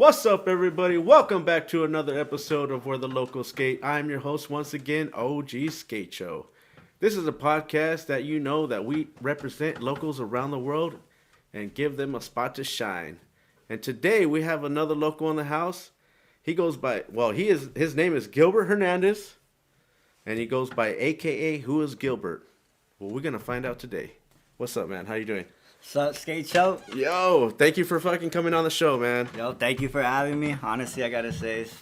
What's up, everybody? Welcome back to another episode of Where the Locals Skate. I'm your host once again, OG Skate Show. This is a podcast that you know that we represent locals around the world and give them a spot to shine. And today we have another local in the house. He goes by, his name is Gilbertt Hernandez, and he goes by AKA Who is Gilbert? Well, we're going to find out today. What's up, man? How you doing? What's up, Skate Show? Yo, thank you for fucking coming on the show, man. Yo, thank you for having me. Honestly, I gotta say, it's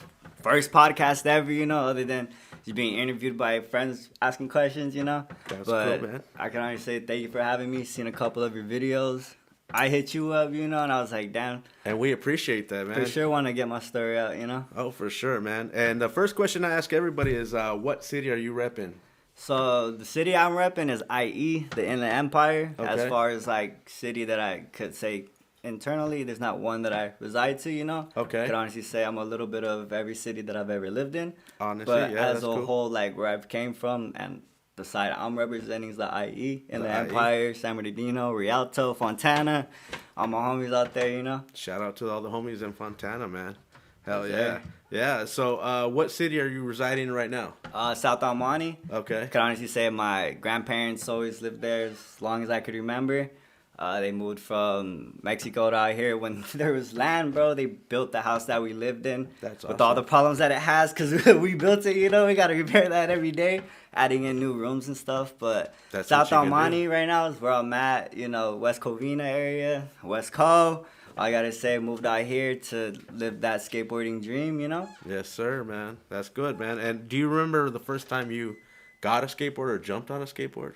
first podcast ever, other than just being interviewed by friends asking questions, That's but cool, man. I can only say thank you for having me. Seen a couple of your videos. I hit you up, and I was like, damn. And we appreciate that, man. For sure want to get my story out, Oh, for sure, man. And the first question I ask everybody is, what city are you repping? So the city I'm repping is IE, the Inland Empire. Okay. As far as like city that I could say internally, there's not one that I reside to, Okay. I could honestly say I'm a little bit of every city that I've ever lived in. Honestly, but yeah, as that's a cool. whole, like where I've came from and the side I'm representing is the IE, Inland IE. Empire, San Bernardino, Rialto, Fontana. All my homies out there, Shout out to all the homies in Fontana, man. Hell Yes, yeah. sir. Yeah, so what city are you residing in right now? South El Monte. Okay. I could honestly say my grandparents always lived there as long as I could remember. They moved from Mexico to out here when there was land, bro. They built the house that we lived in. That's with all awesome. the problems that it has because we built it, we got to repair that every day, adding in new rooms and stuff. But That's South what you El can Monte right now is where I'm at, West Covina area, West Co. All I got to say, moved out here to live that skateboarding dream, Yes, sir, man. That's good, man. And do you remember the first time you got a skateboard or jumped on a skateboard?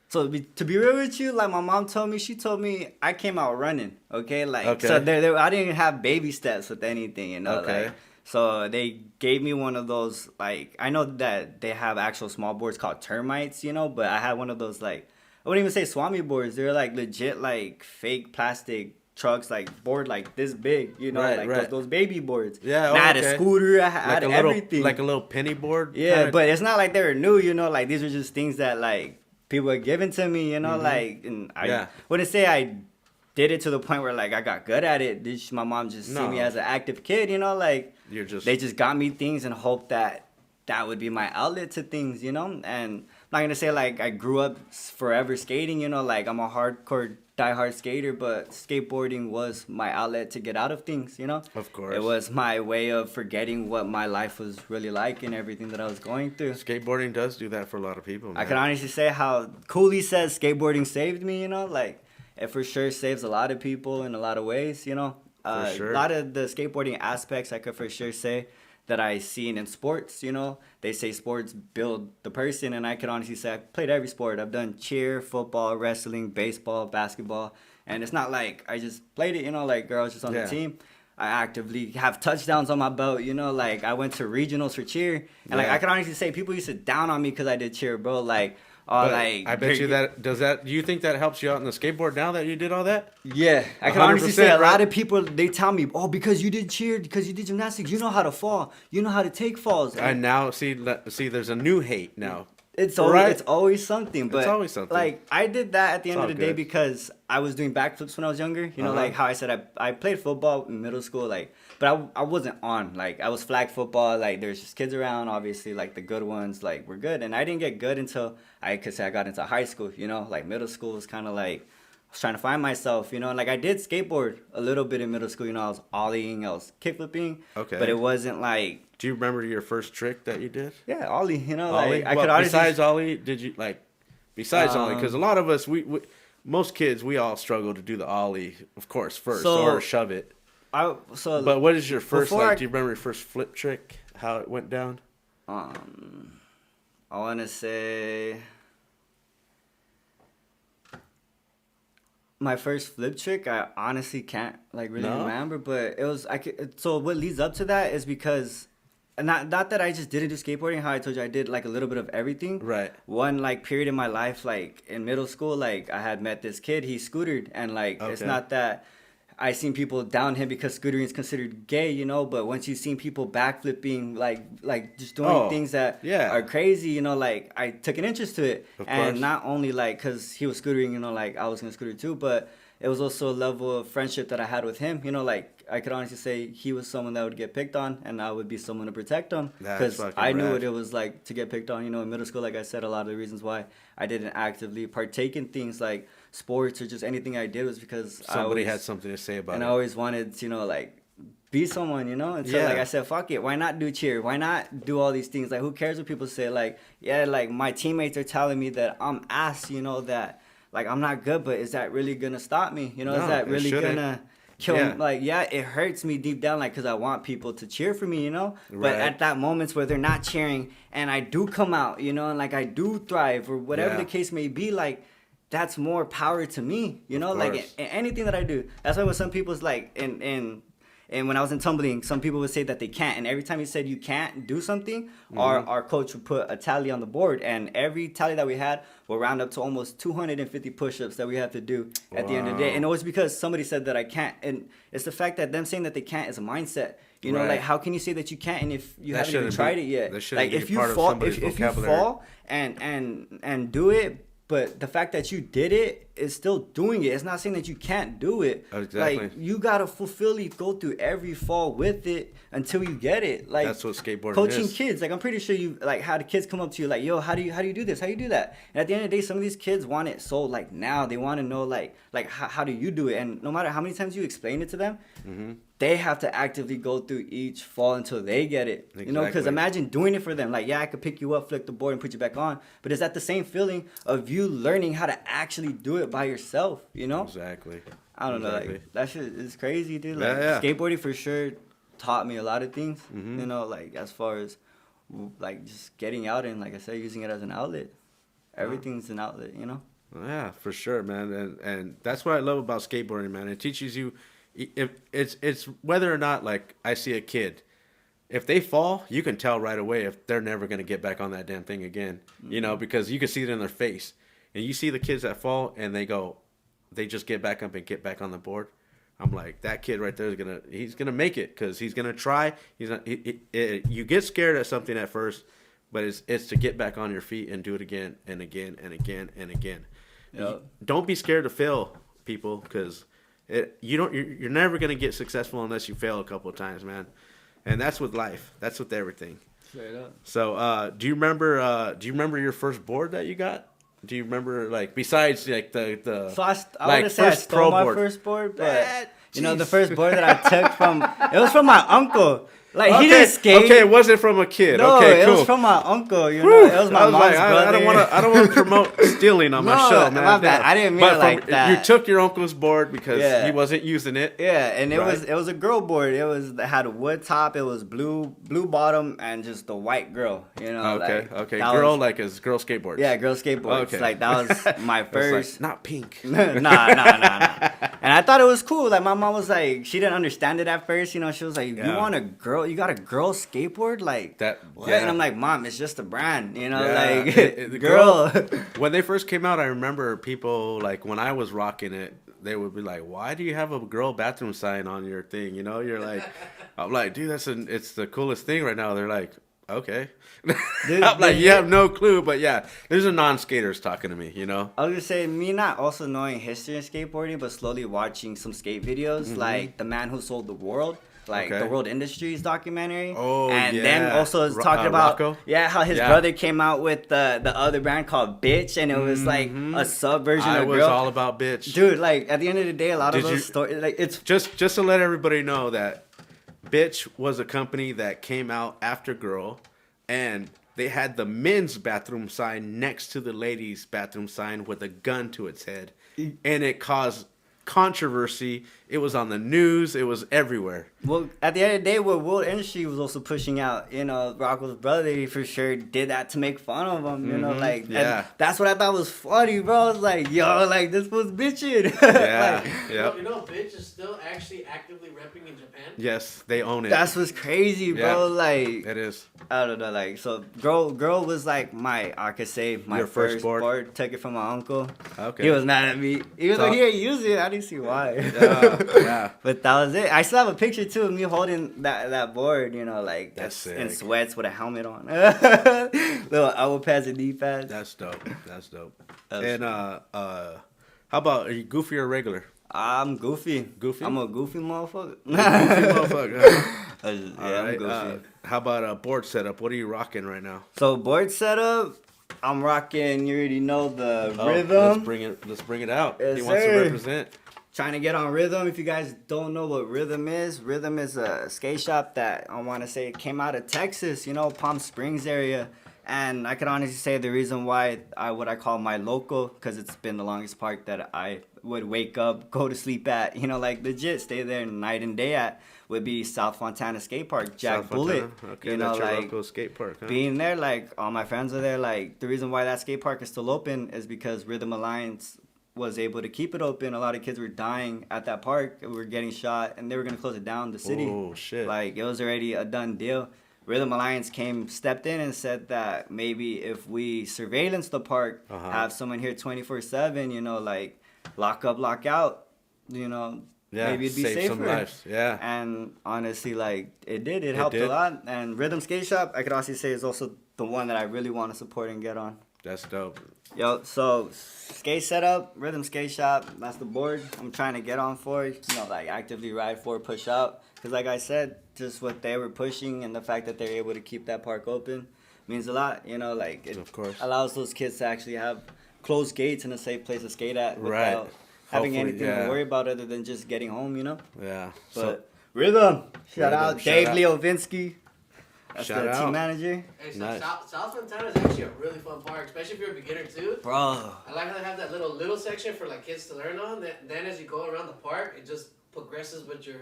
So to be real with you, like my mom told me I came out running, okay? Like, Okay. so I didn't have baby steps with anything, Okay. Like, so they gave me one of those, like, I know that they have actual small boards called termites, but I had one of those, like, I wouldn't even say Swami boards. They're, like, legit, like, fake plastic trucks, like, board, like, this big, Right, like, those baby boards. Yeah, And I had okay. a scooter, I had everything. Like a little penny board? Yeah, kinda? but it's not like they were new, like, these are just things that, like, people are giving to me, like, and I wouldn't say I did it to the point where, like, I got good at it. My mom just see me as an active kid, like, they just got me things and hoped that would be my outlet to things, and I'm not gonna say, like, I grew up forever skating, like, I'm a hardcore, diehard skater, but skateboarding was my outlet to get out of things, Of course. It was my way of forgetting what my life was really like and everything that I was going through. Skateboarding does do that for a lot of people, man. I can honestly say how Cooley says skateboarding saved me, like, it for sure saves a lot of people in a lot of ways, For sure. A lot of the skateboarding aspects I could for sure say that I seen in sports, they say sports build the person, and I can honestly say I've played every sport. I've done cheer, football, wrestling, baseball, basketball, and it's not like I just played it, like girls just on the team. I actively have touchdowns on my belt, like I went to regionals for cheer, and like I can honestly say people used to down on me because I did cheer, bro, like, like I bet you do you think that helps you out on the skateboard now that you did all that? Yeah, I can honestly say a right? lot of people, they tell me, oh, because you did cheer, because you did gymnastics, you know how to fall, you know how to take falls. And now see, there's a new hate now. It's always something, but It's always something. like I did that at the end It's of the all day good. because I was doing backflips when I was younger. Like how I said I played football in middle school, like, but I wasn't on. Like I was flag football. Like there's just kids around, obviously, like the good ones, like were good, and I didn't get good until I could say I got into high school. Like middle school was kind of like I was trying to find myself. And like I did skateboard a little bit in middle school. I was ollieing, I was kickflipping. Okay. But it wasn't like. Do you remember your first trick that you did? Yeah, ollie. Ollie? Like I could honestly. Besides ollie, did you besides ollie? Because a lot of us, we most kids, we all struggle to do the ollie, of course, first or shove it. But what is your first? Do you remember your first flip trick? How it went down? I want to say my first flip trick. I honestly can't really remember, but it was So what leads up to that is because. Not that I just didn't do skateboarding. How I told you, I did like a little bit of everything. Right. One period in my life, like in middle school, like I had met this kid. He scootered, and it's not that I seen people down him because scootering is considered gay, but once you've seen people backflipping, like just doing things that are crazy, like I took an interest to it, and not only because he was scootering, like I was gonna scooter too, but it was also a level of friendship that I had with him. You know, like I could honestly say he was someone that would get picked on, and I would be someone to protect him, because I knew what it was like to get picked on. You know, in middle school, like I said, a lot of the reasons why I didn't actively partake in things like sports or just anything I did was because somebody had something to say about it. And I always wanted to, you know, like be someone, you know? And so, like I said, fuck it. Why not do cheer? Why not do all these things? Like, who cares what people say? Like, yeah, like, my teammates are telling me that I'm ass, you know, that, like, I'm not good, but is that really going to stop me? You know, is that really going to kill me? Like, yeah, it hurts me deep down, like, because I want people to cheer for me, you know? But at that moments where they're not cheering and I do come out, you know, and, like, I do thrive or whatever the case may be, like, that's more power to me, you know? Like, in anything that I do. That's why when some people's, like, and when I was in tumbling, some people would say that they can't. And every time he said you can't do something, our coach would put a tally on the board. And every tally that we had will round up to almost 250 push-ups that we have to do at the end of the day. And it was because somebody said that I can't. And it's the fact that them saying that they can't is a mindset. You know, like, how can you say that you can't and if you haven't even tried it yet? Like, if you fall, if you fall and do it, but the fact that you did it is still doing it. It's not saying that you can't do it. Exactly. Like, you gotta fully go through every fall with it until you get it. Like, that's what skateboarding coaching is. kids. Like, I'm pretty sure you like had kids come up to you like, yo, how do you do this? How do you do that? And at the end of the day, some of these kids want it so like now. They want to know like how do you do it? And no matter how many times you explain it to them, they have to actively go through each fall until they get it. Exactly. You know, because imagine doing it for them. Like, yeah, I could pick you up, flick the board, and put you back on. But is that the same feeling of you learning how to actually do it by yourself? You know? Exactly. I don't know. Like, that shit is crazy, dude. Like, skateboarding for sure taught me a lot of things. You know, like, as far as, like, just getting out and, like I said, using it as an outlet. Everything's an outlet, you know? Yeah, for sure, man. And that's what I love about skateboarding, man. It teaches you, if it's whether or not, like, I see a kid, if they fall, you can tell right away if they're never going to get back on that damn thing again, you know, because you can see it in their face. And you see the kids that fall and they just get back up and get back on the board. I'm like, that kid right there he's gonna make it because he's gonna try. You get scared at something at first, but it's to get back on your feet and do it again and again and again and again. Yep. Don't be scared to fail, people, because you're never gonna get successful unless you fail a couple of times, man. And that's with life. That's with everything. Straight up. So, do you remember your first board that you got? Do you remember, like, besides, like, the so I would say I stole my first board, but, you know, the first board that I took it was from my uncle. Like, he didn't skate. Okay, it wasn't from a kid. No, okay, cool. It was from my uncle, you know. It was my mom's brother. I don't want to promote stealing on my show, man. My bad. I didn't mean it like that. You took your uncle's board because he wasn't using it. Yeah, and it was a girl board. It had a wood top. It was blue bottom and just the white girl, you know. Okay. Girl skateboards. Yeah, girl skateboards. Okay. Like, that was my first. Like, not pink. Nah. And I thought it was cool. Like, my mom was like, she didn't understand it at first, you know. She was like, you want a girl? You got a girl skateboard? Like, that? What? Yeah. And I'm like, Mom, it's just a brand, you know, like, the girl. When they first came out, I remember people, like, when I was rocking it, they would be like, why do you have a girl bathroom sign on your thing? You know, you're like, I'm like, dude, it's the coolest thing right now. They're like, okay. I'm like, you have no clue, but yeah, there's a non-skaters talking to me, you know? I was gonna say, me not also knowing history of skateboarding, but slowly watching some skate videos, like The Man Who Sold the World. Like, the World Industries documentary. Oh, and then also talking about Rocco? how his brother came out with the other brand called Bitch, and it was like a sub version of Girl. I was all about Bitch. Dude, like, at the end of the day, a lot of those stories, like, it's just to let everybody know that Bitch was a company that came out after Girl, and they had the men's bathroom sign next to the ladies' bathroom sign with a gun to its head, and it caused controversy. It was on the news. It was everywhere. Well, at the end of the day, what World Industry was also pushing out, you know, Rocco's brother, he for sure did that to make fun of him, you know, like, that's what I thought was funny, bro. I was like, yo, like, this was bitching. You know, Bitch is still actually actively repping in Japan. Yes, they own it. That's what's crazy, bro. Like, it is. I don't know, like, so Girl was like I could say my first board. Took it from my uncle. Okay. He was mad at me. Even though he didn't use it, I didn't see why. Yeah. But that was it. I still have a picture too of me holding that board, you know, like, that's in sweats with a helmet on. Little elbow pads and knee pads. That's dope. And how about, are you goofy or regular? I'm goofy. Goofy? I'm a goofy motherfucker. Goofy motherfucker. I'm goofy. How about a board setup? What are you rocking right now? So board setup, I'm rocking. You already know the Rhythm. Let's bring it out. Yes, He wants to sir. represent. Trying to get on Rhythm. If you guys don't know what Rhythm is a skate shop that I want to say came out of Texas, Palm Springs area. And I can honestly say the reason why what I call my local, because it's been the longest park that I would wake up, go to sleep at, like legit stay there night and day at, would be South Fontana Skate Park, Jack South Bullet. Fontana. Okay, that's your like local skate park, huh? being there, like all my friends are there. Like the reason why that skate park is still open is because Rhythm Alliance was able to keep it open. A lot of kids were dying at that park. We were getting shot, and they were gonna close it down. The city. Oh shit! Like it was already a done deal. Rhythm Alliance stepped in and said that maybe if we surveillance the park, have someone here 24/7, like lock up, lock out, maybe it'd be save safer. Some lives. Yeah. And honestly, like it did. It helped a lot. And Rhythm Skate Shop, I could also say, is also the one that I really want to support and get on. That's dope. Yo, so skate setup, Rhythm Skate Shop, that's the board I'm trying to get on for, like actively ride for, push out. Because like I said, just what they were pushing and the fact that they're able to keep that park open means a lot. Like it of course allows those kids to actually have closed gates and a safe place to skate at without having anything to worry about other than just getting home, Yeah. But Rhythm, shout out Dave out. Leovinsky. That's Shout the out. team manager. Hey, so Nice. South Fontana is actually a really fun park, especially if you're a beginner too. Bro. I like how they have that little section for like kids to learn on. Then as you go around the park, it just progresses with your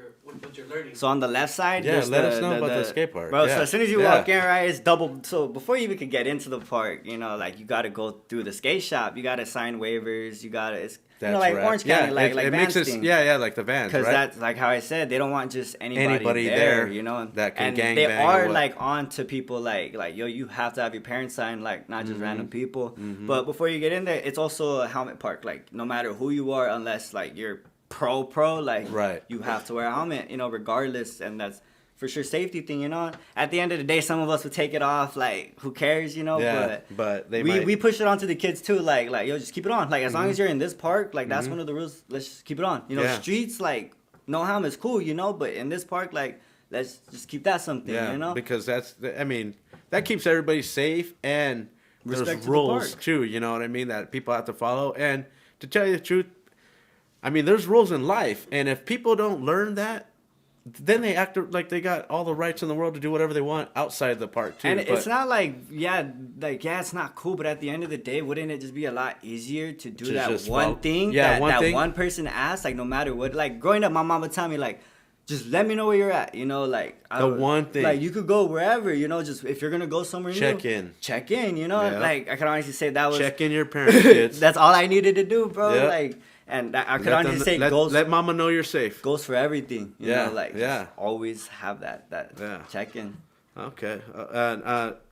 learning. So on the left side, Yeah, there's let us know about the skate park. Bro, Yeah. so as soon as you walk in, right, it's double. So before you even could get into the park, like you got to go through the skate shop. You got to sign waivers. You got to, That's like right. Orange County, like it Vans makes us, thing. like the Vans, Because right? that's like how I said, they don't want just anybody there there, that can and gang they bang are or what. like on to people like yo, you have to have your parents sign, like not just random people. But before you get in there, it's also a helmet park. Like no matter who you are, unless like you're pro, like you have to wear a helmet, regardless, and that's for sure safety thing, At the end of the day, some of us would take it off, like who cares, but we push it on to the kids too, like yo, just keep it on. Like as long as you're in this park, like that's one of the rules. Let's just keep it on. Streets, like no helmet's cool, but in this park, like let's just keep that something, because that keeps everybody safe, and Respect there's to the rules park. too, you know what I mean, that people have to follow. And to tell you the truth, there's rules in life, and if people don't learn that, then they act like they got all the rights in the world to do whatever they want outside the park too. And it's not like it's not cool, but at the end of the day, wouldn't it just be a lot easier to do that one thing that one person asked? Like no matter what, like growing up, my mom would tell me like, just let me know where you're at, like one thing, like you could go wherever, just if you're gonna go somewhere check new, in, like I can honestly say that was check in your parents, kids. That's all I needed to do, bro. Yep. Like, and I could honestly say let mama know you're safe. Goes for everything, you know, like just always have that check in. Okay,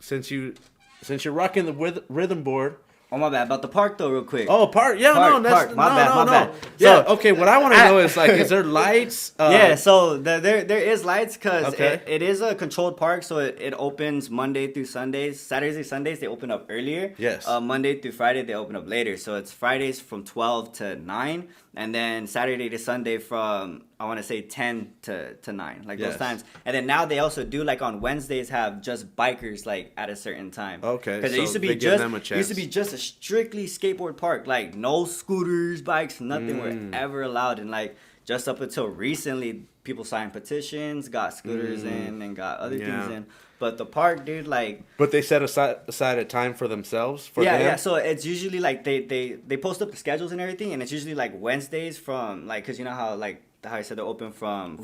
since you're rocking the rhythm board. Oh my bad, about the park though, real quick. Oh, park, yeah, park, no, that's park. My bad. Yeah, So, okay. What I want to know is like, is there lights? Yeah, so there is lights because Okay. it is a controlled park, so it opens Monday through Sundays. Saturdays and Sundays they open up earlier. Yes. Monday through Friday they open up later. So it's Fridays from 12 to 9, and then Saturday to Sunday from I want to say 10 to 9, like those times. And then now they also do like on Wednesdays have just bikers like at a certain time. Okay. Because So it used to be they give them a chance. just a strictly skateboard park, like no scooters, bikes, nothing were ever allowed. And like just up until recently, people signed petitions, got scooters in, and got other things in. But the park, dude, like. But they set aside a time for themselves. For them? Yeah. So it's usually like they post up the schedules and everything, and it's usually like Wednesdays from like, cause you know how I said they're open from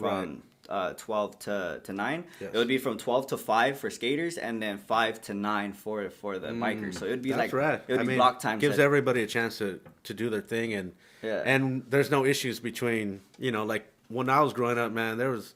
12 to 9. Yes. It would be from 12 to 5 for skaters, and then 5 to 9 for the bikers. So it would be That's like right. it would be block time. Gives everybody a chance to do their thing, and there's no issues between like when I was growing up, man. There was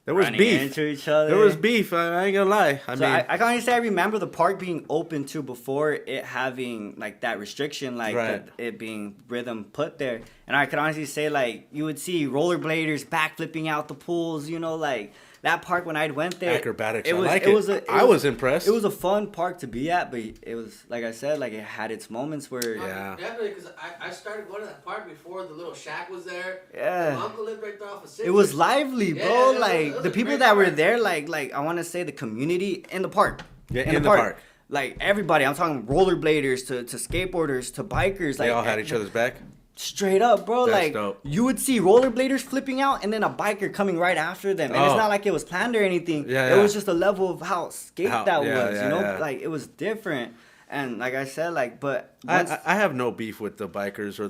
running beef into each other. There was beef. I ain't gonna lie. I can only say I remember the park being open too before it having like that restriction, like it being rhythm put there. And I can honestly say like you would see rollerbladers backflipping out the pools, like that park when I went there. Acrobatics, I was impressed. It was a fun park to be at, but it was, like I said, like it had its moments where... Yeah. Definitely, because I started going to that park before the little shack was there. Yeah. My uncle lived right there off of 6th. It was lively, bro. Yeah, like, it was the people that were there, like I want to say the community in the park. Yeah, in the park. Like, everybody. I'm talking rollerbladers to skateboarders to bikers. They like, all had each other's back? Straight up, bro. That's like, dope. You would see rollerbladers flipping out and then a biker coming right after them. And it's not like it was planned or anything. Yeah, It was just a level of how skate that was, you know? Yeah. Like, it was different. And like I said, like, but I have no beef with the bikers or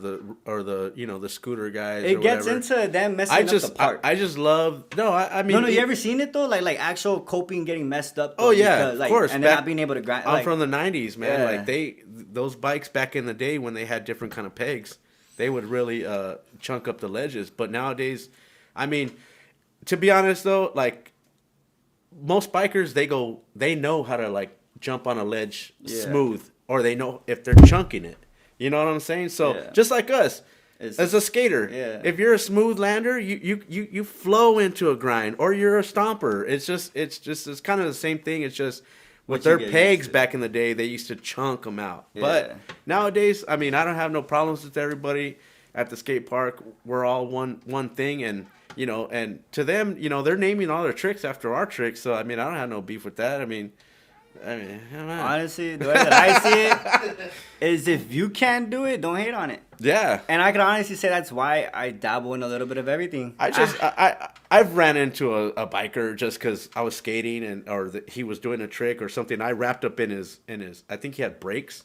the you know, the scooter guys. It gets into them messing up the park. I just love I mean no. You ever seen it though? Like actual coping getting messed up. Oh yeah, of course. And then not being able to grind. I'm from the '90s, man. Yeah. Like those bikes back in the day when they had different kind of pegs, they would really chunk up the ledges. But nowadays, I mean, to be honest though, like most bikers, they know how to like jump on a ledge smooth, or they know if they're chunking it. You know what I'm saying? So just like us, as a skater, if you're a smooth lander, you flow into a grind, or you're a stomper. It's kind of the same thing. It's just with their pegs back in the day, they used to chunk them out. Yeah. But nowadays, I mean, I don't have no problems with everybody at the skate park. We're all one thing, and you know, and to them, you know, they're naming all their tricks after our tricks. So I mean, I don't have no beef with that. I mean, honestly, the way that I see it is if you can't do it, don't hate on it. Yeah. And I can honestly say that's why I dabble in a little bit of everything. I've ran into a biker just because I was skating he was doing a trick or something. I wrapped up in his I think he had brakes.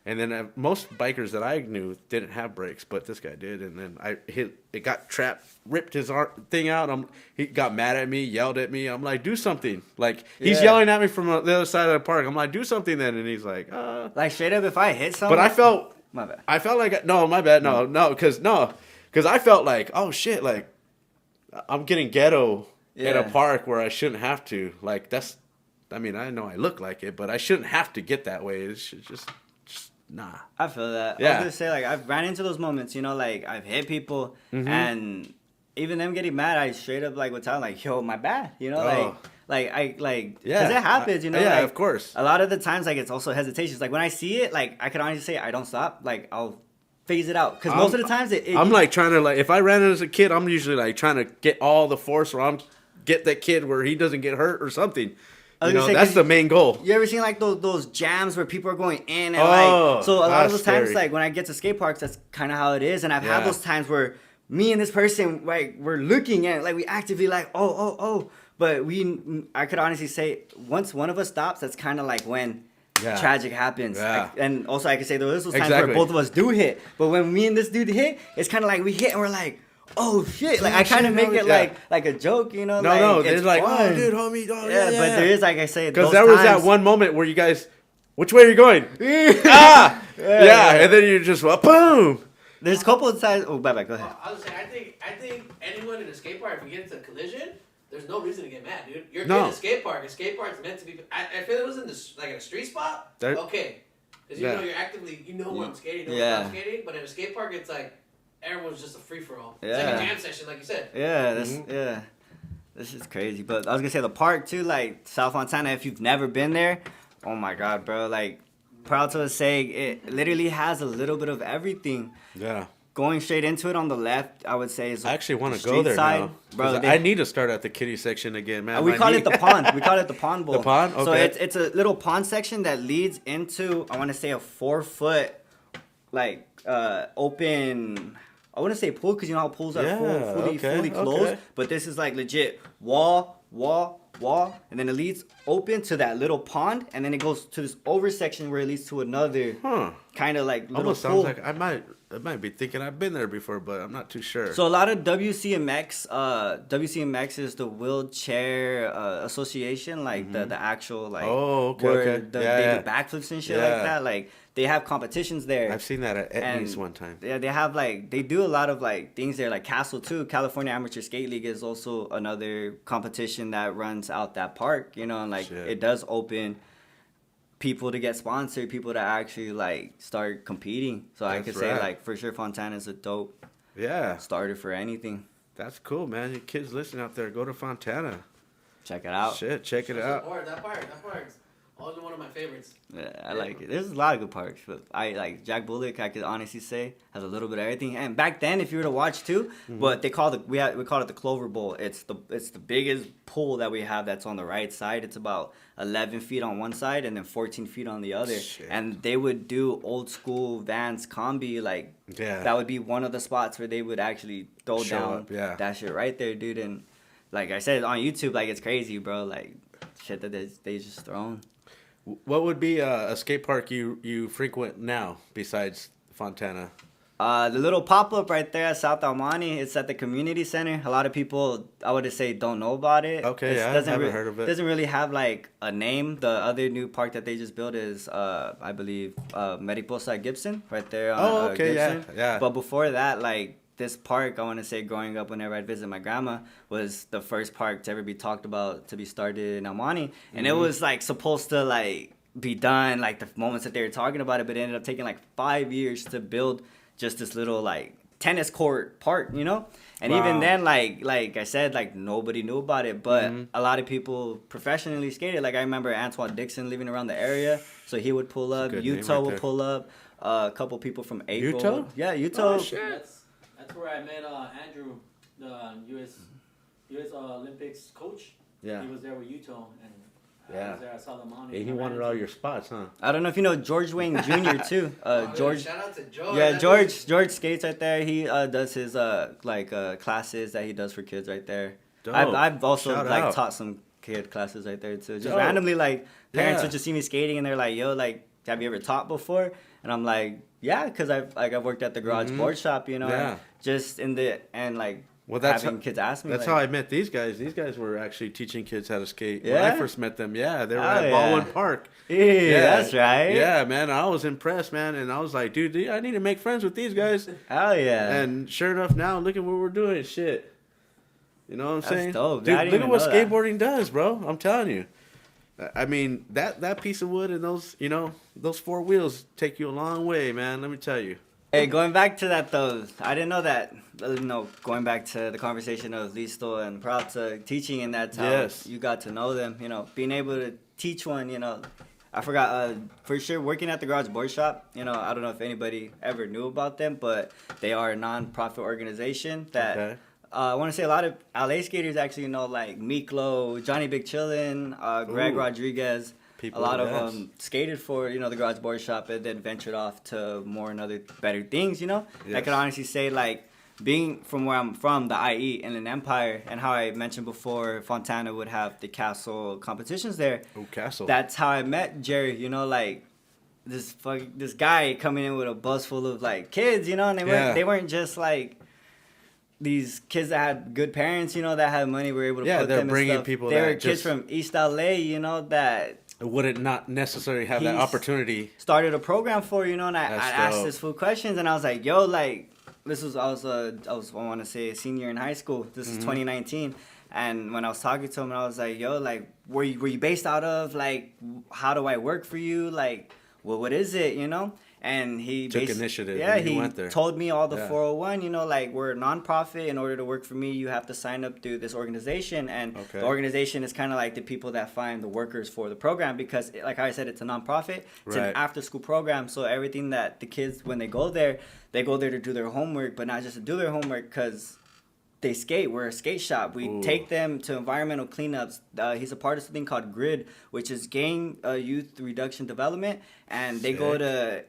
And then most bikers that I knew didn't have brakes, but this guy did. And then it got trapped, ripped his thing out. He got mad at me, yelled at me. I'm like, do something. Like, he's yelling at me from the other side of the park. I'm like, do something then. And he's like, Like, straight up, if I hit someone. But I felt. My bad. I felt like, no, my bad. No, because I felt like, oh, shit, like, I'm getting ghetto in a park where I shouldn't have to. Like, I mean, I know I look like it, but I shouldn't have to get that way. It's just. Nah. I feel that. Yeah. I was gonna say, like, I've ran into those moments, you know, like, I've hit people, and even them getting mad, I straight up, like, would tell them, like, yo, my bad, you know, because it happens, you know. Yeah, like, of course. A lot of the times, like, it's also hesitations. Like, when I see it, like, I can honestly say I don't stop. Like, I'll phase it out. Because most of the times, I'm, like, trying to, like, if I ran as a kid, I'm usually, like, trying to get all the force, or get that kid where he doesn't get hurt or something. You know, that's the main goal. You ever seen like those jams where people are going in and like so a lot of those times like when I get to skate parks, that's kind of how it is. And I've had those times where me and this person like we're looking at it, like we actively like but I could honestly say once one of us stops, that's kind of like when tragic happens. And also I could say there's those times where both of us do hit, but when me and this dude hit, it's kind of like we hit and we're like, oh shit! Like I kind of make it like a joke, you know? No, it's like, fun. Oh, dude, homie, but there is, like I say, because there was that one moment where you guys, which way are you going? And then you just boom. There's a couple of times. Oh, bye, go ahead. I was saying, I think anyone in a skate park, if you get into a collision, there's no reason to get mad, dude. You're in a skate park. A skate park's meant to be. I feel it was in in a street spot. Okay, because you know you're actively, you know when I'm skating, when I'm skating. But in a skate park, it's like. Everyone's just a free for all. It's like a jam session, like you said. Yeah, this is crazy. But I was gonna say the park too, like South Fontana. If you've never been there, oh my god, bro! Like, proud to say, it literally has a little bit of everything. Yeah. Going straight into it on the left, I would say is. I actually want to go there now, bro. I need to start at the kiddie section again, man. We call it the pond. We call it the pond bowl. The pond. Okay. So it's a little pond section that leads into I want to say a 4-foot, like open. I wouldn't say pool because you know how pools are fully closed, but this is like legit wall, and then it leads open to that little pond, and then it goes to this over section where it leads to another kind of like little almost pool. Sounds like I might be thinking I've been there before, but I'm not too sure. So a lot of WCMX, WCMX is the wheelchair association, like the actual like where they do backflips and shit like that, like. They have competitions there. I've seen that at Etnies one time. Yeah, they have they do a lot of things there, like Castle too. California Amateur Skate League is also another competition that runs out that park, you know, and it does open people to get sponsored, people to actually start competing. So I could say for sure Fontana is a dope starter for anything. That's cool, man. Your kids listening out there, go to Fontana. Check it out. Shit, check it out. That park's always been one of my favorites. Yeah, I like it. There's a lot of good parks, but I like Jack Bullock. I could honestly say has a little bit of everything. And back then, if you were to watch too, but we call it the Clover Bowl. It's the biggest pool that we have that's on the right side. It's about 11 feet on one side and then 14 feet on the other. Shit. And they would do old school Vans combi, like that would be one of the spots where they would actually throw down that shit right there, dude. And like I said on YouTube, like it's crazy, bro. Like shit that they just thrown. What would be a skate park you frequent now besides Fontana? The little pop-up right there at South El Monte, it's at the community center. A lot of people, I would say, don't know about it. Okay, I haven't heard of it. It doesn't really have, like, a name. The other new park that they just built is, I believe, Mariposa Gibson, right there on Gibson. Yeah. But before that, like, this park, I want to say, growing up, whenever I'd visit my grandma, was the first park to ever be talked about to be started in El Monte. And it was, like, supposed to, like, be done, like, the moments that they were talking about it, but it ended up taking, like, 5 years to build just this little, like, tennis court part, you know? And even then, like I said, like, nobody knew about it, but a lot of people professionally skated. Like, I remember Antoine Dixon living around the area, so he would pull up. Utah would pull up. A couple people from April. Utah? Yeah, Utah. Oh, shit. That's where I met Andrew, the U.S. Olympics coach. Yeah. He was there with Utah, and I was there at South El Monte. Yeah, he wanted all your spots, huh? I don't know if you know George Wayne Jr. too. George. Shout out to George. Yeah, George skates right there. He does his classes that he does for kids right there. Dope. I've also Shout like out. taught some kid classes right there too. Just Dope. randomly, like parents would just see me skating and they're like, "Yo, like, have you ever taught before?" And I'm like, "Yeah," because I've worked at the garage board shop, you know. Yeah. Just in the and like. Well, that's having kids ask me. That's like, how I met these guys. These guys were actually teaching kids how to skate. Yeah? When I first met them, they were at Baldwin Park. Yeah, that's right. Yeah, man, I was impressed, man, and I was like, dude, I need to make friends with these guys. Hell yeah. And sure enough, now look at what we're doing. Shit, you know what I'm saying? Dope. Dude, look at what skateboarding does, bro. I'm telling you. I mean, that piece of wood and those 4 wheels take you a long way, man. Let me tell you. Hey, going back to that though, I didn't know that. Going back to the conversation of Listo and Peralta teaching, and that's how you got to know them. You know, being able to teach one. You know, I forgot for sure working at the garage board shop. You know, I don't know if anybody ever knew about them, but they are a non-profit organization that. Okay. I want to say a lot of LA skaters actually know, like Miklo, Johnny Big Chillin', Greg Rodriguez. A lot of them skated for, the garage board shop and then ventured off to more and other better things, you know? Yes. I can honestly say, like, being from where I'm from, the IE Inland Empire, and how I mentioned before, Fontana would have the castle competitions there. Oh, castle. That's how I met Jerry, like, this guy coming in with a bus full of, like, kids, and they weren't just, like, these kids that had good parents, that had money, were able to put them in stuff. Yeah, they're bringing people that were kids from East LA, that wouldn't not necessarily have that opportunity. Started a program for, and I asked this fool questions, and I was like, yo, like, I want to say a senior in high school. This is 2019. And when I was talking to him, I was like, yo, like, were you based out of, like, how do I work for you? Like, well, what is it, And he took initiative. Yeah, he went there. Told me all the 401. Like, we're a nonprofit. In order to work for me, you have to sign up through this organization, and the organization is kind of like the people that find the workers for the program, because, like I said, it's a nonprofit. It's an after-school program, so everything that the kids, when they go there to do their homework, but not just to do their homework, because they skate. We're a skate shop. We take them to environmental cleanups. He's a part of something called GRID, which is Gang Youth Reduction Development. And they go to,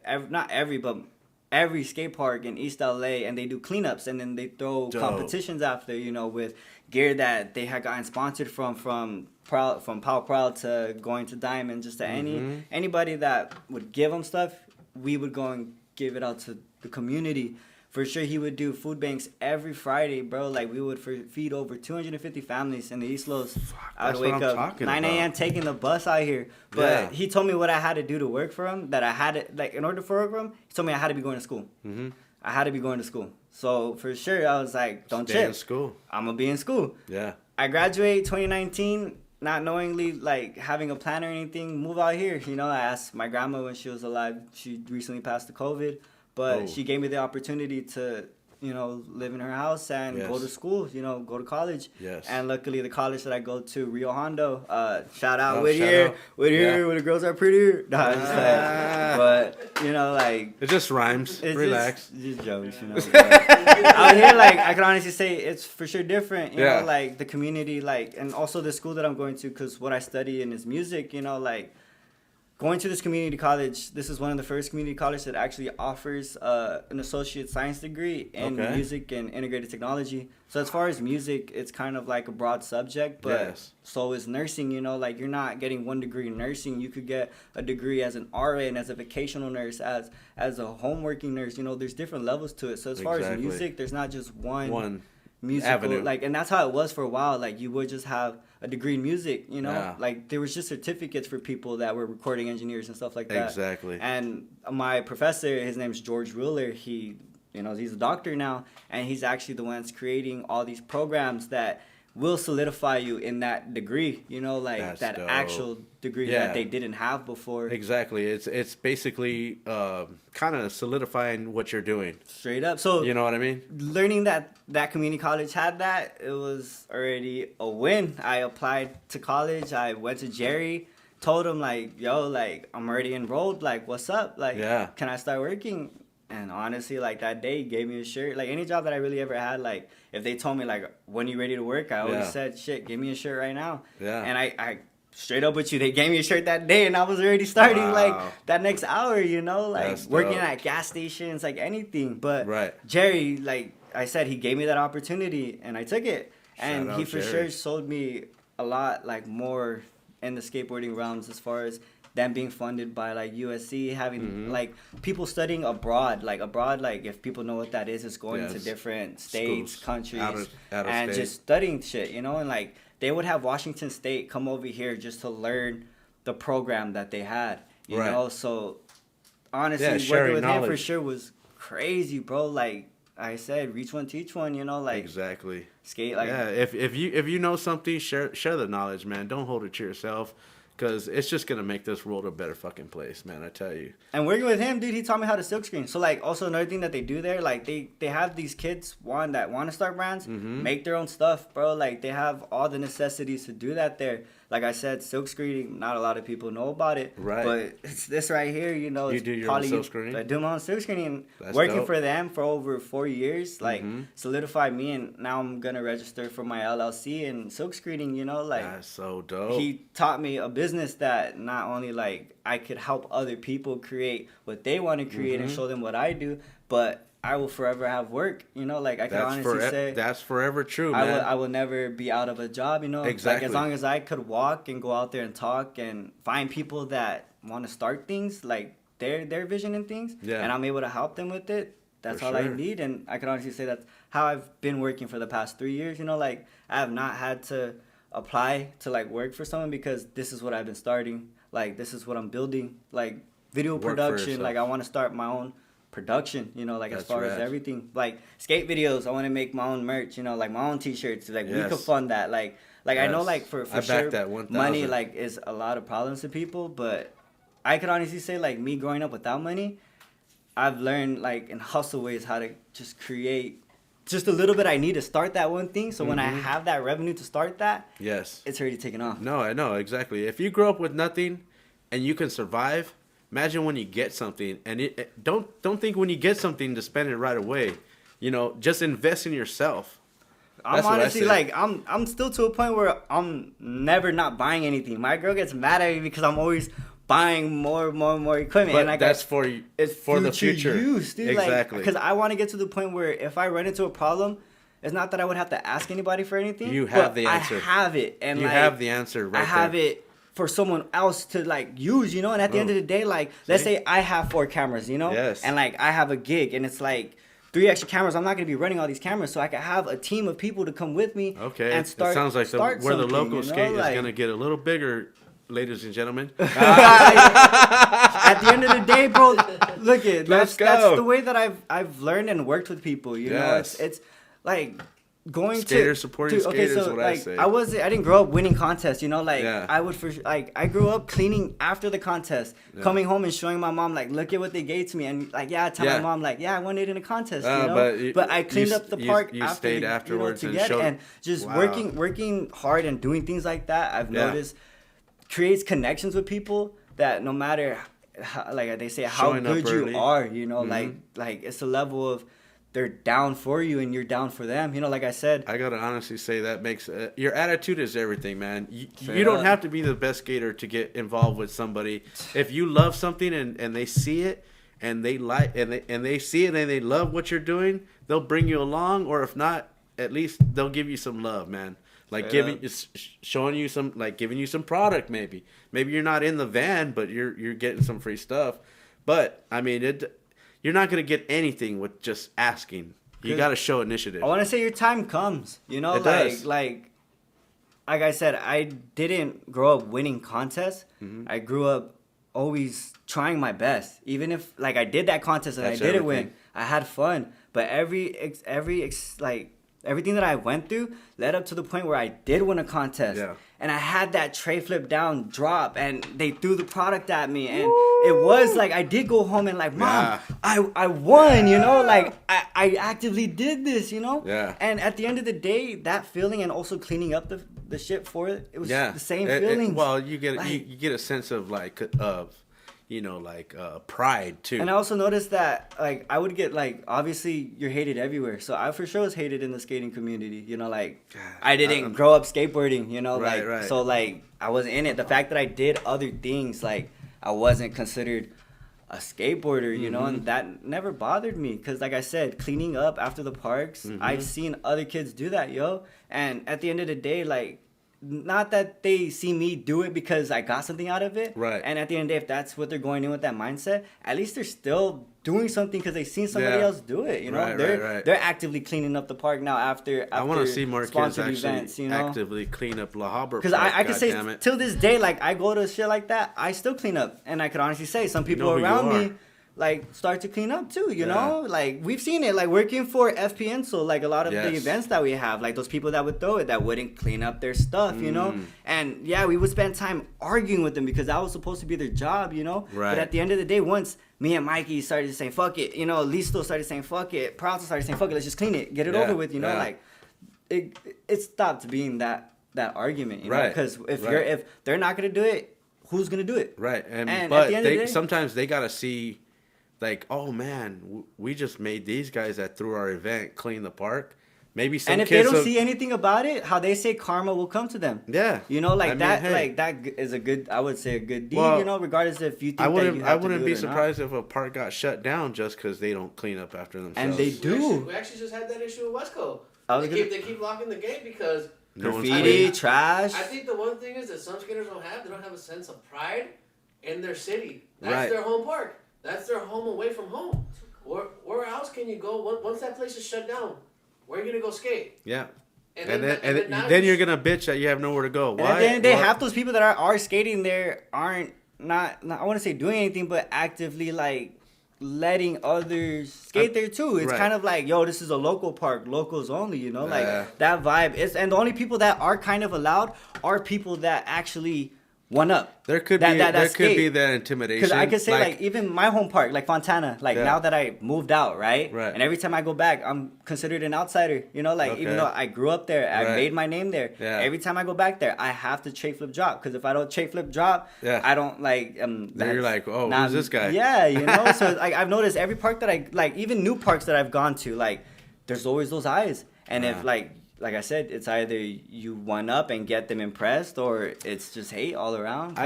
every skate park in East LA, and they do cleanups. And then they throw competitions after, with gear that they had gotten sponsored from Power Proud to going to Diamond, just to anybody that would give them stuff, we would go and give it out to the community. For sure, he would do food banks every Friday, bro. Like, we would feed over 250 families in the East Los. I would wake up 9 a.m. taking the bus out here. But he told me what I had to do to work for him, that I had to, like, in order to work for him, he told me I had to be going to school. Mm-hmm. I had to be going to school. So, for sure, I was like, don't Stay chip. in school. I'm going to be in school. Yeah. I graduated 2019, not knowingly, like, having a plan or anything, move out here. I asked my grandma when she was alive. She recently passed to COVID. But she gave me the opportunity to live in her house and go to school, go to college. Yes. And luckily, the college that I go to, Rio Hondo, shout out Whittier, where the girls are prettier. No, I'm just saying. But, like... It just rhymes. Relax. Just jokes, Out here, like, I can honestly say it's for sure different, you know, like, the community, like, and also the school that I'm going to, because what I study in is music, like... Going to this community college, this is one of the first community colleges that actually offers an associate science degree in music and integrated technology. So as far as music, it's kind of like a broad subject, but so is nursing, like you're not getting one degree in nursing. You could get a degree as an RN, as a vocational nurse, as a home working nurse. There's different levels to it. So as far as music, there's not just one musical avenue. Like, and that's how it was for a while. Like, you would just have a degree in music, like there was just certificates for people that were recording engineers and stuff like that. Exactly. And my professor, his name's George Ruler, he's a doctor now, and he's actually the one that's creating all these programs that will solidify you in that degree, like that's that dope. Actual degree that they didn't have before. Exactly. It's basically kind of solidifying what you're doing. Straight up. So you know what I mean? Learning that community college had that, it was already a win. I applied to college. I went to Jerry, told him like, yo, like I'm already enrolled. Like, what's up? Like, can I start working? And honestly, like that day, he gave me a shirt. Like any job that I really ever had, like if they told me like, when you ready to work, I always said, shit, give me a shirt right now. Yeah. And I straight up with you, they gave me a shirt that day, and I was already starting like that next hour, like that's working dope. At gas stations, like anything. But Jerry, like I said, he gave me that opportunity, and I took it. And he for sure sold me a lot, like more in the skateboarding realms as far as them being funded by like USC, having like people studying abroad, like if people know what that is going to different states, schools, countries, out of state. Just studying shit, and like they would have Washington State come over here just to learn the program that they had, you know. So honestly, working with him for sure was crazy, bro. Like I said, reach one, teach one, like exactly. Skate like if you know something, share the knowledge, man. Don't hold it to yourself. Because it's just going to make this world a better fucking place, man, I tell you. And working with him, dude, he taught me how to silkscreen. So, like, also another thing that they do there, like, they have these kids, that want to start brands, make their own stuff, bro. Like, they have all the necessities to do that there. Like I said, silkscreening, not a lot of people know about it. Right. But it's this right here, You do your own silkscreening? I do my own silkscreening. Working dope. For them for over 4 years, like, solidified me. And now I'm going to register for my LLC and silkscreening, Like, that's so dope. He taught me a business that not only, like, I could help other people create what they want to create and show them what I do, but I will forever have work, like I can honestly say. That's forever true, man. I will never be out of a job, Exactly. Like as long as I could walk and go out there and talk and find people that want to start things, like their vision and things, and I'm able to help them with it, that's all I need. And I can honestly say that's how I've been working for the past 3 years, like I have not had to apply to like work for someone because this is what I've been starting. Like this is what I'm building, like video production, like I want to start my own production, like that's as far as everything, like skate videos, I want to make my own merch, like my own t-shirts, like we could fund that, like I know like for sure that money like is a lot of problems to people, but I could honestly say like me growing up without money, I've learned like in hustle ways how to just create just a little bit I need to start that one thing, so when I have that revenue to start that, it's already taken off. No, I know, exactly. If you grow up with nothing and you can survive, imagine when you get something, and don't think when you get something to spend it right away. Just invest in yourself. I'm honestly like I'm still to a point where I'm never not buying anything. My girl gets mad at me because I'm always buying more equipment. But and like that's for the future use, dude. Exactly. Because I want to get to the point where if I run into a problem, it's not that I would have to ask anybody for anything. You have the answer. I have it, and you have the answer right there. I have it for someone else to like use, and at the end of the day, like let's say I have 4 cameras, and like I have a gig and it's like 3 extra cameras. I'm not going to be running all these cameras, so I could have a team of people to come with me. Okay, and start. It sounds like where the local skate is going to get a little bigger, ladies and gentlemen. At the end of the day, bro, that's the way that I've learned and worked with people. It's like going skaters supporting skaters. Okay, so what like I didn't grow up winning contests, you know. Like I would I grew up cleaning after the contest, coming home and showing my mom like, look at what they gave to me, and like I tell my mom like, I won it in a contest, you know. But I cleaned up the park you stayed afterwards, you know, to get it, and just working hard and doing things like that. I've noticed creates connections with people that no matter how, like they say how good you are, you know, like it's a level of they're down for you and you're down for them, you know. Like I said, I gotta honestly say that makes your attitude is everything, man. You don't have to be the best skater to get involved with somebody. If you love something and they see it and they like and they see it and they love what you're doing, they'll bring you along, or if not, at least they'll give you some love, man. Like showing you some, like giving you some product, maybe you're not in the van, but you're getting some free stuff. But I mean, you're not gonna get anything with just asking. You got to show initiative. I want to say your time comes. You know, like I said, I didn't grow up winning contests. I grew up always trying my best. Even if like I did that contest and I didn't win, I had fun. But everything that I went through led up to the point where I did win a contest. Yeah. And I had that tray flip down drop, and they threw the product at me. And it was like, I did go home and like, Mom, I won, you know? Like, I actively did this, you know? Yeah. And at the end of the day, that feeling and also cleaning up the shit for it was the same feeling. Well, you get you get a sense of like, pride too. And I also noticed that like I would get like, obviously you're hated everywhere, so I for sure was hated in the skating community, you know. Like I didn't grow up skateboarding, you know. So like I was in it. The fact that I did other things, like I wasn't considered a skateboarder, you know, and that never bothered me because like I said, cleaning up after the parks, I've seen other kids do that, yo. And at the end of the day, like, not that they see me do it because I got something out of it. Right. And at the end of the day, if that's what they're going in with that mindset, at least they're still doing something because they've seen somebody else do it. You know, they're actively cleaning up the park now after I want to see more kids actually events, you know? actively clean up La Habra. Because I can say till this day, like I go to shit like that, I still clean up, and I could honestly say some people around me like start to clean up too, you know. Like we've seen it, like working for FPN, so like a lot of the events that we have, like those people that would throw it that wouldn't clean up their stuff, you know. And we would spend time arguing with them because that was supposed to be their job, you know. But at the end of the day, once me and Mikey started saying fuck it, you know, Listo started saying fuck it, Prowlton started saying fuck it, let's just clean it, get it over with, you know. Like it stopped being that argument, you know, because if they're not gonna do it, who's gonna do it? But at the end of the day, sometimes they gotta see, like, oh man, we just made these guys that threw our event clean the park. Maybe some and if kids they don't see anything about it, how they say karma will come to them. Yeah, you know, like that is a good. I would say a good deed. Well, you know, regardless if you think I wouldn't be surprised if a park got shut down just because they don't clean up after themselves. And they do. We actually just had that issue with Westco. They keep locking the gate because graffiti, trash. I think the one thing is that some skaters they don't have a sense of pride in their city. That's their home park. That's their home away from home. Where else can you go once that place is shut down? Where are you gonna go skate? Yeah. And then you're gonna bitch that you have nowhere to go. Why? And then half those people that are skating there aren't not I want to say doing anything, but actively like letting others skate there too. It's kind of like, yo, this is a local park, locals only, you know, like that vibe. And the only people that are kind of allowed are people that actually one up. There could be that intimidation. Because I could say like even my home park, like Fontana, like now that I moved out, right? And every time I go back, I'm considered an outsider. You know, like even though I grew up there, I made my name there. Every time I go back there, I have to tray flip drop. Because if I don't tray flip drop, I don't like. Then you're like, oh, who's this guy? Yeah, you know. So like I've noticed every park that I like, even new parks that I've gone to, like there's always those eyes. And if like I said, it's either you one up and get them impressed, or it's just hate all around.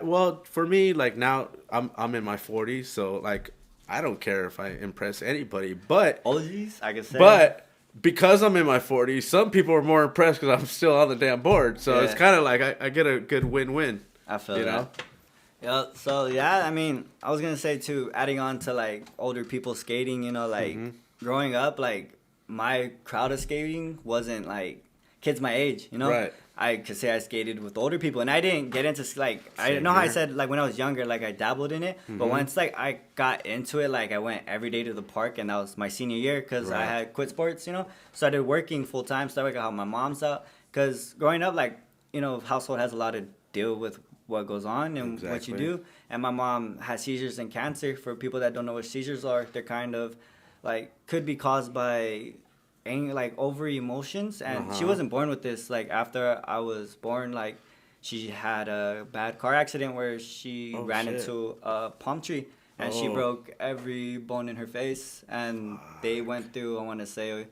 Well, for me, like now I'm in my 40s, so like I don't care if I impress anybody. But OGs, I can say. But because I'm in my 40s, some people are more impressed because I'm still on the damn board. So it's kind of like I get a good win-win. I feel you know. Yeah. So I mean, I was gonna say too, adding on to like older people skating, you know, like growing up, like. My crowd of skating wasn't like kids my age, you know? Right. I could say I skated with older people, and I didn't get into, like, I know how I said, like, when I was younger, like, I dabbled in it, but once, like, I got into it, like, I went every day to the park, and that was my senior year, because I had quit sports, you know? Started working full-time, started working, help my mom's out, because growing up, like, you know, household has a lot to deal with what goes on and what you do, and my mom has seizures and cancer. For people that don't know what seizures are, they're kind of, like, could be caused by like over emotions, and she wasn't born with this. Like, after I was born, like, she had a bad car accident where she ran into a palm tree, and she broke every bone in her face, and they went through, I want to say, it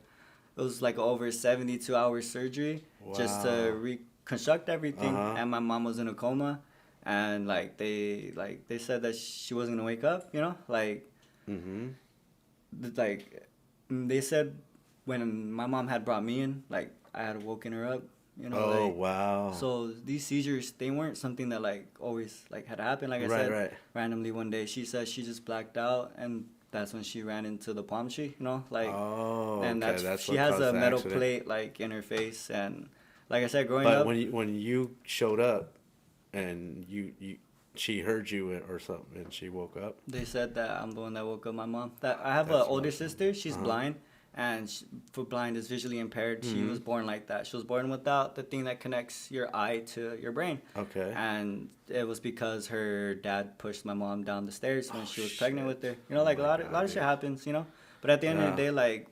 was like over 72-hour surgery just to reconstruct everything, and my mom was in a coma, and like they said that she wasn't gonna wake up, you know, like like they said when my mom had brought me in, like, I had woken her up, you know. Wow. So these seizures, they weren't something that, like, always, like, had happened. Like I said, randomly one day, she said she just blacked out, and that's when she ran into the palm tree, you know, like. And that's she has a metal plate, like, in her face, and like I said, growing up. But when you showed up, and she heard you or something, and she woke up. They said that I'm the one that woke up my mom. That I have an older sister. She's blind. And for blind is visually impaired. She was born like that. She was born without the thing that connects your eye to your brain. Okay. And it was because her dad pushed my mom down the stairs when she was pregnant with her. You know, like, a lot of shit happens, you know. But at the end of the day, like,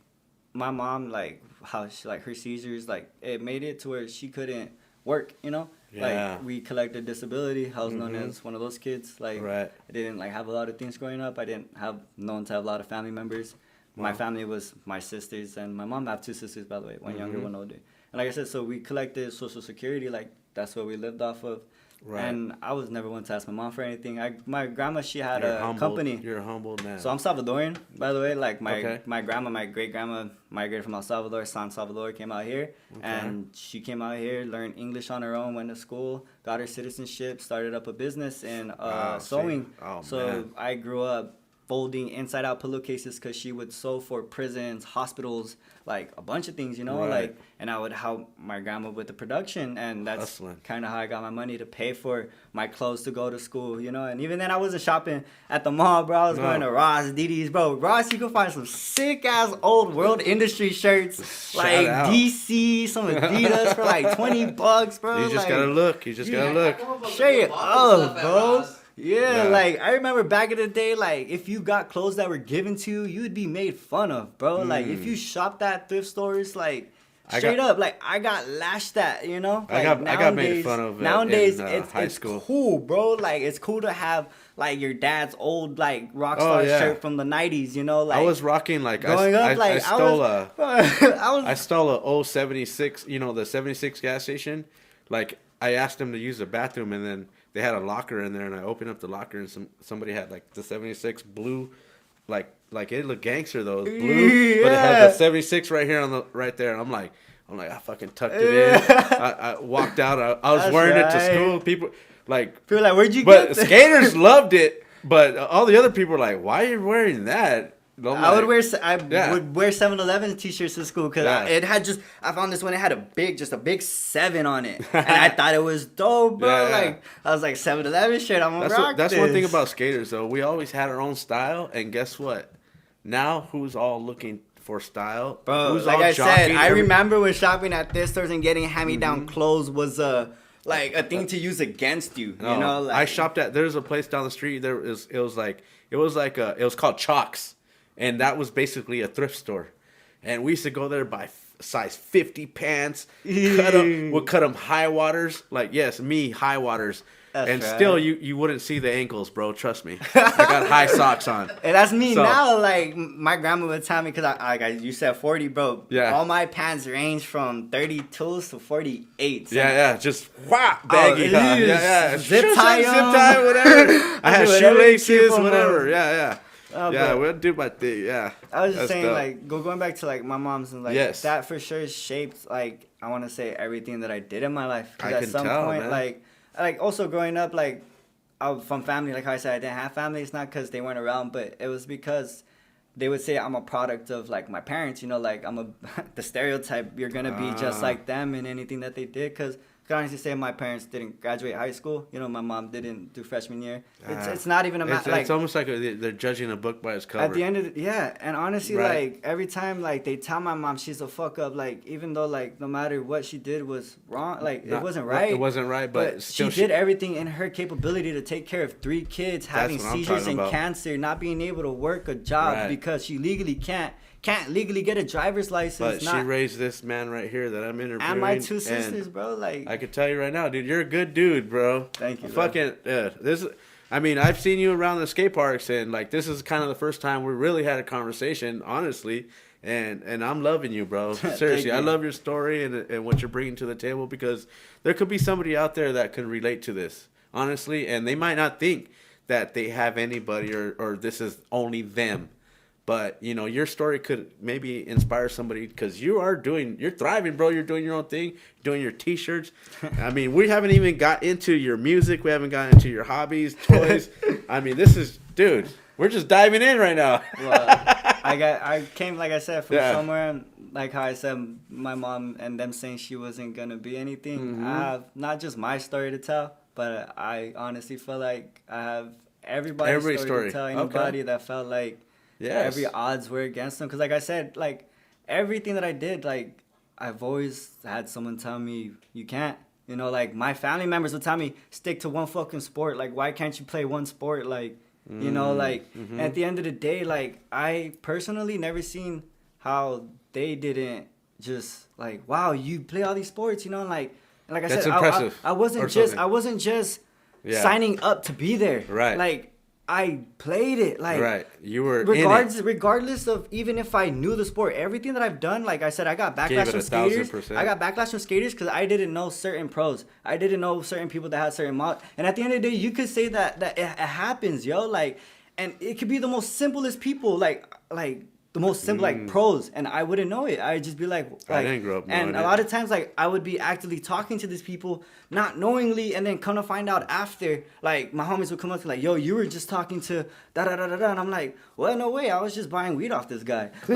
my mom, like, how she, like, her seizures, like, it made it to where she couldn't work, you know. Like, we collected disability. I was known as one of those kids. Like, I didn't, like, have a lot of things growing up. I didn't have known to have a lot of family members. My family was my sisters, and my mom. I have two sisters, by the way, one younger, one older. And like I said, so we collected Social Security, like, that's what we lived off of. And I was never one to ask my mom for anything. My grandma, she had a company. You're a humble man. So I'm Salvadorian, by the way. Like, my grandma, my great-grandma migrated from El Salvador. San Salvador came out here, and she came out here, learned English on her own, went to school, got her citizenship, started up a business in sewing. I grew up folding inside-out pillowcases because she would sew for prisons, hospitals, like a bunch of things, you know, like, and I would help my grandma with the production, and that's kind of how I got my money to pay for my clothes to go to school, you know. And even then, I wasn't shopping at the mall, bro. I was going to Ross, DD's, bro. Ross, you can find some sick-ass old World Industry shirts, like DC, some Adidas for like $20, bro. You just gotta look. You just gotta look. Straight up, bro. Yeah, like, I remember back in the day, like, if you got clothes that were given to you, you would be made fun of, bro. Like, if you shopped at thrift stores, like, straight up, like, I got lashed at, you know? Like, I got made fun of nowadays, in high it's school. Cool, bro. Like, it's cool to have, like, your dad's old, like, rock star shirt from the 90s, you know? Like, I was rocking, like, growing up, like, I stole a 076, you know, the 76 gas station. Like, I asked them to use the bathroom, and then they had a locker in there, and I opened up the locker, and somebody had, like, the 76 blue, like it looked gangster though, it was blue, but it had the 76 right here right there, and I'm like, I fucking tucked it in. I walked out. I was wearing it to school. People like, where'd you get that? But skaters loved it, but all the other people were like, why are you wearing that? I would wear 7-Eleven t-shirts to school because it had I found this one. It had a big 7 on it, and I thought it was dope, bro. Like, I was like, 7-Eleven shirt. I'm gonna rock That's this. one thing about skaters though. We always had our own style, and guess what? Now who's all looking for style? Bro, who's like all I said, I remember when shopping at thrift stores and getting hand-me-down clothes was like a thing to use against you. You know, like, I shopped at. There's a place down the street. It was called Chalks. And that was basically a thrift store. And we used to go there, buy size 50 pants, we'll cut them high waters. Like, yes, me, high waters. And still, you wouldn't see the ankles, bro. Trust me. I got high socks on. And that's me now. Like, my grandma would tell me, because you said 40, bro. Yeah. All my pants range from 32s to 48s. Yeah. Just baggy. Zip tie, whatever. I had shoelaces, whatever. Yeah. We'll do my thing. Yeah, I was just saying, dope. Like, going back to, like, my mom's, and, like, that for sure shaped, like, I want to say everything that I did in my life. Because at some point, man. like also growing up, like, I was from family, like how I said, I didn't have family. It's not because they weren't around, but it was because they would say I'm a product of like my parents, you know, like the stereotype, you're gonna be just like them in anything that they did, because I can honestly say my parents didn't graduate high school. You know, my mom didn't do freshman year. It's not even a matter. It's almost like they're judging a book by its cover. At the end of and honestly, like every time like they tell my mom she's a fuck up, like even though like no matter what she did was wrong, like it wasn't right. It wasn't right, but still she did everything in her capability to take care of 3 kids, having seizures and cancer, not being able to work a job because she legally can't legally get a driver's license. But she raised this man right here that I'm interviewing. And my 2 sisters, bro. Like I could tell you right now, dude, you're a good dude, bro. Thank you. Fucking I mean, I've seen you around the skate parks, and like this is kind of the first time we really had a conversation, honestly. And I'm loving you, bro. Seriously, I love your story and what you're bringing to the table, because there could be somebody out there that can relate to this, honestly, and they might not think that they have anybody or this is only them. But, you know, your story could maybe inspire somebody, because you're thriving, bro. You're doing your own thing, doing your T-shirts. I mean, we haven't even got into your music. We haven't gotten into your hobbies, toys. I mean, dude, we're just diving in right now. Well, I came, like I said, from somewhere, like how I said, my mom and them saying she wasn't going to be anything. Mm-hmm. I have not just my story to tell, but I honestly feel like I have everybody's story to tell. Anybody that felt like every odds were against them. Because like I said, like everything that I did, like I've always had someone tell me, you can't. You know, like my family members would tell me, stick to one fucking sport. Like, why can't you play one sport? Like, you know, like at the end of the day, like I personally never seen how they didn't just like, wow, you play all these sports, you know, like I That's said, impressive. I wasn't just signing up to be there. Right. Like I played it. Like you were regardless of even if I knew the sport, everything that I've done, like I said, I got backlash from skaters. 1,000%. I got backlash from skaters because I didn't know certain pros. I didn't know certain people that had certain mods. And at the end of the day, you could say that it happens, yo. Like, and it could be the most simplest people, like the most simple, like pros, and I wouldn't know it. I'd just be like I didn't grow up knowing and a lot of times, like I would be actively talking to these people, not knowingly, and then come to find out after, like my homies would come up to like, yo, you were just talking to da da da da da, and I'm like, well, no way, I was just buying weed off this guy. You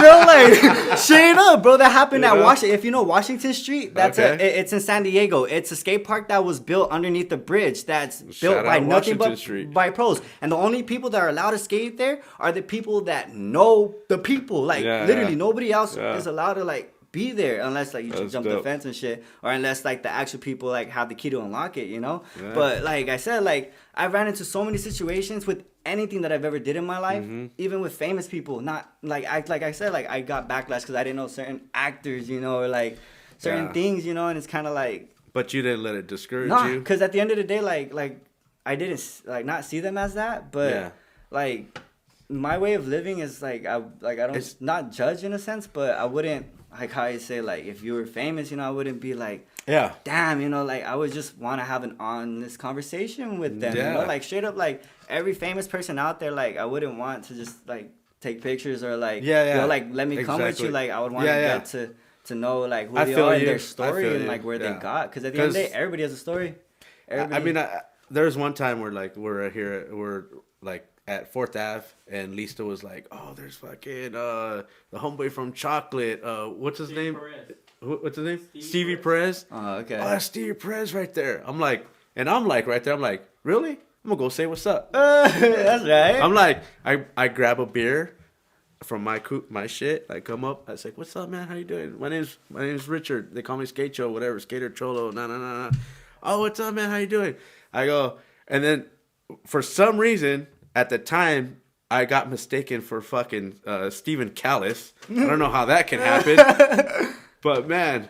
know, like straight up, bro. That happened at Washington. If you know Washington Street, that's it's in San Diego. It's a skate park that was built underneath the bridge. That's built by nothing but by pros, and the only people that are allowed to skate there are the people that know the people. Like literally nobody else is allowed to like be there unless like you jump the fence and shit, or unless like the actual people like have the key to unlock it, you know. But like I said, like I ran into so many situations with anything that I've ever did in my life, even with famous people. Not like I said, like I got backlash because I didn't know certain actors, you know, or like certain things, you know, and it's kind of like. But you didn't let it discourage you. Because at the end of the day, like I didn't like not see them as that, but like my way of living is like I don't not judge in a sense, but I wouldn't, like how I say, like if you were famous, you know, I wouldn't be like, damn, you know, like I would just want to have an honest conversation with them, you know, like straight up, like every famous person out there, like I wouldn't want to just like take pictures or like you know, like let me come with you, like I would want to get to know like who they are and their story and like where they got, because at the end of the day, everybody has a story. I mean, there was one time where like we're like at 4th Ave, and Lista was like, "Oh, there's fucking the homeboy from Chocolate. What's his name? What's his name? Stevie Perez. Oh, okay. Oh, that's Stevie Perez right there." I'm like right there. I'm like, really? I'm gonna go say what's up. That's right. I'm like, I grab a beer from my shit. I come up. I was like, "What's up, man? How you doing? My name's Richard. They call me Skate Cho, whatever. Skater Cholo. Nah. Oh, what's up, man? How you doing?" I go, and then for some reason, at the time, I got mistaken for fucking Steven Callis. I don't know how that can happen. But, man,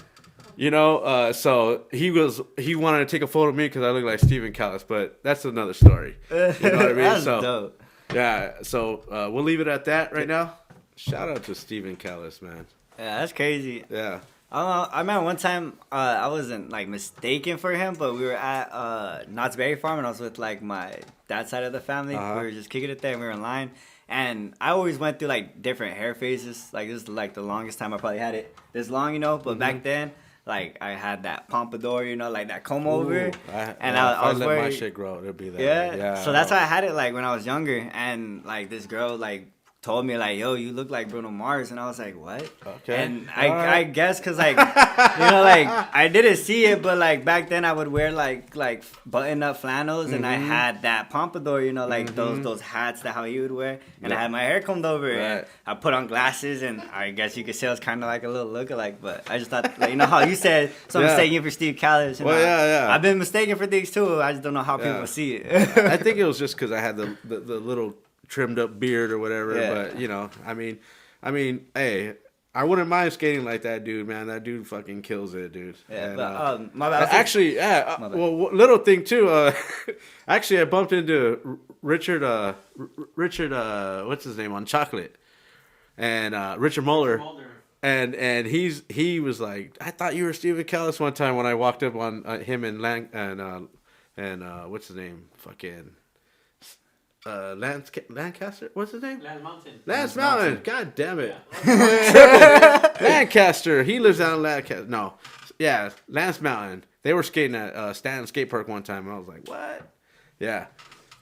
you know, so he wanted to take a photo of me because I look like Steven Callis. But that's another story. You know what I mean? That's dope. Yeah, so we'll leave it at that right now. Shout out to Steven Callis, man. Yeah, that's crazy. Yeah. I remember one time I wasn't like mistaken for him, but we were at Knott's Berry Farm, and I was with like my dad's side of the family. We were just kicking it there, and we were in line. And I always went through like different hair phases. Like this is like the longest time I probably had it this long, you know. But back then, like I had that pompadour, you know, like that comb over. I was let wearing, my shit grow, it'll be that. Yeah. So that's why I had it like when I was younger, and like this girl like told me like, yo, you look like Bruno Mars, and I was like, what? Okay. And I guess because like, you know, like I didn't see it, but like back then I would wear like button up flannels, and I had that pompadour, you know, like those hats that how he would wear, and I had my hair combed over, and I put on glasses, and I guess you could say I was kind of like a little lookalike, but I just thought, like, you know how you said, so I'm mistaken for Steve Callis. You know? I've been mistaken for things too. I just don't know how people see it. I think it was just because I had the little trimmed up beard or whatever, but you know, I mean, hey, I wouldn't mind skating like that dude, man. That dude fucking kills it, dude. Yeah, and, but my bad. Actually, well, little thing too. Actually, I bumped into Richard. What's his name on Chocolate, and Richard Muller. And he was like, I thought you were Steven Callis one time when I walked up on him and what's his name, fucking. Lancaster? What's his name? Lance Mountain. God damn it. Lancaster. He lives down in Lancaster. No. Yeah, Lance Mountain. They were skating at Stanton Skate Park one time, and I was like, what? Yeah.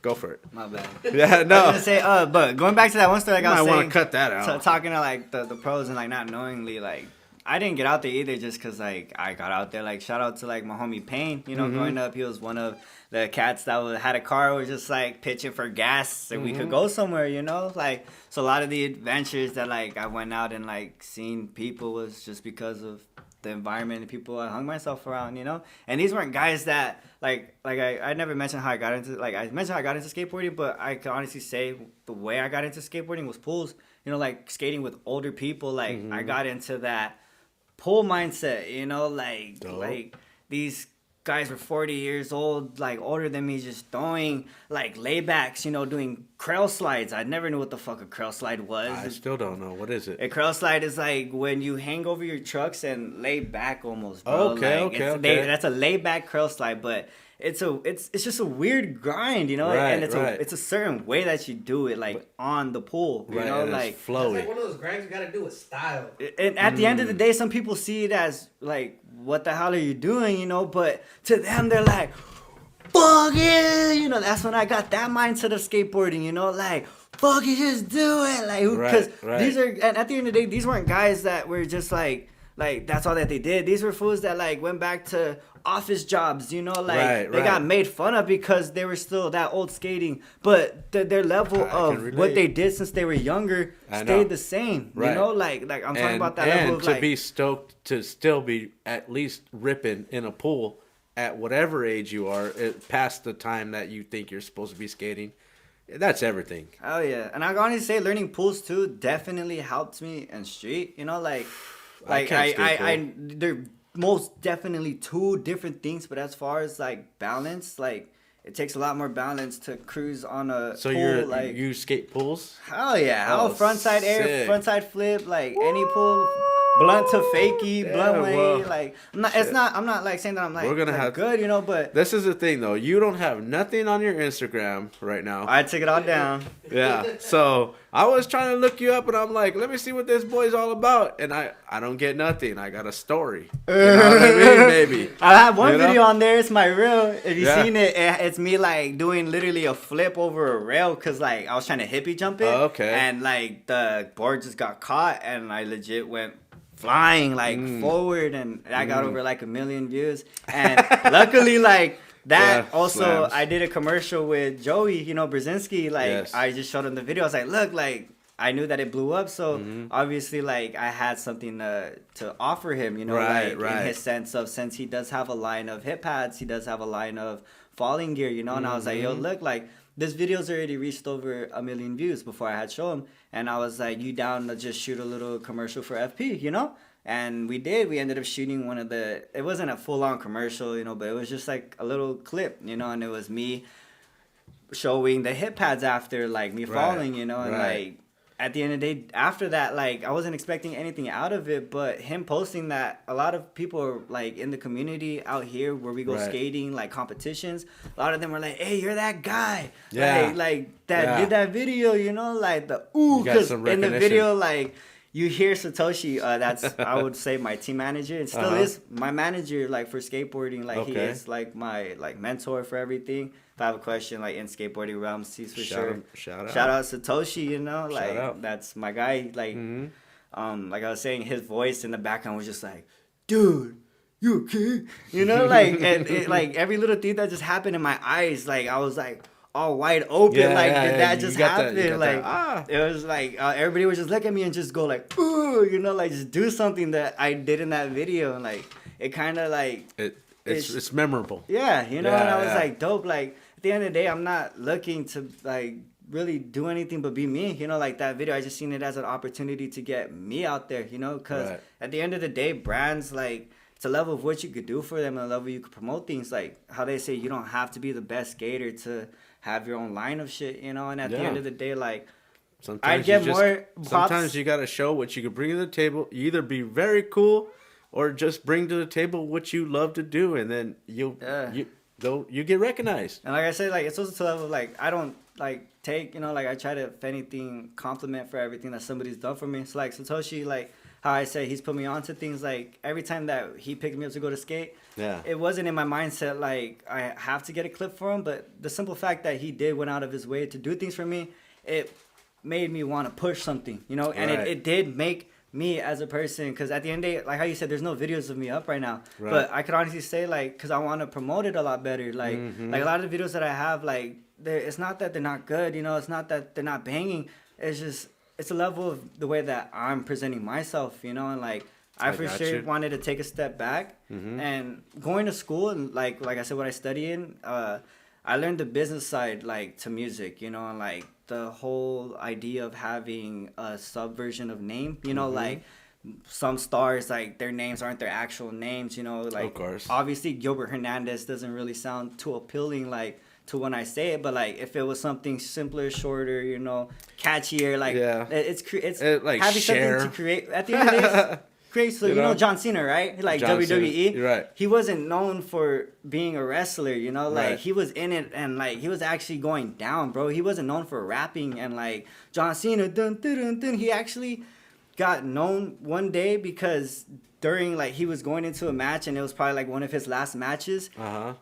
Go for it. My bad. Yeah, no. I was gonna say, but going back to that one story, like I was saying, want to cut that out. So talking to like the pros and like not knowingly, like I didn't get out there either, just cause like I got out there. Like shout out to like my homie Payne. You know, growing up, he was one of the cats that had a car, was just like pitching for gas so we could go somewhere. You know, like so a lot of the adventures that like I went out and like seen people was just because of the environment and people I hung myself around, you know. And these weren't guys that like I never mentioned how I got into skateboarding, but I can honestly say the way I got into skateboarding was pools. You know, like skating with older people. Like I got into that pool mindset, you know, like these guys were 40 years old, like older than me, just throwing like laybacks, you know, doing crawl slides. I never knew what the fuck a crawl slide was. I still don't know. What is it? A crawl slide is like when you hang over your trucks and lay back almost, bro. Okay. That's a layback crawl slide, but it's just a weird grind, you know, and it's a certain way that you do it, like on the pool, you know, like flowy. It's like one of those grinds you gotta do with style. And at the end of the day, some people see it as like, what the hell are you doing, you know? But to them, they're like, fuck it, you know. That's when I got that mindset of skateboarding, you know, like fuck it, just do it, like because these are, and at the end of the day, these weren't guys that were just like that's all that they did. These were fools that like went back to office jobs, you know, like they got made fun of because they were still that old skating, but their level of what they did since they were younger stayed the same, you know, like I'm talking about that level of to be stoked to still be at least ripping in a pool at whatever age you are, past the time that you think you're supposed to be skating. That's everything. Oh yeah, and I can honestly say learning pools too definitely helped me in street, you know, like they're most definitely two different things, but as far as like balance, like it takes a lot more balance to cruise on a pool. You skate pools? Hell yeah. I'll frontside air, frontside flip, like any pool, blunt to fakie, blunt way, like I'm not like saying that I'm like we're gonna have good, you know, but this is the thing though, you don't have nothing on your Instagram right now. I took it all down. Yeah, so I was trying to look you up and I'm like, let me see what this boy's all about, and I don't get nothing. I got a story, you know what I mean? Maybe I have one video on there. It's my reel. If you've seen it, it's me like doing literally a flip over a rail because like I was trying to hippie jump it. And like the board just got caught and I legit went flying like forward, and I got over like 1 million views, and luckily like that also slams. I did a commercial with Joey, you know, Brzezinski, like I just showed him the video. I was like, look, like I knew that it blew up, so obviously like I had something to offer him, you know, in his sense of, since he does have a line of hip pads, he does have a line of falling gear, you know, and I was like, yo, look, like this video's already reached over 1 million views before I had shown him. And I was like, you down to just shoot a little commercial for FP, you know? And we did. We ended up shooting it wasn't a full-on commercial, you know, but it was just like a little clip, you know? And it was me showing the hip pads after, like, me falling, you know? And, like, at the end of the day, after that, like, I wasn't expecting anything out of it, but him posting that, a lot of people are, like, in the community out here where we go skating, like, competitions, a lot of them were like, hey, you're that guy. Like that did that video, you know, like, because in the video, like, you hear Satoshi, that's I would say my team manager. It still is my manager, like for skateboarding. Like he is like my like mentor for everything. If I have a question like in skateboarding realms, he's for sure. Shout out Satoshi, you know, like that's my guy. Like like I was saying, his voice in the background was just like, dude, you okay? You know, like and like every little thing that just happened in my eyes, like I was like all wide open, did that just happen? It was like everybody would just look at me and just go like, ooh, you know, like just do something that I did in that video, and like it kind of like it's memorable. Yeah, you know, and I was like, dope. Like at the end of the day, I'm not looking to like really do anything but be me, you know, like that video. I just seen it as an opportunity to get me out there, you know, because at the end of the day, brands like. It's a level of what you could do for them, and a level you could promote things. Like how they say you don't have to be the best skater to have your own line of shit, you know. And at the end of the day, like sometimes sometimes you gotta show what you can bring to the table. You either be very cool, or just bring to the table what you love to do, and then you get recognized. And like I said, like it's also to the level like I don't like take, you know, like I try to, if anything, compliment for everything that somebody's done for me. So like Satoshi, like. How I say he's put me on to things, like every time that he picked me up to go to skate, it wasn't in my mindset like I have to get a clip for him, but the simple fact that he went out of his way to do things for me, it made me want to push something, you know, and it did make me as a person, because at the end of the day, like how you said, there's no videos of me up right now, but I could honestly say like, because I want to promote it a lot better, like like a lot of the videos that I have, like it's not that they're not good, you know, it's not that they're not banging, it's just it's a level of the way that I'm presenting myself, you know, and like I for sure wanted to take a step back and going to school, and like I said, what I study in, I learned the business side like to music, you know, and like the whole idea of having a subversion of name, you know, like some stars, like their names aren't their actual names, you know, like of course. Obviously Gilbertt Hernandez doesn't really sound too appealing, like to when I say it, but like if it was something simpler, shorter, you know, catchier, like it's like having something to create at the end of the day. Create, so you know John Cena, right? Like John WWE, Cena. Right? He wasn't known for being a wrestler, you know, like he was in it and like he was actually going down, bro. He wasn't known for rapping, and like John Cena, he actually got known one day because during like he was going into a match, and it was probably like one of his last matches.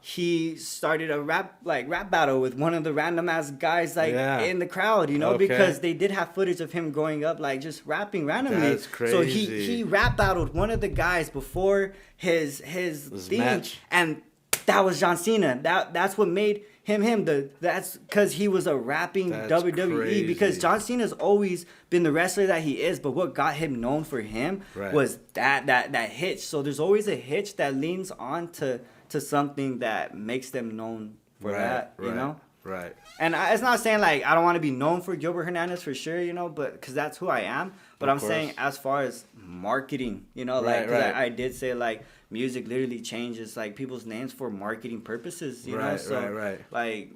He started a rap battle with one of the random ass guys like in the crowd, you know, because they did have footage of him growing up like just rapping randomly. That's crazy. So he rap battled one of the guys before his thing, match. And that was John Cena. That's what made him. That's because he was a rapping WWE. Crazy. Because John Cena's always been the wrestler that he is, but what got him known for him was that hitch. So there's always a hitch that leans on to something that makes them known for that. You know. Right. And it's not saying like I don't want to be known for Gilbertt Hernandez for sure, you know, but because that's who I am. But I'm saying as far as marketing, you know, like I did say like music literally changes like people's names for marketing purposes, you know. So like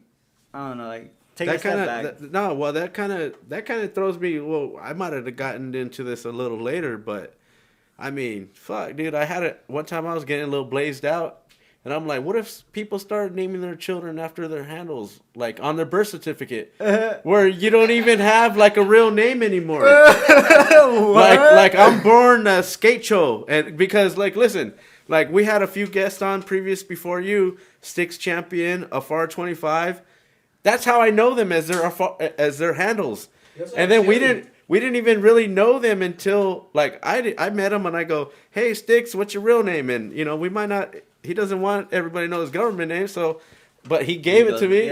I don't know, like take a step back. That kind of throws me. Well, I might have gotten into this a little later, but I mean, fuck, dude, I had it one time. I was getting a little blazed out. And I'm like, what if people started naming their children after their handles, like on their birth certificate, where you don't even have like a real name anymore? like I'm born Sk8, and because like listen, like we had a few guests on previous before you, Sticks Champion, Afar 25. That's how I know them as their handles, and then we didn't even really know them until like I met him and I go, hey Sticks, what's your real name? And you know we might not. He doesn't want everybody to know his government name, so, but he gave it to me,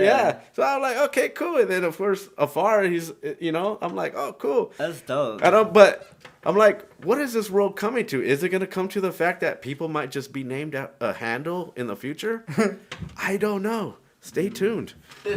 So I'm like, okay, cool. And then of course, Afar, he's, you know, I'm like, oh, cool. That's dope. But I'm like, what is this world coming to? Is it going to come to the fact that people might just be named a handle in the future? I don't know. Stay tuned. You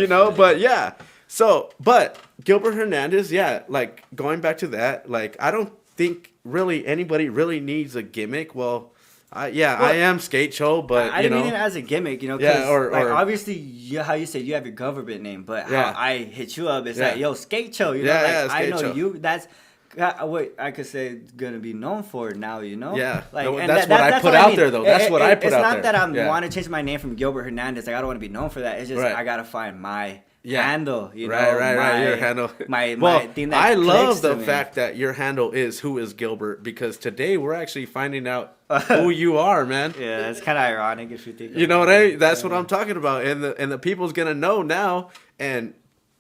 know, but yeah. So, but Gilbertt Hernandez, like going back to that, like I don't think really anybody really needs a gimmick. Well, I am Sk8, but I didn't mean it as a gimmick, you know. Or obviously, how you said you have your government name, but how I hit you up is like, yo, Sk8, you know, like I know you. That's what I could say it's gonna be known for now, you know. Yeah, like and that's what I put out there, though. That's what I put out there. It's not that I want to change my name from Gilbertt Hernandez. Like I don't want to be known for that. It's just I gotta find my handle. You know, right. Your handle. My thing that I love the me. fact that your handle is Who is Gilbert, because today we're actually finding out who you are, man. Yeah, it's kind of ironic if you think. You know what I mean? That's what I'm talking about, and the people's gonna know now. And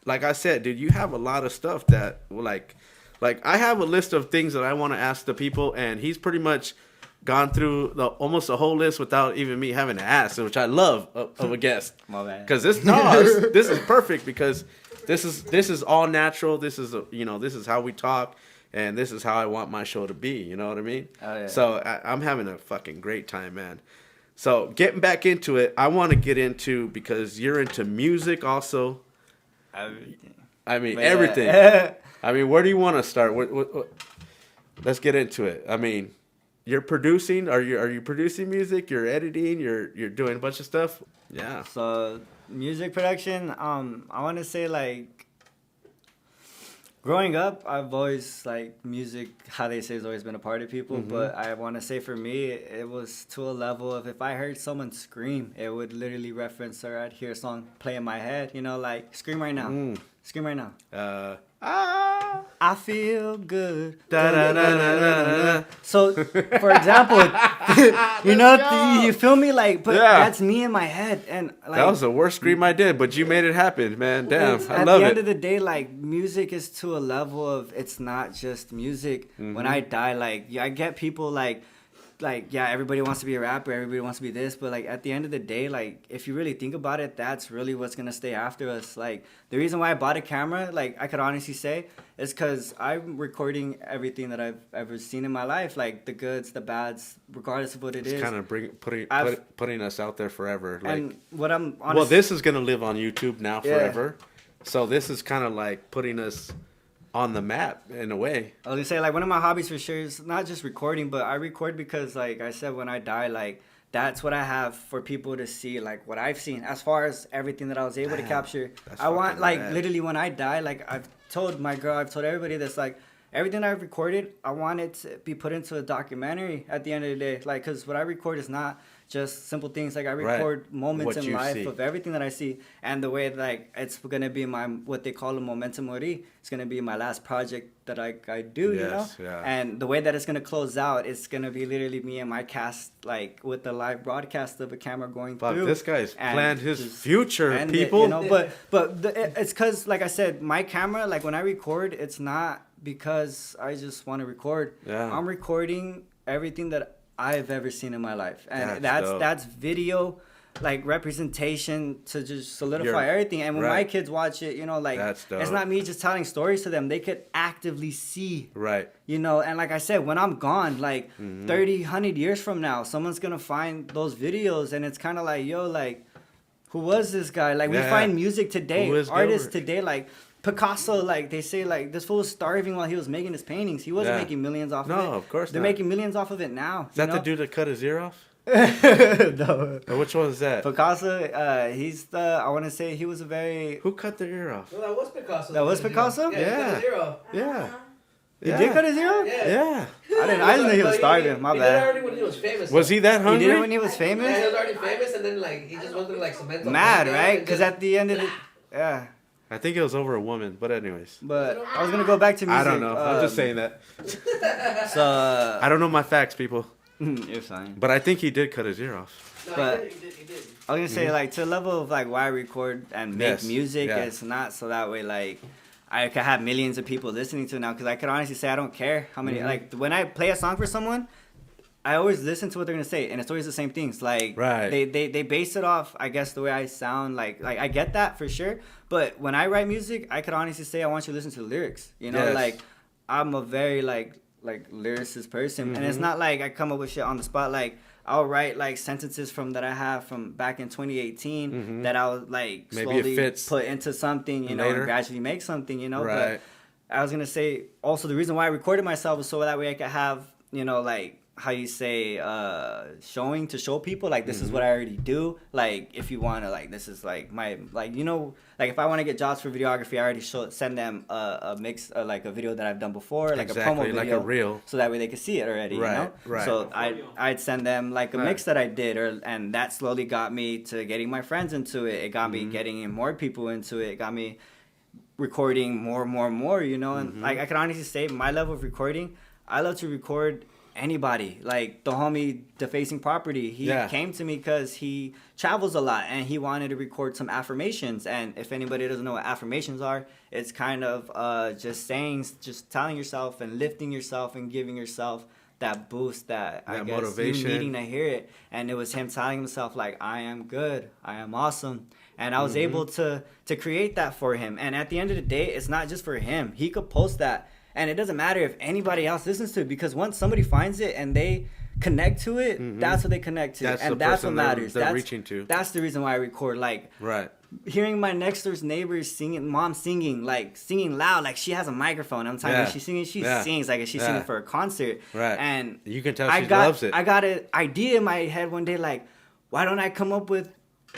like I said, dude, you have a lot of stuff that like I have a list of things that I want to ask the people, and he's pretty much gone through almost the whole list without even me having to ask, which I love of a guest. Because this is perfect, because this is all natural. This is this is how we talk, and this is how I want my show to be. You know what I mean? Oh, yeah. So I'm having a fucking great time, man. So getting back into it, I want to get into, because you're into music also. Everything. I mean, But everything. Yeah. I mean, where do you want to start? What? Let's get into it. I mean, you're producing. Are you producing music? You're editing. You're doing a bunch of stuff. Yeah. So music production. I want to say like growing up, I've always like music. How they say has always been a part of people. Mm-hmm. But I want to say for me, it was to a level of if I heard someone scream, it would literally reference, or I'd hear a song play in my head. You know, like scream right now. Scream right now. I feel good. Da, da, da, da, da, da. So, for example, you feel me? Like, but that's me in my head, and like That was the worst scream I did, but you made it happen, man. Damn, I love it. At the end of the day, like music is to a level of it's not just music. Mm-hmm. When I die, like I get people like yeah, everybody wants to be a rapper, everybody wants to be this, but like at the end of the day, like if you really think about it, that's really what's gonna stay after us. Like the reason why I bought a camera, like I could honestly say, is because I'm recording everything that I've ever seen in my life, like the goods, the bads, regardless of what it is. Kind of putting us out there forever. Like, and what I'm honest, well, this is gonna live on YouTube now forever, so this is kind of like putting us on the map in a way. I was gonna say, like, one of my hobbies for sure is not just recording, but I record because, like I said, when I die, like, that's what I have for people to see, like, what I've seen as far as everything that I was able to capture. I want, like, literally when I die, like, I've told my girl, I've told everybody that's, like, everything I've recorded, I want it to be put into a documentary at the end of the day. Like, because what I record is not just simple things. Like I record moments in life of everything that I see, and the way that, like, it's gonna be my what they call a memento mori. It's gonna be my last project that I do, you know. Yeah. And the way that it's gonna close out, it's gonna be literally me and my cast, like with the live broadcast of a camera going through. This guy's planned his future, people. You know, it's because, like I said, my camera, like when I record, it's not because I just want to record. Yeah. I'm recording everything that I've ever seen in my life, and that's video, like representation to just solidify everything. And when my kids watch it, you know, like it's not me just telling stories to them; they could actively see, you know. And like I said, when I'm gone, like 30, 100 years from now, someone's gonna find those videos, and it's kind of like, yo, like, who was this guy? Like we find music today, artists today, like Picasso, like they say, like this fool was starving while he was making his paintings. He wasn't making millions off of it. No, of course They're making millions off of it now. Is that the dude that cut his ear off? No. Or which one is that? Picasso, he's the, I want to say he was a very... Who cut their ear off? No, that was Picasso. That was Picasso? Yeah. He cut his ear off. Yeah. He did cut his ear off? Yeah. I didn't know he was starving. My bad. He did it already when he was famous. Was he that hungry? He did it when he was famous? Yeah, he was already famous, and then like he just wanted to like cement. Mad, right? Because at the end of it, I think it was over a woman, but anyways. But I was gonna go back to music. I don't know. I'm just saying that. So I don't know my facts, people. You're fine. But I think he did cut his ear off. No, but he did. I was gonna say, like, to the level of like why I record and make music, it's not so that way like I could have millions of people listening to it now, because I could honestly say I don't care how many. Like when I play a song for someone, I always listen to what they're gonna say, and it's always the same things. Like they base it off, I guess, the way I sound. Like I get that for sure. But when I write music, I could honestly say I want you to listen to the lyrics. You know, like I'm a very like lyricist person, and it's not like I come up with shit on the spot. Like I'll write like sentences from that I have from back in 2018 that I'll like slowly put into something, you know, and gradually make something, you know. But I was gonna say also the reason why I recorded myself was so that way I could have, you know, like how you say, showing to show people, like, this is what I already do. Like, if you want to, like, this is, like, my, like, you know, like, if I want to get jobs for videography, I already send them a mix, like, a video that I've done before, like a promo video. Like a reel. So that way they can see it already, you know? Right. So I'd send them, like, a mix that I did, and that slowly got me to getting my friends into it. It got me getting more people into it. It got me recording more, you know? And, like, I can honestly say my level of recording, I love to record anybody. Like the homie Defacing Property, he came to me because he travels a lot and he wanted to record some affirmations. And if anybody doesn't know what affirmations are, it's kind of just sayings, just telling yourself and lifting yourself and giving yourself that boost, that I guess motivation. You needing to hear it. And it was him telling himself, like, I am good, I am awesome. And I was able to create that for him. And at the end of the day, it's not just for him. He could post that. And it doesn't matter if anybody else listens to it, because once somebody finds it and they connect to it, that's what they connect to. That's and that's what matters. They're reaching to. That's the reason why I record. Like, hearing my next door's neighbors singing, mom singing, like, singing loud, like she has a microphone. I'm telling you, she's singing, she sings like she's singing for a concert. Right. And you can tell she loves it. I got an idea in my head one day, like, why don't I come up with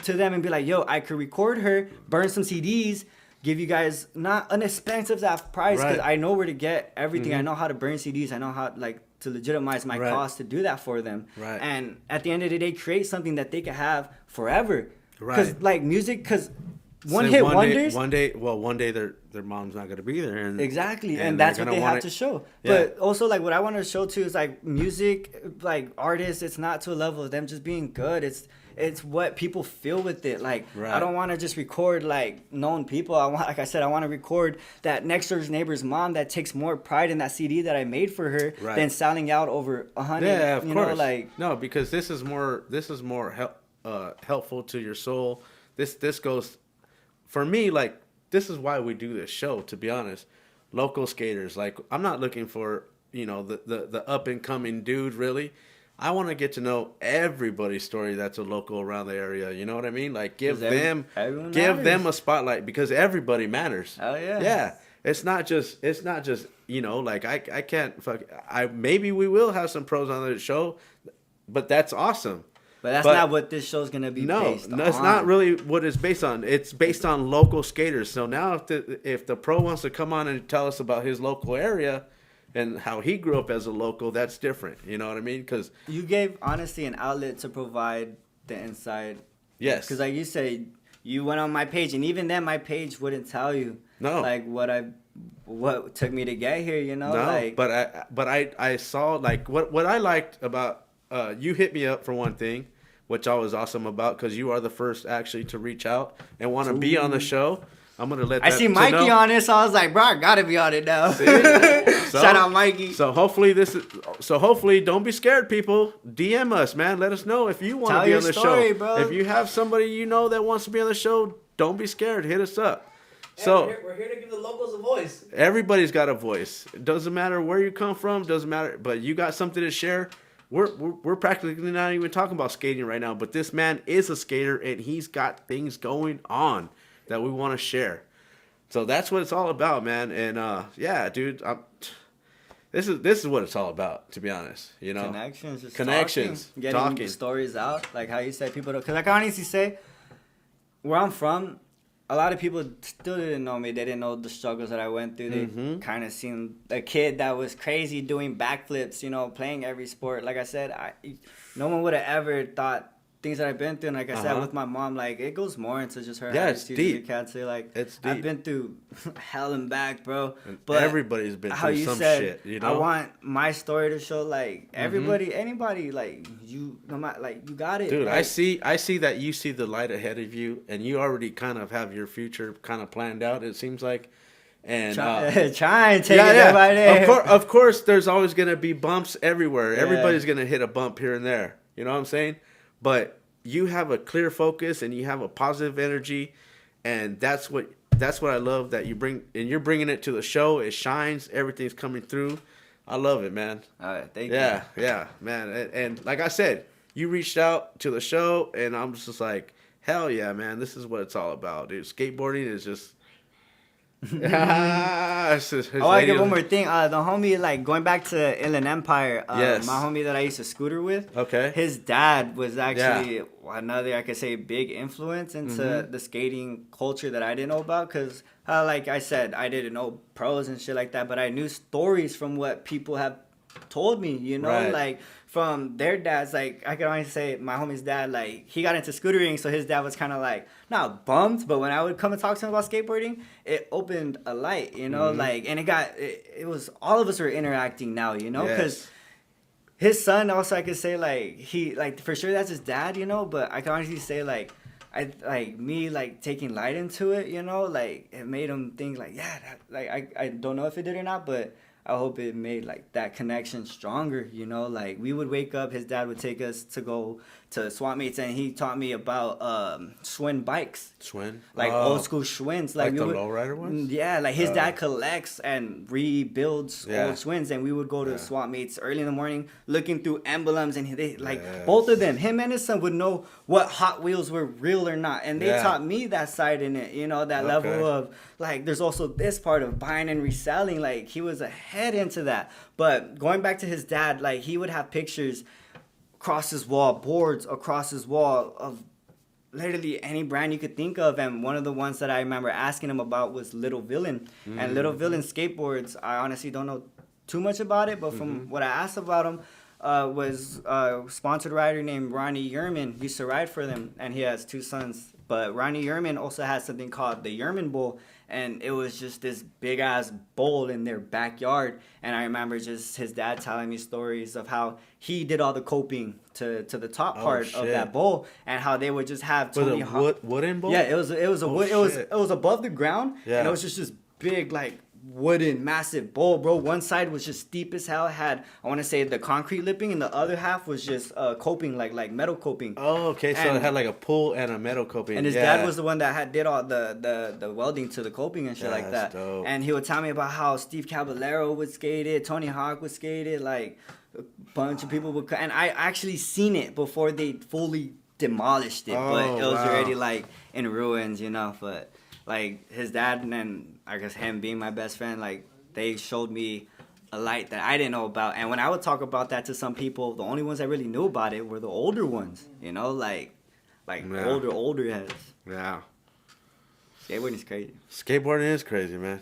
to them and be like, yo, I could record her, burn some CDs, give you guys not an expensive price, because I know where to get everything. I know how to burn CDs. I know how, like, to legitimize my cost to do that for them. And at the end of the day, create something that they can have forever. Because like music, because one hit wonders. One day their mom's not gonna be there. And, exactly, and that's what they have to show. But also, like, what I want to show too is, like, music, like, artists. It's not to a level of them just being good. It's what people feel with it. Like, I don't want to just record, like, known people. I want to record that next door's neighbor's mom that takes more pride in that CD that I made for her than selling out over 100. Yeah, of course. Know, like, no, because this is more helpful to your soul. This goes for me. Like, this is why we do this show. To be honest, local skaters. Like, I'm not looking for, you know, the up and coming dude. Really. I want to get to know everybody's story that's a local around the area. You know what I mean? Like, give them a spotlight, because everybody matters. Oh yeah. Yeah. It's not just you know, like, I can't maybe we will have some pros on the show, but that's awesome. But that's not what this show's gonna be based on. No, it's not really what it's based on. It's based on local skaters. So now if the pro wants to come on and tell us about his local area and how he grew up as a local, that's different. You know what I mean? Because you gave, honestly, an outlet to provide the inside. Yes. Because, like you said, you went on my page, and even then, my page wouldn't tell you. No. Like, what took me to get here, you know? No, like, but I saw, like, what I liked about, you hit me up for one thing, which I was awesome about, because you are the first actually to reach out and want to be on the show. I'm gonna let. I see Mikey on it, so I was like, bro, I gotta be on it now. Shout out Mikey. So hopefully, don't be scared, people. DM us, man. Let us know if you want to be on the show. Bro. If you have somebody you know that wants to be on the show, don't be scared. Hit us up. Yeah, so we're here to give the locals a voice. Everybody's got a voice. It doesn't matter where you come from. Doesn't matter. But you got something to share. We're practically not even talking about skating right now. But this man is a skater, and he's got things going on that we want to share. So that's what it's all about, man. And yeah, dude, this is what it's all about, to be honest. You know, connections, getting stories out, like how you said, people don't. Because I can honestly say, where I'm from, a lot of people still didn't know me. They didn't know the struggles that I went through. They kind of seen a kid that was crazy doing backflips, you know, playing every sport. Like I said, no one would have ever thought things that I've been through. And like I said, with my mom, like, it goes more into just her. Yeah, it's deep. You can't say, like, it's deep. I've been through hell and back, bro. But everybody's been through some shit, you know? I want my story to show, like, everybody, anybody, like, you, no matter, like, you got it. Dude, like, I see that you see the light ahead of you, and you already kind of have your future kind of planned out, it seems like. And try and take it day by day. Of course, there's always going to be bumps everywhere. Yeah. Everybody's going to hit a bump here and there. You know what I'm saying? But you have a clear focus and you have a positive energy, and that's what I love that you bring, and you're bringing it to the show. It shines. Everything's coming through. I love it, man. All right, thank you. Yeah, man. And like I said, you reached out to the show, and I'm just like, hell yeah, man. This is what it's all about, dude. Skateboarding is just I want to get one more thing. The homie, like, going back to Inland Empire, yes. my homie that I used to scooter with, okay, his dad was actually another, I could say, big influence into the skating culture that I didn't know about. Because, like I said, I didn't know pros and shit like that, but I knew stories from what people have told me, you know, right. like from their dads. Like, I can only say my homie's dad, like, he got into scootering, so his dad was kind of like not bummed, but when I would come and talk to him about skateboarding, it opened a light, you know, like, and it was, all of us were interacting now, you know, because his son also, I could say, like, he, like, for sure that's his dad, you know, but I can honestly say, like, I, like, me, like, taking light into it, you know, like, it made him think, like, yeah, that, like, I don't know if it did or not, but I hope it made, like, that connection stronger, you know? Like, we would wake up, his dad would take us to go to swap meets, and he taught me about Schwinn bikes. Schwinn? Like, old school Schwinns. Like the lowrider ones? Yeah, like, his dad collects and rebuilds old Schwinns, and we would go to swap meets early in the morning, looking through emblems, and they, like, both of them, him and his son, would know what Hot Wheels were real or not, and they taught me that side in it, you know, that level of, like, there's also this part of buying and reselling. Like, he was ahead into that. But going back to his dad, like, he would have pictures across his wall, boards across his wall of literally any brand you could think of. And one of the ones that I remember asking him about was Little Villain. And Little Villain skateboards, I honestly don't know too much about it, but from what I asked about him, was a sponsored rider named Ronnie Yerman. Used to ride for them, and he has 2 sons. But Ronnie Yerman also has something called the Yerman Bowl, and it was just this big-ass bowl in their backyard. And I remember just his dad telling me stories of how he did all the coping to the top part of that bowl, and how they would just have Tony Hawk. Wooden bowl? Yeah, it was above the ground, and it was just this big, like, wooden massive bowl, bro. One side was just steep as hell, had, I want to say, the concrete lipping, and the other half was just coping, like metal coping. Oh, okay. So it had like a pull and a metal coping. And his dad was the one that did all the welding to the coping and shit like that. Dope. And he would tell me about how Steve Caballero would skate it, Tony Hawk would skate it, like a bunch of people would. And I actually seen it before they fully demolished it, but it was already like in ruins, you know. But like his dad and then I guess him being my best friend, like they showed me a light that I didn't know about. And when I would talk about that to some people, the only ones that really knew about it were the older ones, you know, like older heads. Yeah. Skateboarding is crazy. Skateboarding is crazy, man.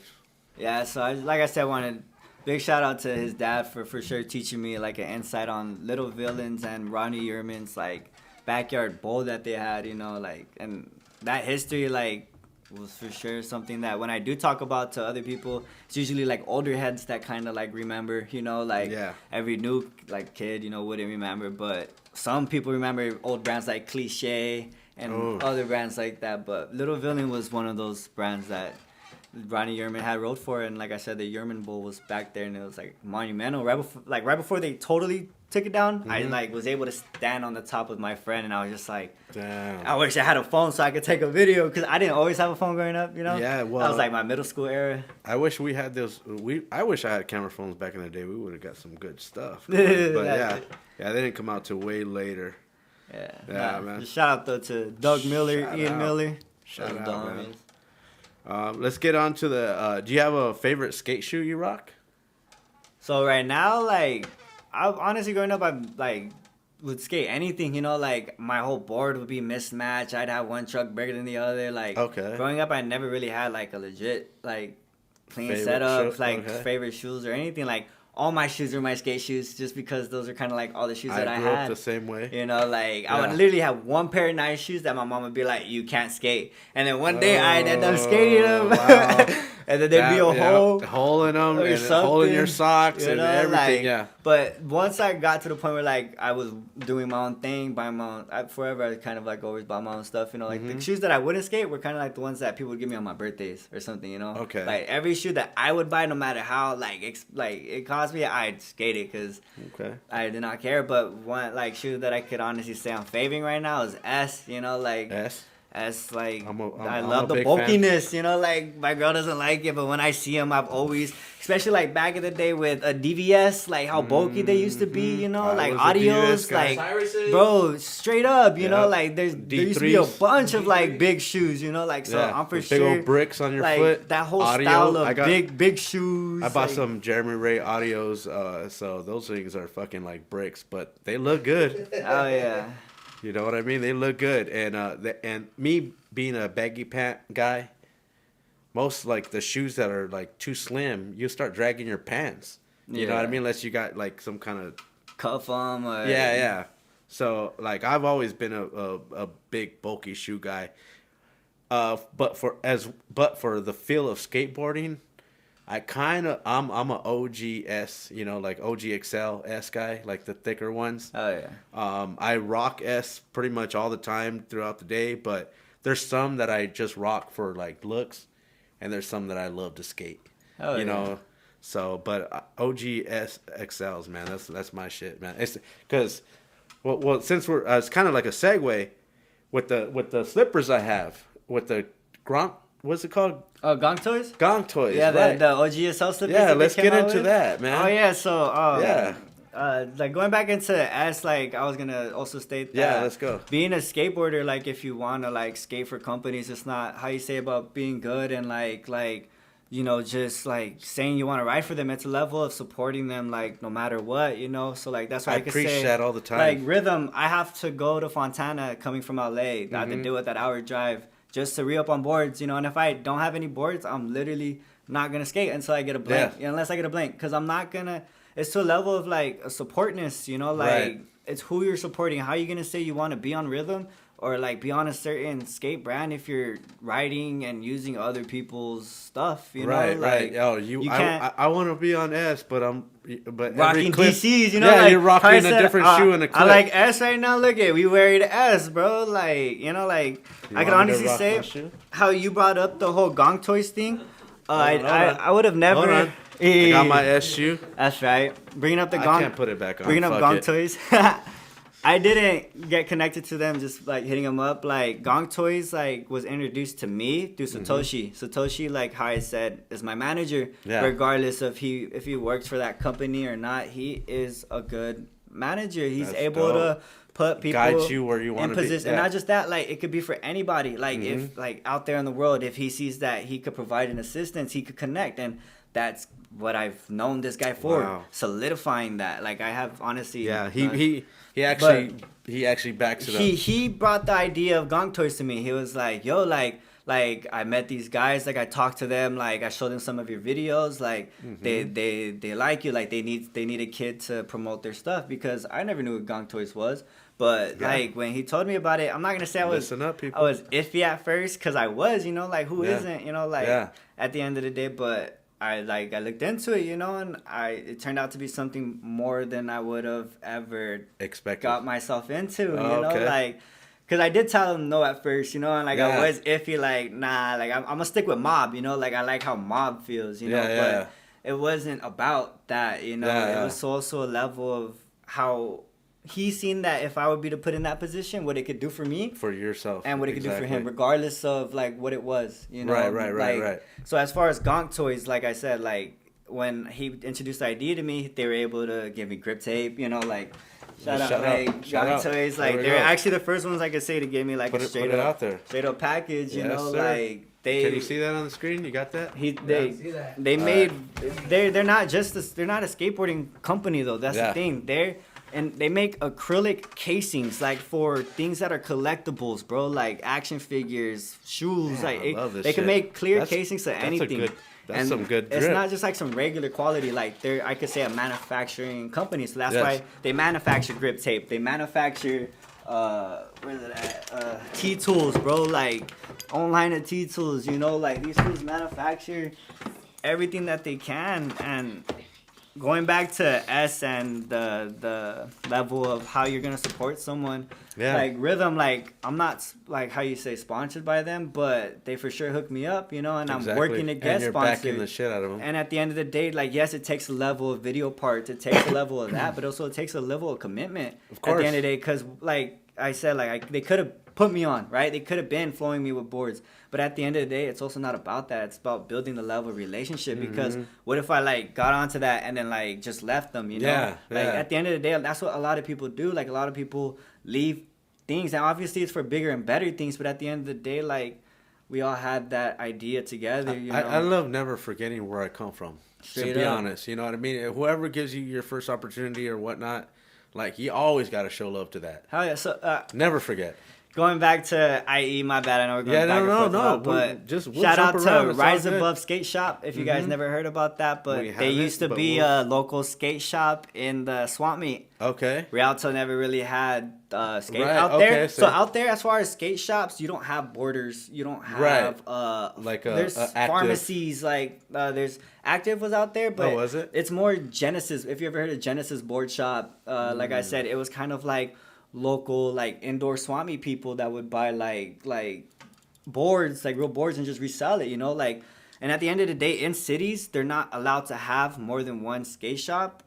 Yeah, so like I said, I wanted big shout out to his dad for sure teaching me like an insight on Little Villains and Ronnie Yerman's like backyard bowl that they had, you know, like, and that history like was for sure something that when I do talk about to other people, it's usually like older heads that kind of like remember, you know, like every new like kid, you know, wouldn't remember, but some people remember old brands like Cliche and other brands like that. But Little Villain was one of those brands that Ronnie Yerman had rode for, and like I said, the Yerman Bowl was back there, and it was like monumental. Right before they totally took it down, I like was able to stand on the top with my friend, and I was just like, damn, I wish I had a phone so I could take a video, because I didn't always have a phone growing up, you know. Yeah, well, that was like my middle school era. I wish we had those. I wish I had camera phones back in the day. We would have got some good stuff. But yeah, they didn't come out till way later. Yeah, man. Shout out though to Doug Miller, Ian Miller. Shout out, man. Let's get on to the. Do you have a favorite skate shoe you rock? So right now, like, I honestly growing up, I like would skate anything. You know, like my whole board would be mismatched. I'd have one truck bigger than the other. Like, growing up, I never really had like a legit like clean favorite setup, favorite shoes or anything. Like, all my shoes are my skate shoes, just because those are kind of like all the shoes that I had. I grew up the same way. You know, like I would literally have one pair of nice shoes that my mom would be like, "You can't skate," and then one day I'd end up skating them, and then there'd be a hole in them, and a hole in your socks, and everything. Like, but once I got to the point where like I was doing my own thing, buying my own. Forever I kind of like always bought my own stuff. You know, like the shoes that I wouldn't skate were kind of like the ones that people would give me on my birthdays or something. You know, like every shoe that I would buy, no matter how like it cost me, I'd skate it because I did not care. But one like shoe that I could honestly say I'm favoring right now is S. You know, like S. As like I I'm love a the big fan. bulkiness, you know, like my girl doesn't like it, but when I see them, I've always, especially like back in the day with a DVS, like how bulky they used to be, you know, I like was a DVS audios, guy. like bro, straight up, you know, like there used to be a D3s. bunch of like big shoes, you know, like so I'm for with sure big old bricks on your like foot. that whole Audio, style of big shoes. I bought like, some Jeremy Ray audios, so those things are fucking like bricks, but they look good. Oh yeah. You know what I mean? They look good, and me being a baggy pant guy, most like the shoes that are like too slim, you start dragging your pants. You know what I mean? Unless you got like some kind of cuff them. Or... Yeah. So like I've always been a big bulky shoe guy, but for the feel of skateboarding, I'm a OG-S, you know, like OG-XL S guy, like the thicker ones. Oh yeah. I rock S pretty much all the time throughout the day, but there's some that I just rock for like looks, and there's some that I love to skate. Oh, you know. So, but OG-XLs, man, that's my shit, man. It's because, well, since it's kind of like a segue with the slippers I have with the Gronk. What's it called? Oh, Gonk Toys? Gonk Toys, yeah, right. the OGSL slippers. Yeah, let's get into that, man. Oh, yeah, so... yeah. Like, going back into S, like, I was going to also state that... Yeah, let's go. Being a skateboarder, like, if you want to, like, skate for companies, it's not how you say about being good and, like, you know, just, like, saying you want to ride for them. It's a level of supporting them, like, no matter what, you know? So, like, that's why I could say... I preach that all the time. Like, Rhythm, I have to go to Fontana coming from LA. I have to deal with that hour drive just to re-up on boards, you know? And if I don't have any boards, I'm literally not going to skate until I get a blank. Yeah. Unless I get a blank. Because I'm not going to... It's to a level of, like, a supportness, you know? Like, it's who you're supporting. How are you going to say you want to be on Rhythm or, like, be on a certain skate brand if you're riding and using other people's stuff, you know? Right. Like, Oh, you can't... I want to be on S, but rocking DCs, you know? Yeah, like, you're rocking a different shoe and a clip. I like S right now. Look at we wear the S, bro. Like, you know, like, I can honestly say how you brought up the whole Gonk Toys thing. I would have never... Hold on. I got my S shoe. That's right. Bringing up the Gonk... I can't put it back on. Bringing up Gonk Toys. I didn't get connected to them, just like hitting them up. Like Gonk Toys, like was introduced to me through Satoshi. Satoshi, like how I said, is my manager. Yeah. Regardless of if he works for that company or not, he is a good manager. He's able to put people guide you where you want to be. Yeah. And not just that, like it could be for anybody. Like if like out there in the world, if he sees that he could provide an assistance, he could connect. And that's what I've known this guy for, solidifying that. Like I have honestly. Yeah, he actually backs it up. He brought the idea of Gonk Toys to me. He was like, yo, like I met these guys, like I talked to them, like I showed them some of your videos, like they like you, like they need a kid to promote their stuff, because I never knew what Gonk Toys was. But like when he told me about it, I'm not gonna say I was iffy at first, because I was, you know, like who isn't, you know, like at the end of the day, but I looked into it, you know, and it turned out to be something more than I would have ever got myself into, you know, like, because I did tell him no at first, you know, and like I was iffy, like, nah, like I'm gonna stick with Mob, you know, like I like how Mob feels, you know, but it wasn't about that, you know, it was also a level of how he seen that if I would be to put in that position, what it could do for me, for yourself, and what it could do for him, regardless of like what it was, you know. Right. So as far as Gonk Toys, like I said, like when he introduced the idea to me, they were able to give me grip tape, you know, like shout out Gonk Toys, like they're actually the first ones I could say to give me like a straight up package, you know, like. Can you see that on the screen? You got that? They made they're not a skateboarding company though. That's the thing. They make acrylic casings, like, for things that are collectibles, bro. Like, action figures, shoes. They can make clear casings to anything. That's some good drip. It's not just, like, some regular quality. Like, they're, I could say, a manufacturing company. So that's why they manufacture grip tape. They manufacture, where is it at? T-tools, bro. Like, online of T-tools, you know? Like, these tools manufacture everything that they can. And going back to S and the level of how you're gonna support someone, like Rhythm, like I'm not like how you say sponsored by them, but they for sure hooked me up, you know, and I'm working to get sponsored. Backing the shit out of them. And at the end of the day, like yes, it takes a level of video parts, it takes a level of that, but also it takes a level of commitment. Of course. At the end of the day, because like I said, like, they could have put me on, right? They could have been flowing me with boards. But at the end of the day, it's also not about that. It's about building the level of relationship. Because what if I, like, got onto that and then, like, just left them, you know? Yeah, like, at the end of the day, that's what a lot of people do. Like, a lot of people leave things. And obviously, it's for bigger and better things. But at the end of the day, like, we all had that idea together, you know? I love never forgetting where I come from. Straight to be up. honest, you know what I mean? Whoever gives you your first opportunity or whatnot, like, you always got to show love to that. Hell yeah. So, never forget. going back to IE, my bad. I know we're going back and forth. No. But We'll shout out around. to It's Rise all good. Above Skate Shop. If you guys never heard about that, but We they used to haven't, be but a local skate shop in the swamp meet. Okay. Rialto never really had skate Right, out there. okay, so so- out there, as far as skate shops, you don't have borders. You don't have Like there's active. pharmacies. Like there's Active was out there, but was it? it's more Genesis. If you ever heard of Genesis Board Shop, like I said, it was kind of like local, like indoor swap meet people that would buy like boards, like real boards, and just resell it. You know, like. And at the end of the day, in cities, they're not allowed to have more than one skate shop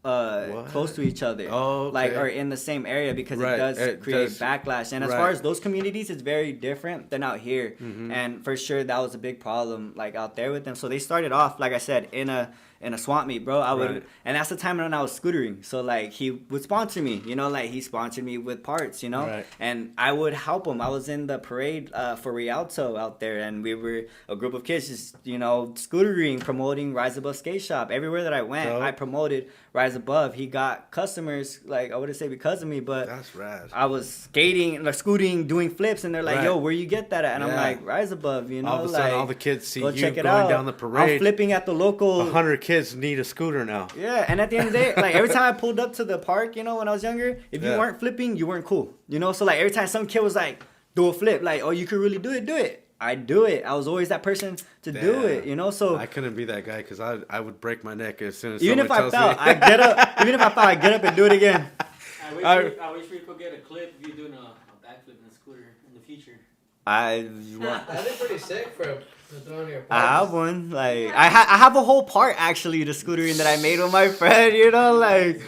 close to each other. Oh, okay. Like, or in the same area, because it does create backlash. And as far as those communities, it's very different than out here. And for sure, that was a big problem, like, out there with them. So they started off, like I said, in a swamp meet, bro. I would, and that's the time when I was scootering. So, like, he would sponsor me, you know, like, he sponsored me with parts, you know, and I would help him. I was in the parade for Rialto out there, and we were a group of kids just, you know, scootering, promoting Rise Above Skate Shop. Everywhere that I went, I promoted Rise Above. He got customers, like, I wouldn't say because of me, but that's rad. I was skating, like, scooting, doing flips, and they're like, yo, where you get that at? And I'm like, Rise Above, you know, all of a sudden, all the kids see you check going it out. down the parade. I'm flipping at the local 100 kids need a scooter now. Yeah, and at the end of the day, like, every time I pulled up to the park, you know, when I was younger, if you weren't flipping, you weren't cool. You know, so, like, every time some kid was like, do a flip, like, oh, you could really do it, do it. I do it. I was always that person to do it, you know, so. I couldn't be that guy because I would break my neck as soon as even if I tells fell, me. I get up. Even if I fell, I get up and do it again. I wish we could get a clip of you doing a backflip in a scooter in the future. That'd be pretty sick for throwing your parts. I have one. Like, I have a whole part, actually, the scootering that I made with my friend, you know, like,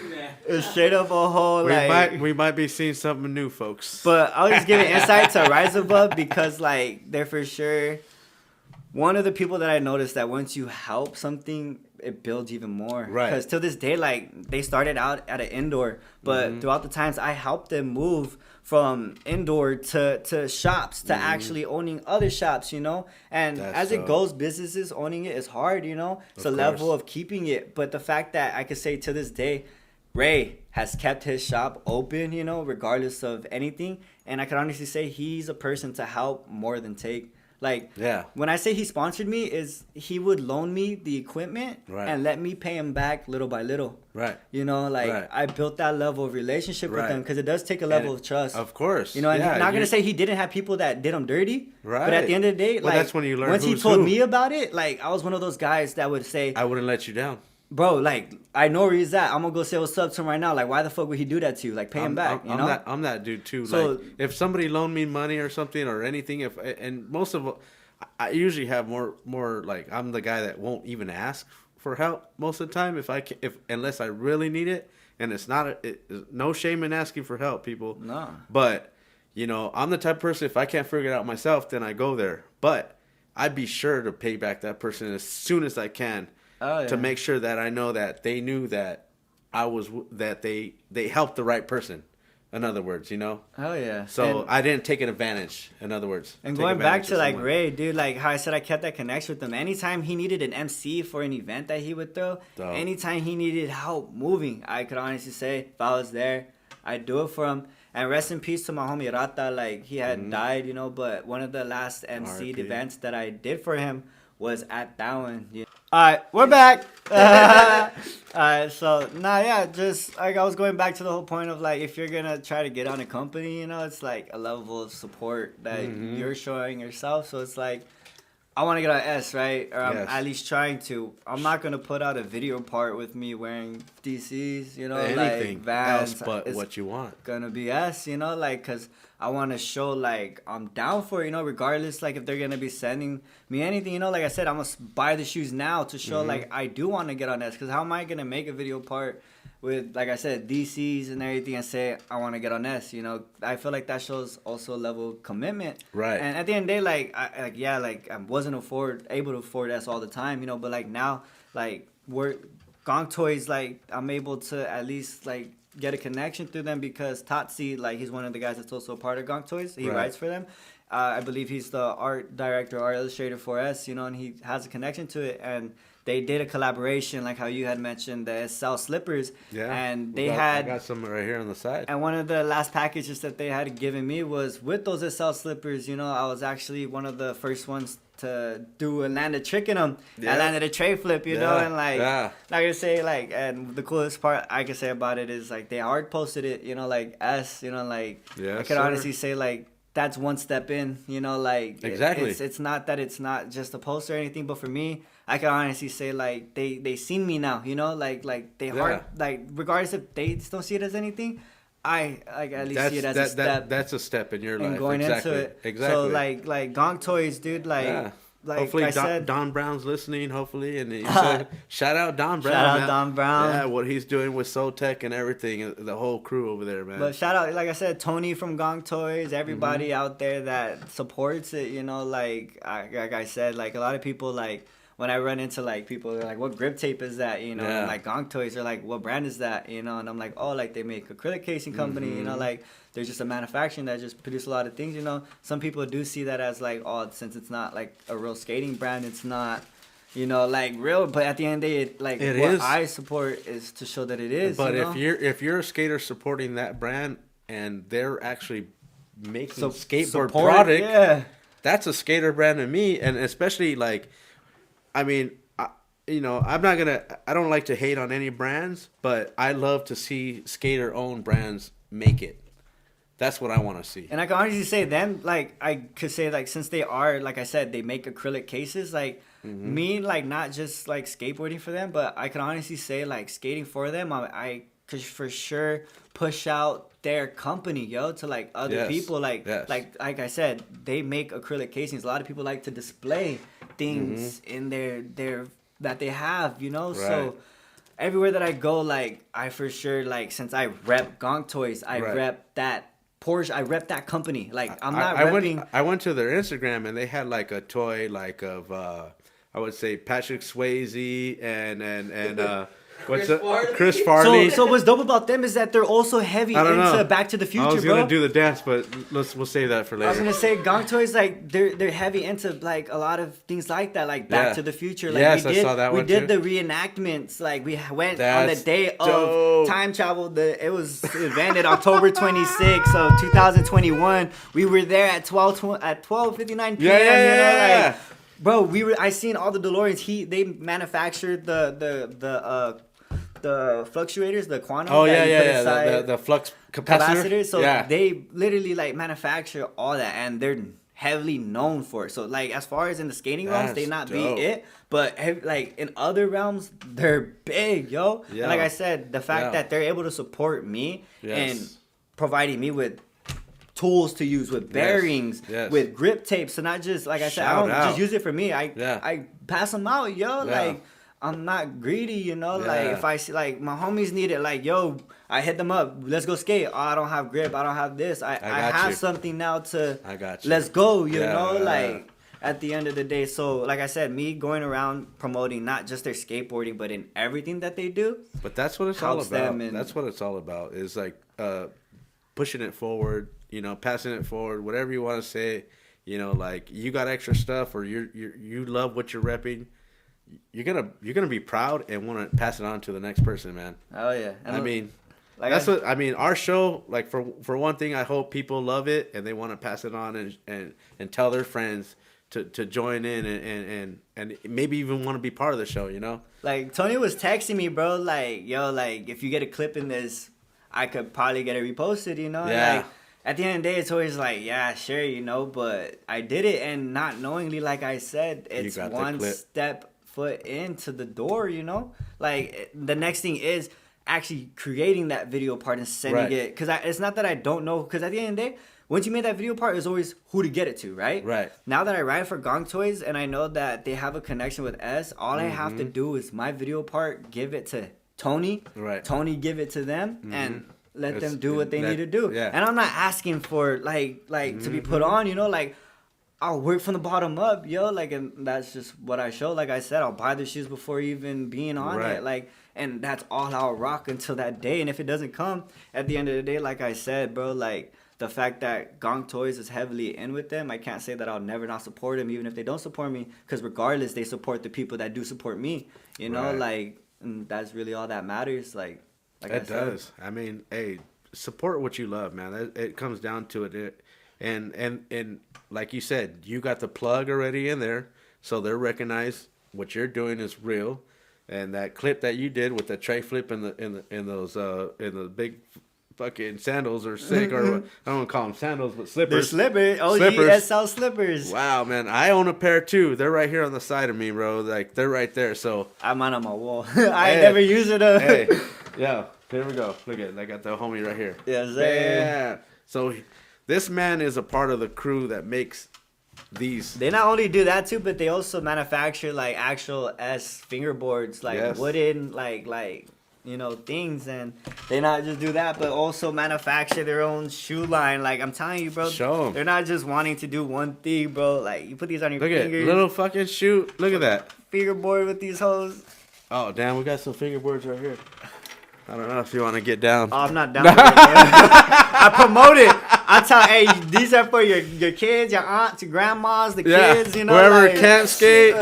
it's straight up a whole, we might be seeing something new, folks. But I'll just give an insight to Rise Above because, like, they're for sure one of the people that I noticed that once you help something, it builds even more. Right. Because to this day, like, they started out at an indoor, but throughout the times, I helped them move from indoor to shops to actually owning other shops, you know? And as it goes, businesses owning it is hard, you know? It's a level of keeping it. But the fact that I could say to this day, Ray has kept his shop open, you know, regardless of anything. And I can honestly say he's a person to help more than take. Like, when I say he sponsored me, is he would loan me the equipment and let me pay him back little by little. Right. You know, like, I built that level of relationship with him because it does take a level of trust. Of course. You know, and I'm not going to say he didn't have people that did him dirty. Right. But at the end of the day, like, that's when you learn once he who's told who. me about it, like, I was one of those guys that would say, I wouldn't let you down. bro, like, I know where he's at. I'm gonna go say what's up to him right now. Like, why the fuck would he do that to you? Like, pay him back, you know? I'm that dude too. So, like, if somebody loaned me money or something or anything, and most of, I usually have more like, I'm the guy that won't even ask for help most of the time unless I really need it, and it's no shame in asking for help, people. No. But you know, I'm the type of person, if I can't figure it out myself, then I go there. But I'd be sure to pay back that person as soon as I can. To make sure that I know that they knew that they helped the right person. In other words, you know. Hell yeah. So I didn't take an advantage. In other words. And going back to like Ray, dude, like how I said, I kept that connection with him. Anytime he needed an MC for an event that he would throw, anytime he needed help moving, I could honestly say if I was there, I'd do it for him. And rest in peace to my homie Rata. Like, he had died, you know. But one of the last MC events that I did for him was at that one. You know? All right, we're back. All right, so just like I was going back to the whole point of like, if you're gonna try to get on a company, you know, it's like a level of support that you're showing yourself. So it's like, I want to get on S, right? Or I'm at least trying to. I'm not gonna put out a video part with me wearing DCs, you know, anything like Vans. else but what you want. Gonna be S, you know, like, cause I want to show like I'm down for it, you know, regardless like if they're gonna be sending me anything, you know, like I said, I'm gonna buy the shoes now to show like I do want to get on S, cause how am I gonna make a video part with, like I said, DCs and everything and say, I want to get on S, you know, I feel like that shows also a level of commitment. Right. And at the end of the day, I wasn't able to afford S all the time, you know, but like now, like we're Gonk Toys, like I'm able to at least like get a connection through them because Tatsi, like he's one of the guys that's also a part of Gonk Toys. He writes for them. I believe he's the art director, art illustrator for S, you know, and he has a connection to it. And they did a collaboration, like how you had mentioned, the SL slippers. Yeah. And I got some right here on the side. And one of the last packages that they had given me was with those SL slippers. You know, I was actually one of the first ones to do and land a trick in them. Yeah. I landed a tray flip, you know, and like I say, like, and the coolest part I can say about it is like they hard posted it, you know, like S, you know, like I could honestly say like that's one step in, you know, like exactly. It's not that it's not just a post or anything, but for me, I can honestly say like they seen me now, you know, like they hard like regardless if they don't see it as anything, I like at least see it as a step. That's a step in your life. Going into it. Exactly. So like Gonk Toys, dude, like like hopefully I said, Don Brown's listening, hopefully, and he said, shout out Don Brown. Shout out Don Brown. Yeah, what he's doing with Soul Tech and everything, the whole crew over there, man. But shout out, like I said, Tony from Gonk Toys, everybody out there that supports it, you know, like I said, like a lot of people, like when I run into like people, they're like, what grip tape is that, you know, and like Gonk Toys are like, what brand is that, you know, and I'm like, oh, like they make acrylic casing company, you know, like there's just a manufacturing that just produce a lot of things, you know. Some people do see that as like, oh, since it's not like a real skating brand, it's not, you know, like real. But at the end of the day, it what is. I support is to show that it is. But you know? if you're a skater supporting that brand and they're actually making skateboard product, that's a skater brand to me. And especially like, I mean, you know, I don't like to hate on any brands, but I love to see skater-owned brands make it. That's what I want to see. And I can honestly say them, like, I could say, like, since they are, like I said, they make acrylic cases, like, me, like, not just, like, skateboarding for them, but I can honestly say, like, skating for them, I could for sure push out their company, yo, to, like, other people. Like, like I said, they make acrylic casings. A lot of people like to display things in their that they have, you know? Right. So everywhere that I go, like, I for sure, like, since I rep Gonk Toys, I rep that Porsche, I rep that company. Like, I'm not repping. I went to their Instagram and they had like a toy like of I would say Patrick Swayze and Chris Farley. So what's dope about them is that they're also heavy into Back to the Future, bro. I was gonna do the dance, but we'll save that for later. I was gonna say Gonk Toys, like they're heavy into like a lot of things like that, like Back to the Future. Like, I saw that one. We did the reenactments. Like we went on the day of time travel. It was ended October 26th of 2021. We were there at 12:59 p.m. Yeah. Bro, I seen all the DeLoreans. They manufactured the fluctuators, the quantum. Oh yeah. The flux capacitor. So they literally like manufacture all that, and they're heavily known for it. So like as far as in the skating realms, they not be it, but like in other realms, they're big, yo. Yeah. And like I said, the fact that they're able to support me and providing me with tools to use, with bearings, with grip tapes. So not just like I said, I don't just use it for me. I pass them out, yo. Like I'm not greedy, you know. Like if I see like my homies need it, like yo, I hit them up. Let's go skate. Oh, I don't have grip. I don't have this. I have something now to. I got you. Let's go. You know, like at the end of the day. So like I said, me going around promoting not just their skateboarding, but in everything that they do. But that's what it's all about. That's what it's all about. Is like pushing it forward. You know, passing it forward, whatever you want to say. You know, like you got extra stuff, or you love what you're repping. You're gonna be proud and want to pass it on to the next person, man. Oh yeah. And I mean, like our show. Like for one thing, I hope people love it and they want to pass it on and tell their friends to join in and maybe even want to be part of the show. You know. Like Tony was texting me, bro. Like yo, like if you get a clip in this, I could probably get it reposted. You know. Yeah. Like, at the end of the day, it's always like, yeah, sure, you know, but I did it, and not knowingly, like I said, it's one step foot into the door, you know? Like, the next thing is actually creating that video part and sending it, because it's not that I don't know, because at the end of the day, once you made that video part, it's always who to get it to, right? Right. Now that I ride for Gonk Toys, and I know that they have a connection with S, all I have to do is my video part, give it to Tony. Right. Tony give it to them and let them do what they need to do. Yeah. And I'm not asking for like to be put on, you know, like I'll work from the bottom up, yo. Like, and that's just what I show. Like I said, I'll buy the shoes before even being on it. Like, and that's all I'll rock until that day. And if it doesn't come at the end of the day, like I said, bro, like the fact that Gonk Toys is heavily in with them, I can't say that I'll never not support them, even if they don't support me, because regardless, they support the people that do support me. You know, like, and that's really all that matters. Like it does. I mean, hey, support what you love, man. It comes down to it. And like you said, you got the plug already in there, so they recognize what you're doing is real. And that clip that you did with the tray flip in the big fucking sandals are sick. Or I don't want to call them sandals, but slippers. They're slippers. OGSL slippers. Wow, man, I own a pair too. They're right here on the side of me, bro. Like they're right there. So I'm on my wall. I ain't never use it. Hey, yeah. Here we go. Look at it. I got the homie right here. Yes, sir. Yeah. So this man is a part of the crew that makes these. They not only do that too, but they also manufacture like actual fingerboards, like wooden, like you know, things. And they not just do that, but also manufacture their own shoe line. Like I'm telling you, bro, show 'em. They're not just wanting to do one thing, bro. Like you put these on your fingers. Look at little fucking shoe. Look at that Fingerboard with these hoes. Oh damn, we got some fingerboards right here. I don't know if you want to get down. Oh, I'm not down with it, bro. I promote it. I tell, hey, these are for your kids, your aunts, your grandmas, the kids, you know. Whoever like, can't skate.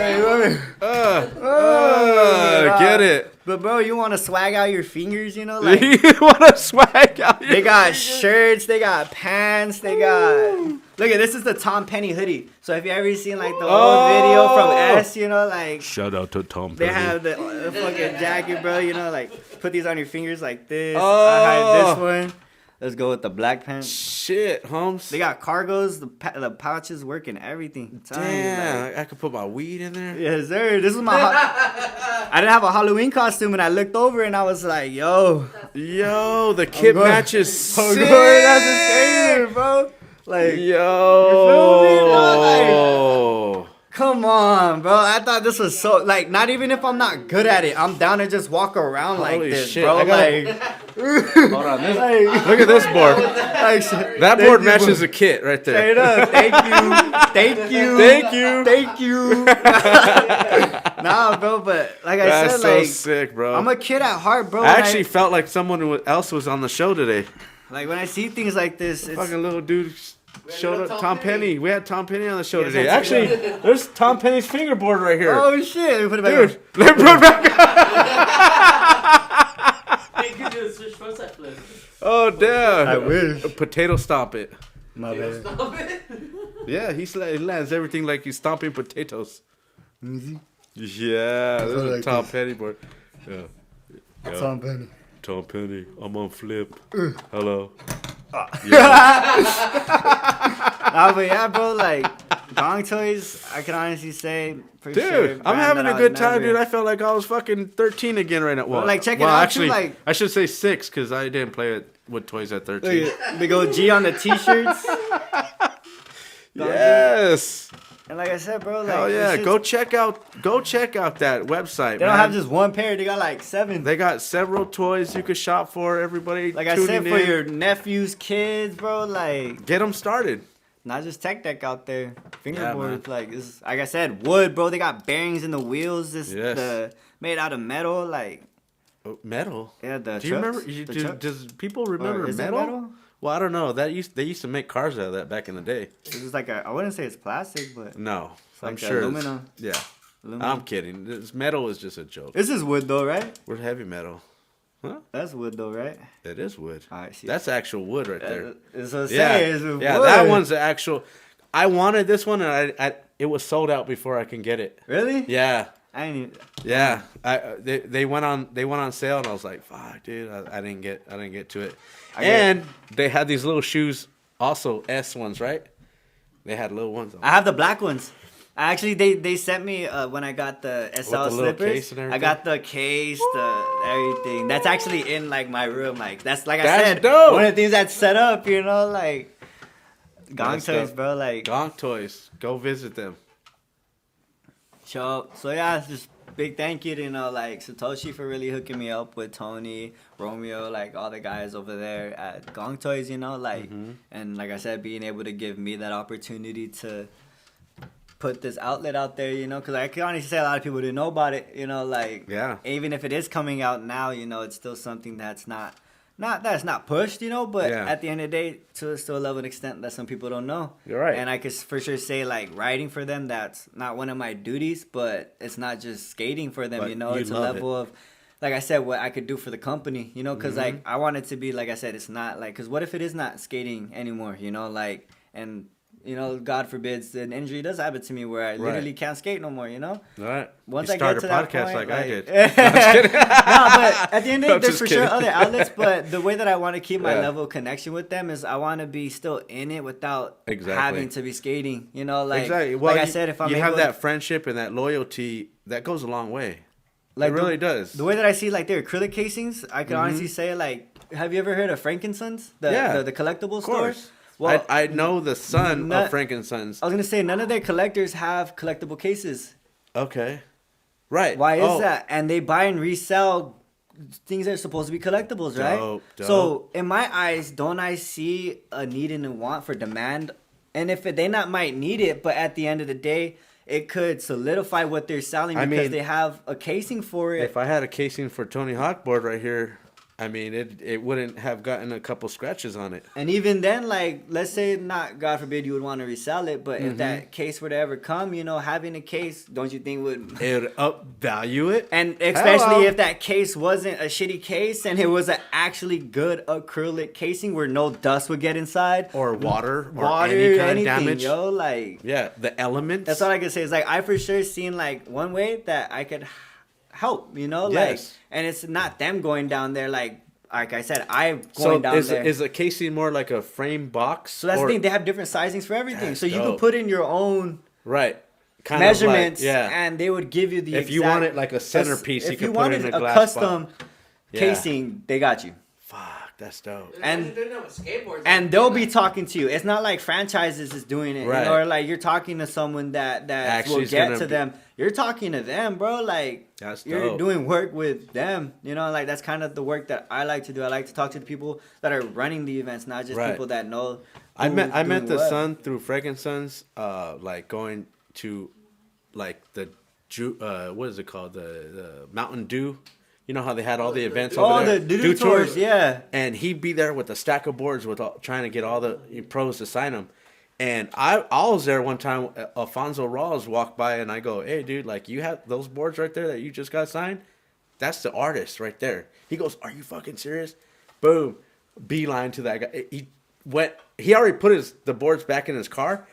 Get it. But, bro, you want to swag out your fingers, you know? Like, You want to swag out your they got shirts, they got pants, they got... Look at this is the Tom Penny hoodie. So if you ever seen like the old video from S, you know, like shout out to Tom They Penny. have the fucking jacket, bro, you know, like put these on your fingers like this. Oh. I hide this one. Let's go with the black pants. Shit, Holmes. They got cargos, the pouches, working everything. Damn, I could put my weed in there. Yes, sir. This was my. I didn't have a Halloween costume, and I looked over and I was like, "Yo, the kit matches sick. That's insane, bro." Like, yo, come on, bro. I thought this was so like. Not even if I'm not good at it, I'm down to just walk around like Holy this, shit. bro. Like, hold on. Look at this board. That board matches the kit right there. Straight up. Thank you. Nah, bro, but like I said, so like sick, bro. I'm a kid at heart, bro. I actually felt like someone else was on the show today. Like when I see things like this, it's Fucking little dude showed up. Tom Penny. Penny. We had Tom Penny on the show today. Actually, there's Tom Penny's fingerboard right here. Oh shit! Let me put it back Dude, let me put it back up. Hey, you do a switch frontside flip. Oh damn! I wish. Potato stomp it. My bad. Stop it. Yeah, he lands everything like he's stomping potatoes. Easy. Yeah, this is a like Tom this. Penny board. Yeah. Tom Penny. Tom Penny, I'm on flip. Hello. Nah, but yeah, bro, like Gonk Toys, I can honestly say, for sure, Dude, I'm having a good time, dude. I felt like I was fucking 13 again right now. Well, like, check it out, actually, too, like- I should say 6 because I didn't play it with toys at 13. Look at big old G on the t-shirts. Yes. And like I said, bro, like Oh yeah, this go shit's- check out that website. They don't have just one pair; they got like 7. They got several toys you could shop for. Everybody, Like I said, for your nephews, kids, bro, like get them started. not just tech deck out there, man. fingerboards, like this. Like I said, wood, bro. They got bearings in the wheels. Yes. The made out of metal, like Metal. yeah. The Do you trucks, remember? the trucks. Does people remember Is it metal? metal? Well, I don't know. They used to make cars out of that back in the day. This is like I wouldn't say it's plastic, but No, I'm like sure. aluminum. Yeah, aluminum. I'm kidding. This metal is just a joke. This is wood though, right? We're heavy metal. Huh? That's wood though, right? It is wood. All right, see. That's actual wood right there. That's what I'm Yeah, saying. It's wood. that one's the actual. I wanted this one, and I it was sold out before I can get it. Really? Yeah, I ain't even. yeah. They went on sale, and I was like, "Fuck, dude, I didn't get to it." And they had these little shoes, also S ones, right? They had little ones on. I have the black ones. Actually, they sent me when I got the SL the little slippers. case and I everything? got the case, the everything. That's actually in like my room. Like that's like I That's said, dope. one of the things that's set up. You know, like Gonk That's Toys, dope. bro. Like Gonk Toys. Go visit them. show up. So yeah, it's just big thank you to, like, Satoshi for really hooking me up with Tony, Romeo, like, all the guys over there at Gonk Toys, like, and like I said, being able to give me that opportunity to put this outlet out there, because I can honestly say a lot of people didn't know about it, like, even if it is coming out now, it's still something that's not pushed, but at the end of the day, to still a level and extent that some people don't know. You're right. And I could for sure say, like, writing for them, that's not one of my duties, but it's not just skating for them, it's a level of, like I said, what I could do for the company, because, like, I want it to be, like I said, it's not, like, because what if it is not skating anymore, like, and... God forbids an injury does happen to me where I literally can't skate no more, All right. Once you I get to that podcast point, like I did. No, but at the end of the day, there's for kidding. sure other outlets, but the way that I want to keep my level of connection with them is I want to be still in it without having to be skating, like, exactly. Well, like I said, if I'm have that friendship and that loyalty, that goes a long way. Like, it really does. The way that I see, like, their acrylic casings, I could honestly say, like, have you ever heard of Frankensons? The collectible store? Well, I know the son of Frankensons. I was going to say, none of their collectors have collectible cases. Okay. Right. Why is that? And they buy and resell things that are supposed to be collectibles, right? Dope. So, in my eyes, don't I see a need and a want for demand? And if they not might need it, but at the end of the day, it could solidify what they're selling because they have a casing for it. If I had a casing for Tony Hawk board right here, I mean, it wouldn't have gotten a couple scratches on it. And even then, like, let's say not, God forbid, you would want to resell it, but if that case were to ever come, having a case, don't you think it would upvalue it? And especially if that case wasn't a shitty case and it was an actually good acrylic casing where no dust would get inside. Or water or any kind of damage. Like, yeah, the elements. That's all I can say is, like, I for sure seen, like, one way that I could help, like, and it's not them going down there, like I said, I'm going down there. Is a casing more like a frame box? So that's the thing, they have different sizings for everything, so you can put in your own kind measurements, of like, and they would give you the if you want it like a centerpiece, you can put it in a glass custom casing, they got you. Fuck, that's dope. And doing that with skateboards, they'll be talking to you. It's not like franchises is doing it, or like you're talking to someone that actually will get to them. You're talking to them, bro. Like, you're doing work with them. Like, that's kind of the work that I like to do. I like to talk to the people that are running the events, not just people that know. I met the son through Frankensons, like going to, like, the what is it called, the Mountain Dew. You know how they had all the events over there? Oh, the Dew tours, yeah. And he'd be there with a stack of boards trying to get all the pros to sign them. And I was there one time. Alfonso Rawls walked by, and I go, "Hey, dude, like, you have those boards right there that you just got signed? That's the artist right there." He goes, "Are you fucking serious?" Boom, beeline to that guy. He already put the boards back in his car.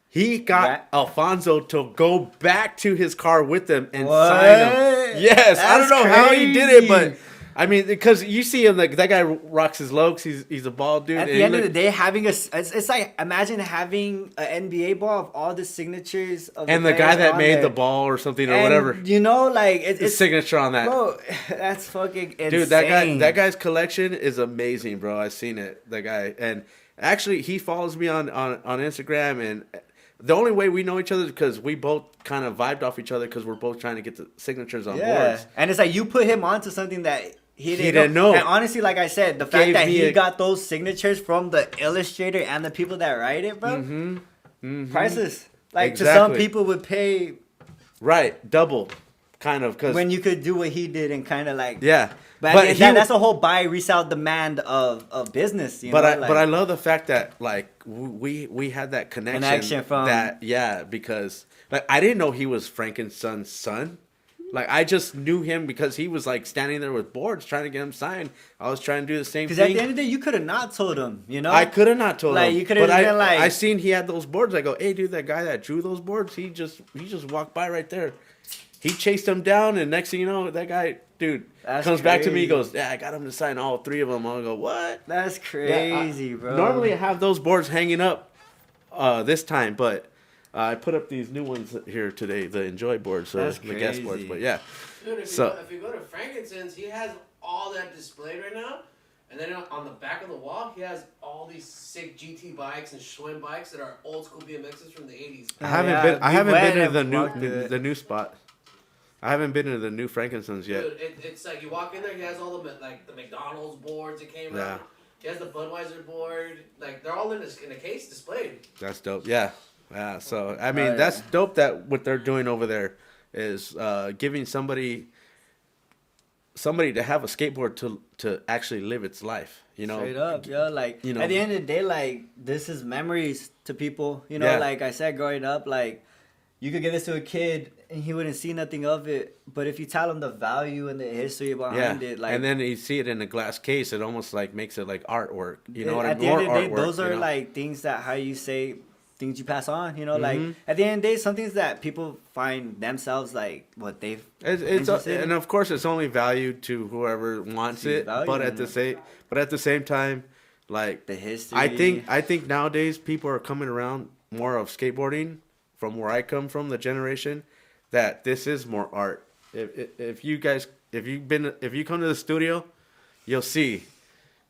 He got Alfonso to go back to his car with them and sign them. Yes, I don't know how he did it, but I mean, because you see him, like, that guy rocks his Lokes. He's a bald dude. At the end of the day, having it's like, imagine having an NBA ball of all the signatures of the guy that made the ball or something or whatever. Like, it's signature on that. Bro, that's fucking insane. Dude, that guy's collection is amazing, bro. I've seen it. That guy, and actually, he follows me on Instagram, and the only way we know each other is because we both kind of vibed off each other because we're both trying to get the signatures on boards. And it's like you put him onto something that he didn't know. And honestly, like I said, the fact that he got those signatures from the illustrator and the people that write it, bro, priceless. Like, to some people would pay double, kind of, because when you could do what he did and kind of like But that's a whole buy resell demand of business. But I love the fact that, like, we had that connection from that because, like, I didn't know he was Frankenson's son. Like, I just knew him because he was, like, standing there with boards trying to get him signed. I was trying to do the same thing. Because at the end of the day, you could have not told him, I could have not told him. Like, you could have been like... I seen he had those boards. I go, "Hey, dude, that guy that drew those boards, he just walked by right there." He chased him down, and next thing you know, that guy, dude, comes back to me. He goes, "Yeah, I got him to sign all 3 of them." I'll go, "What?" That's crazy, bro. Normally, I have those boards hanging up this time, but I put up these new ones here today, the Enjoy boards, so the guest boards. But yeah. Dude, if you go to Frankensons, he has all that displayed right now. And then on the back of the wall, he has all these sick GT bikes and Schwinn bikes that are old school BMXs from the 80s. I haven't been to the new spot. I haven't been to the new Frankenstein's yet. Dude, it's like you walk in there, he has all the McDonald's boards that came out. He has the Budweiser board. Like, they're all in a case displayed. That's dope. Yeah. Yeah. So, I mean, that's dope that what they're doing over there is giving somebody to have a skateboard to actually live its life. You know? Straight up, yo. Like, at the end of the day, like, this is memories to people. You know, like I said, growing up, like, you could give this to a kid and he wouldn't see nothing of it. But if you tell him the value and the history behind it, like, and then you see it in a glass case, it almost like makes it like artwork. You know what I mean? At the end of the day, those are like things that things you pass on. You know, like at the end of the day, some things that people find themselves like what they've. And of course, it's only valued to whoever wants it. But at the same time, like the history. I think nowadays people are coming around more of skateboarding. From where I come from, the generation, that this is more art. If you come to the studio, you'll see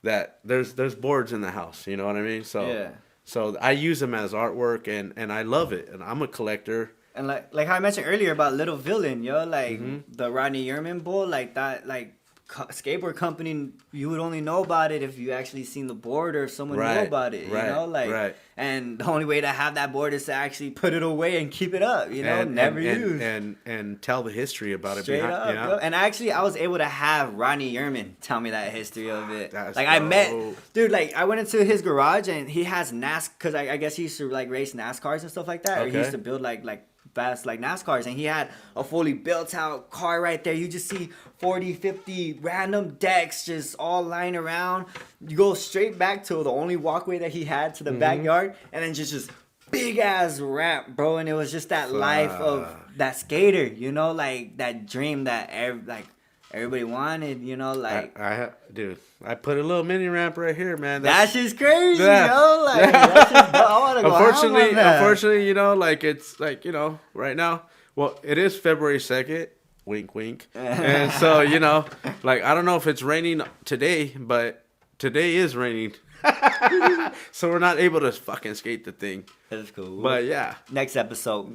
that there's boards in the house. You know what I mean? So I use them as artwork, and I love it. And I'm a collector. And like how I mentioned earlier about Little Villain, yo, like the Rodney Yerman bull, like that, like skateboard company, you would only know about it if you actually seen the board or someone knew about it, you know, like, and the only way to have that board is to actually put it away and keep it up, you know, never use. And tell the history about it. Straight up, you know? And actually, I was able to have Rodney Yerman tell me that history of it. That's like, dope. I went into his garage and he has because I guess he used to like race NASCARs and stuff like that. Or he used to build like fast like NASCARs, and he had a fully built out car right there. You just see 40, 50 random decks just all lying around. You go straight back to the only walkway that he had to the backyard, and then just big ass ramp, bro. And it was just that life of that skater, you know, like that dream that everybody wanted, you know, like I put a little mini ramp right here, man. That's just crazy, yo. Like, that's just, I want to go unfortunately, you know, like it's like, you know, right now. Well, it is February 2nd. Wink, wink. And so, you know, like I don't know if it's raining today, but today is raining. So we're not able to fucking skate the thing. That's cool. But yeah. Next episode.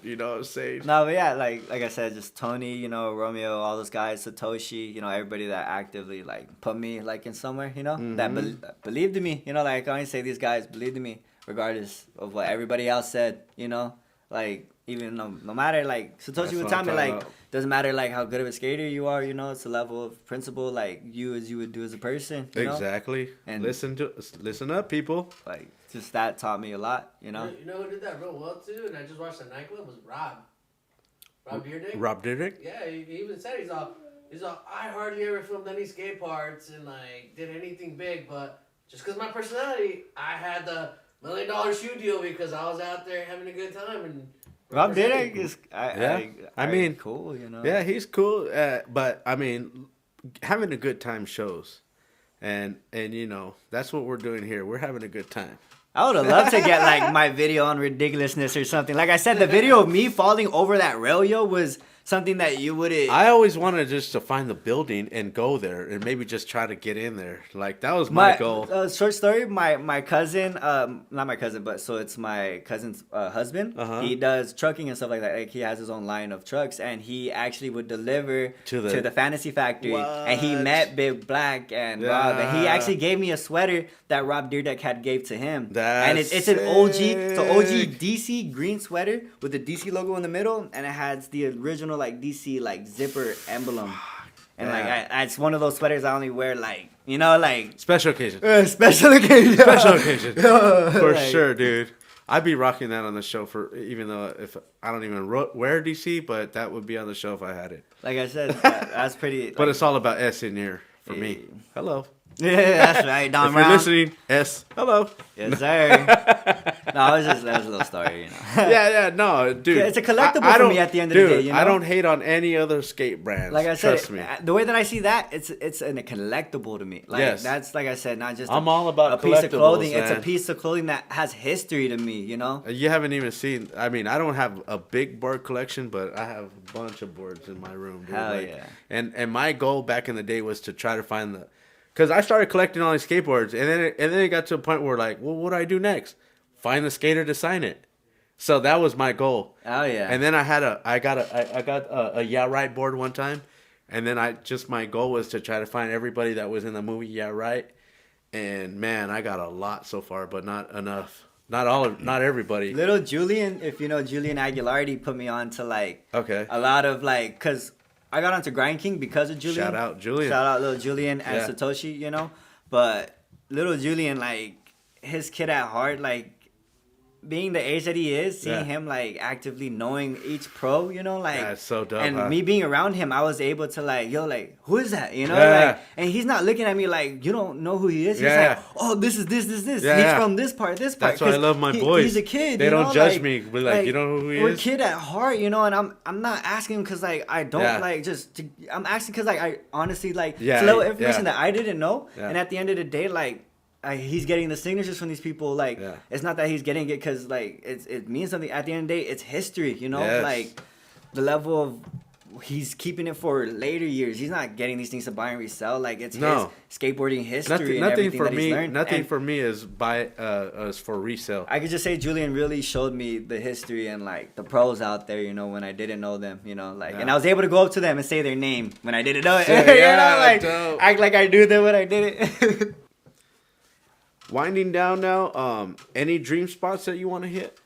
You know what I'm saying? No, but yeah, like I said, just Tony, you know, Romeo, all those guys, Satoshi, you know, everybody that actively like put me like in somewhere, you know, that believed in me. You know, like I always say, these guys believed in me regardless of what everybody else said, you know, like even no matter, like Satoshi would tell me, like, doesn't matter like how good of a skater you are, you know, it's a level of principle, like you would do as a person, you know? Exactly. And listen up, people. Like just that taught me a lot, you know. You know who did that real well too, and I just watched the nightclub, was Rob Deerdick. Rob Deerdick? Yeah, he even said he's all I hardly ever filmed any skate parts and like did anything big, but just because my personality, I had the $1 million shoe deal because I was out there having a good time. And Rob Deerdick is, I mean, cool, you know. Yeah, he's cool, but I mean, having a good time shows, and you know that's what we're doing here. We're having a good time. I would have loved to get like my video on ridiculousness or something. Like I said, the video of me falling over that rail, yo, was something that you wouldn't. I always wanted just to find the building and go there and maybe just try to get in there. Like that was my goal. Short story. My cousin, not my cousin, but so it's my cousin's husband. He does trucking and stuff like that. Like he has his own line of trucks, and he actually would deliver to the Fantasy Factory. What? And he met Big Black and Rob, and he actually gave me a sweater that Rob Deerdick had gave to him. And it's an OG, OG DC green sweater with the DC logo in the middle, and it has the original like DC like zipper emblem. And like it's one of those sweaters I only wear like, you know, like special occasion. Special occasion. For sure, dude. I'd be rocking that on the show even though if I don't even wear DC, but that would be on the show if I had it. Like I said, that's pretty. But it's all about S in here for me. Hello. Yeah, that's right, Don If Brown. you're listening, S, hello. Yes, sir. No, that was a little story, you know. Yeah, no, dude. Yeah, it's a collectible for me at the end of the day, you know? I don't hate on any other skate brands. Like I said, trust me. The way that I see that, it's a collectible to me. Like that's like I said, not just I'm all about a piece of clothing. Man. It's a piece of clothing that has history to me, you know. You haven't even seen. I mean, I don't have a big board collection, but I have a bunch of boards in my room, dude. Hell yeah. And my goal back in the day was to try to find because I started collecting all these skateboards, and then it got to a point where like, well, what do I do next? Find the skater to sign it. So that was my goal. Oh yeah. And then I got a Yeah Right board one time, and then my goal was to try to find everybody that was in the movie Yeah Right, and man, I got a lot so far, but not enough. Not everybody. Little Julian, if you know Julian Aguilardi, put me on to like a lot of like, cause I got onto Grind King because of Julian. Shout out Julian. Shout out little Julian and Satoshi, you know. But little Julian, like his kid at heart, like being the age that he is, seeing him like actively knowing each pro, you know, like that's so dope. And me being around him, I was able to like, yo, like who is that, you know, like, and he's not looking at me like you don't know who he is. He's like, oh, this is this. He's from this part. That's why I love my boys. He's a kid. They don't judge me. We're like, you don't know who he is. We're a kid at heart, you know, and I'm not asking because like I don't like I'm asking because like I honestly like it's a little information that I didn't know, and at the end of the day, like. He's getting the signatures from these people. Like, it's not that he's getting it because, like, it means something. At the end of the day, it's history, you know? Like, the level of he's keeping it for later years. He's not getting these things to buy and resell. Like, it's his skateboarding history and everything that he's learned. Nothing for me is for resale. I could just say Julian really showed me the history and, like, the pros out there, you know, when I didn't know them, you know? Like, and I was able to go up to them and say their name when I didn't know it. You know? Like, act like I knew them when I did it. Winding down now, any dream spots that you want to hit?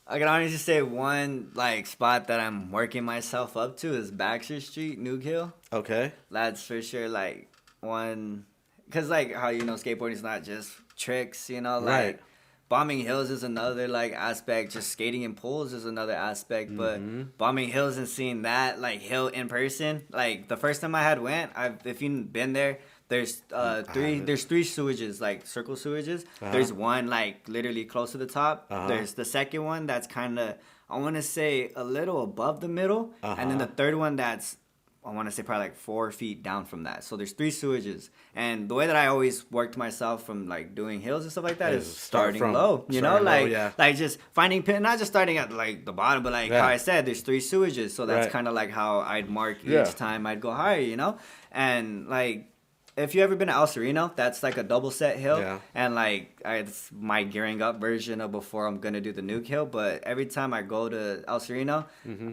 I can honestly say one like spot that I'm working myself up to is Baxter Street, Nuke Hill. Okay. That's for sure like one, because like how you know skateboarding is not just tricks, you know, like bombing hills is another like aspect. Just skating in pools is another aspect, but bombing hills and seeing that like hill in person, like the first time I had went, if you've been there. There's three sewages, like circle sewages. There's one like literally close to the top. There's the second one that's kind of, I want to say a little above the middle. And then the third one that's, I want to say probably like 4 feet down from that. So there's 3 sewages. And the way that I always worked myself from like doing hills and stuff like that is starting low. You know, like just finding pin, not just starting at like the bottom, but like how I said, there's 3 sewages. So that's kind of like how I'd mark each time I'd go higher, you know? And like, if you ever been to El Sereno, that's like a double set hill, and like it's my gearing up version of before I'm gonna do the Nuke Hill. But every time I go to El Sereno,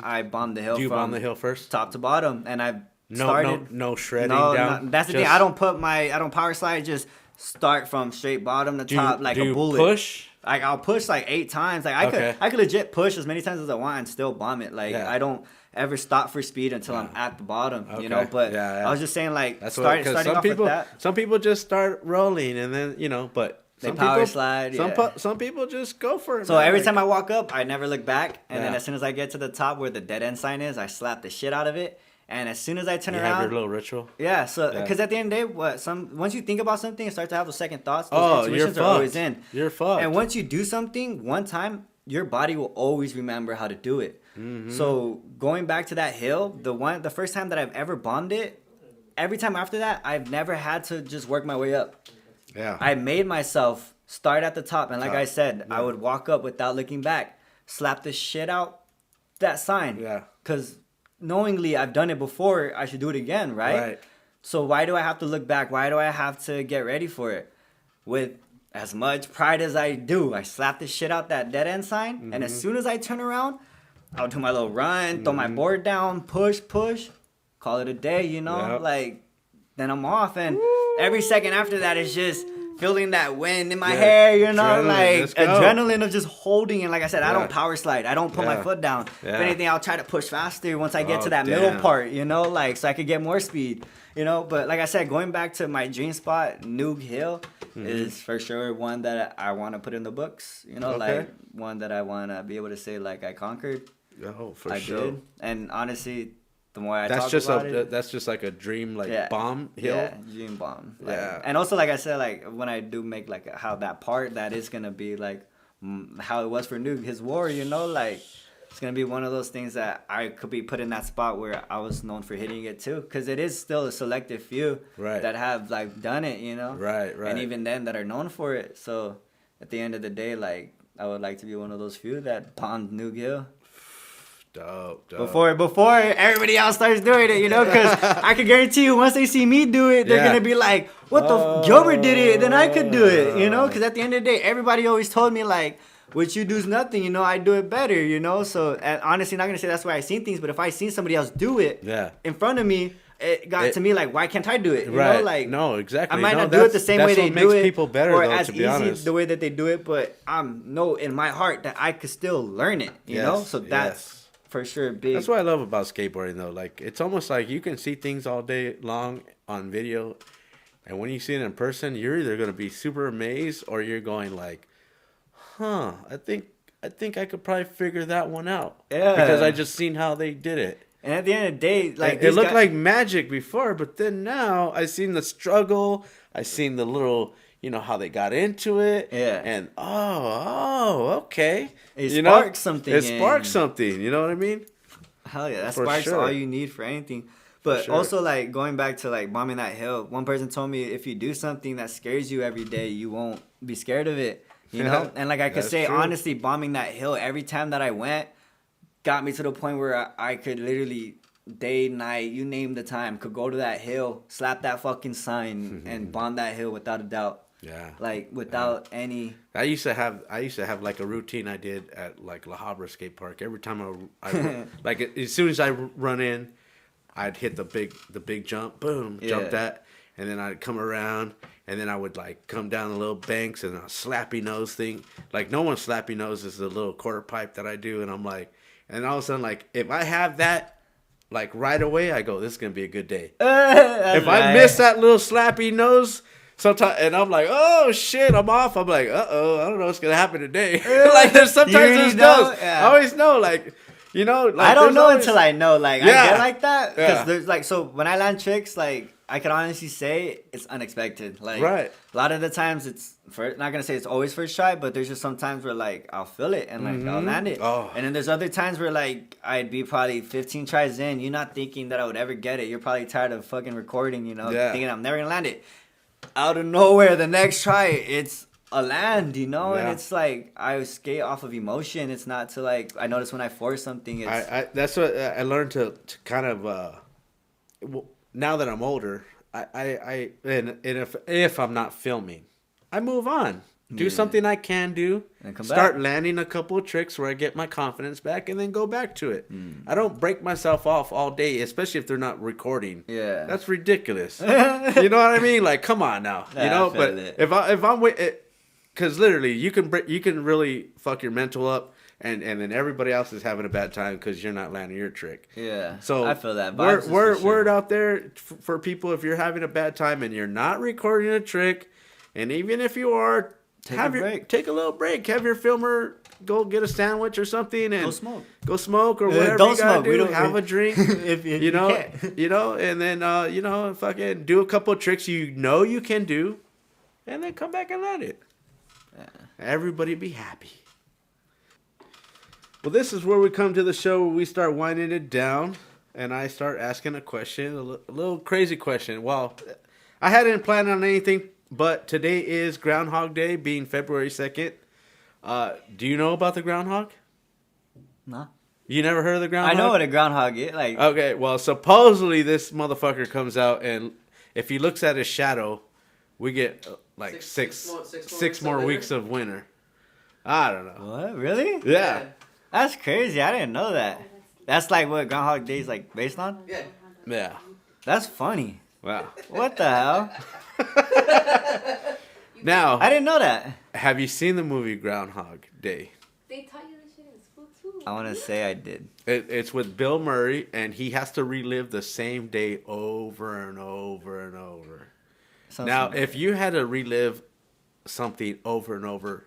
I bomb the hill. Do you from bomb the hill first, top to bottom, and I've no shredding down. No, that's the thing. I don't power slide. Just start from straight bottom to top like a bullet. Push. Like I'll push like 8 times. Like I could legit push as many times as I want and still bomb it. Like I don't ever stop for speed until I'm at the bottom, you know. But I was just saying, like, starting off with that. Some people just start rolling and then, you know, but they power slide. Some people just go for it. So every time I walk up, I never look back, and then as soon as I get to the top where the dead end sign is, I slap the shit out of it. And as soon as I turn around, have your little ritual. Yeah, so because at the end of the day, once you think about something and start to have those second thoughts, those intuitions are always in. You're fucked. And once you do something one time, your body will always remember how to do it. So going back to that hill, the first time that I've ever bombed it, every time after that, I've never had to just work my way up. Yeah, I made myself start at the top, and like I said, I would walk up without looking back, slap the shit out that sign. Yeah, because knowingly I've done it before, I should do it again, right? So why do I have to look back? Why do I have to get ready for it? With as much pride as I do, I slap the shit out that dead end sign, and as soon as I turn around, I'll do my little run, throw my board down, push, call it a day, you know? Like, then I'm off, and every second after that is just feeling that wind in my hair, you know? Adrenaline of just holding, and like I said, I don't power slide. I don't put my foot down. If anything, I'll try to push faster once I get to that middle part, you know? Like, so I could get more speed, you know? But like I said, going back to my dream spot, Nuke Hill, is for sure one that I want to put in the books, you know? Like, one that I want to be able to say, like, I conquered. Oh, for sure. Did. And honestly, the more I that's talk about it, that's just like a dream, like bomb hill. Yeah, dream bomb. Like, and also, like I said, like when I do make like how that part, that is gonna be like how it was for Nuke, his war. You know, like it's gonna be one of those things that I could be put in that spot where I was known for hitting it too, because it is still a selective few that have like done it. You know, right. And even then that are known for it. So at the end of the day, like I would like to be one of those few that bombed Nuke Hill. Dope. Before everybody else starts doing it, you know, because I can guarantee you once they see me do it, they're gonna be like, "What the Gilbert did it, then I could do it," you know? Because at the end of the day, everybody always told me like, What you do is nothing, you know. I do it better, you know. So and honestly, not gonna say that's why I seen things, but if I seen somebody else do it in front of me, it got to me like, why can't I do it? You know, like no, exactly. I might not do it the same way they do it. That's what makes people better, or though, as to be easy honest. the way that they do it, but know in my heart that I could still learn it, you know. So that's for sure big. That's what I love about skateboarding, though. Like, it's almost like you can see things all day long on video, and when you see it in person, you're either going to be super amazed or you're going like, huh, I think I could probably figure that one out. Yeah. Because I just seen how they did it. And at the end of the day, like it looked like magic before, but then now I seen the struggle. I seen the little, you know, how they got into it. Yeah. And okay. It sparked something. It sparked something. You know what I mean? Hell yeah, that sparks all you need for anything. But also, like, going back to, like, bombing that hill, one person told me if you do something that scares you every day, you won't be scared of it. You know? And, like, I could say, honestly, bombing that hill every time that I went got me to the point where I could literally, day, night, you name the time, could go to that hill, slap that fucking sign, and bomb that hill without a doubt. Yeah. Like, without any... I used to have like a routine I did at like La Habra skate park. Every time I like as soon as I run in, I'd hit the big jump, boom, jump that, and then I'd come around, and then I would like come down the little banks and a slappy nose thing. Like no one's slappy nose is the little quarter pipe that I do, and I'm like, and all of a sudden like if I have that like right away, I go, this is gonna be a good day. If I miss that little slappy nose. Sometimes, and I'm like, oh shit, I'm off. I'm like, I don't know what's gonna happen today. Like, there's knows. I always know, like, you know. Like, I don't know until I know. Like, I get like that because there's like, so when I land tricks, like, I can honestly say it's unexpected. Like, a lot of the times it's not gonna say it's always first try, but there's just some times where like I'll feel it and like I'll land it. And then there's other times where like I'd be probably 15 tries in, you're not thinking that I would ever get it. You're probably tired of fucking recording, you know, thinking I'm never gonna land it. Out of nowhere, the next try, it's a land, you know, and it's like I skate off of emotion. It's not to like I notice when I force something. It's that's what I learned to kind of. Now that I'm older, I if I'm not filming, I move on. Do something I can do. And start landing a couple of tricks where I get my confidence back, and then go back to it. I don't break myself off all day, especially if they're not recording. Yeah, that's ridiculous. You know what I mean? Like, come on now. You know, but if I'm with it, because literally you can really fuck your mental up, and then everybody else is having a bad time because you're not landing your trick. Yeah. So I feel that. Word out there for people: if you're having a bad time and you're not recording a trick, and even if you are. Take a little break. Have your filmer go get a sandwich or something and go smoke or whatever you gotta do. Have a drink, if you know, and then fucking do a couple of tricks you know you can do, and then come back and let it. Yeah. Everybody be happy. Well, this is where we come to the show where we start winding it down, and I start asking a question, a little crazy question. Well, I hadn't planned on anything. But today is Groundhog Day, being February 2nd. Do you know about the groundhog? No. You never heard of the groundhog? I know what a groundhog is. Like. Okay, well, supposedly this motherfucker comes out, and if he looks at his shadow, we get like six more weeks of winter. I don't know. What? Really? Yeah. That's crazy. I didn't know that. That's like what Groundhog Day is like based on? Yeah. Yeah. That's funny. Wow. What the hell? Now, I didn't know that. Have you seen the movie Groundhog Day? They taught you this shit in school too. I want to say I did. It's with Bill Murray, and he has to relive the same day over and over and over. Now, if you had to relive something over and over,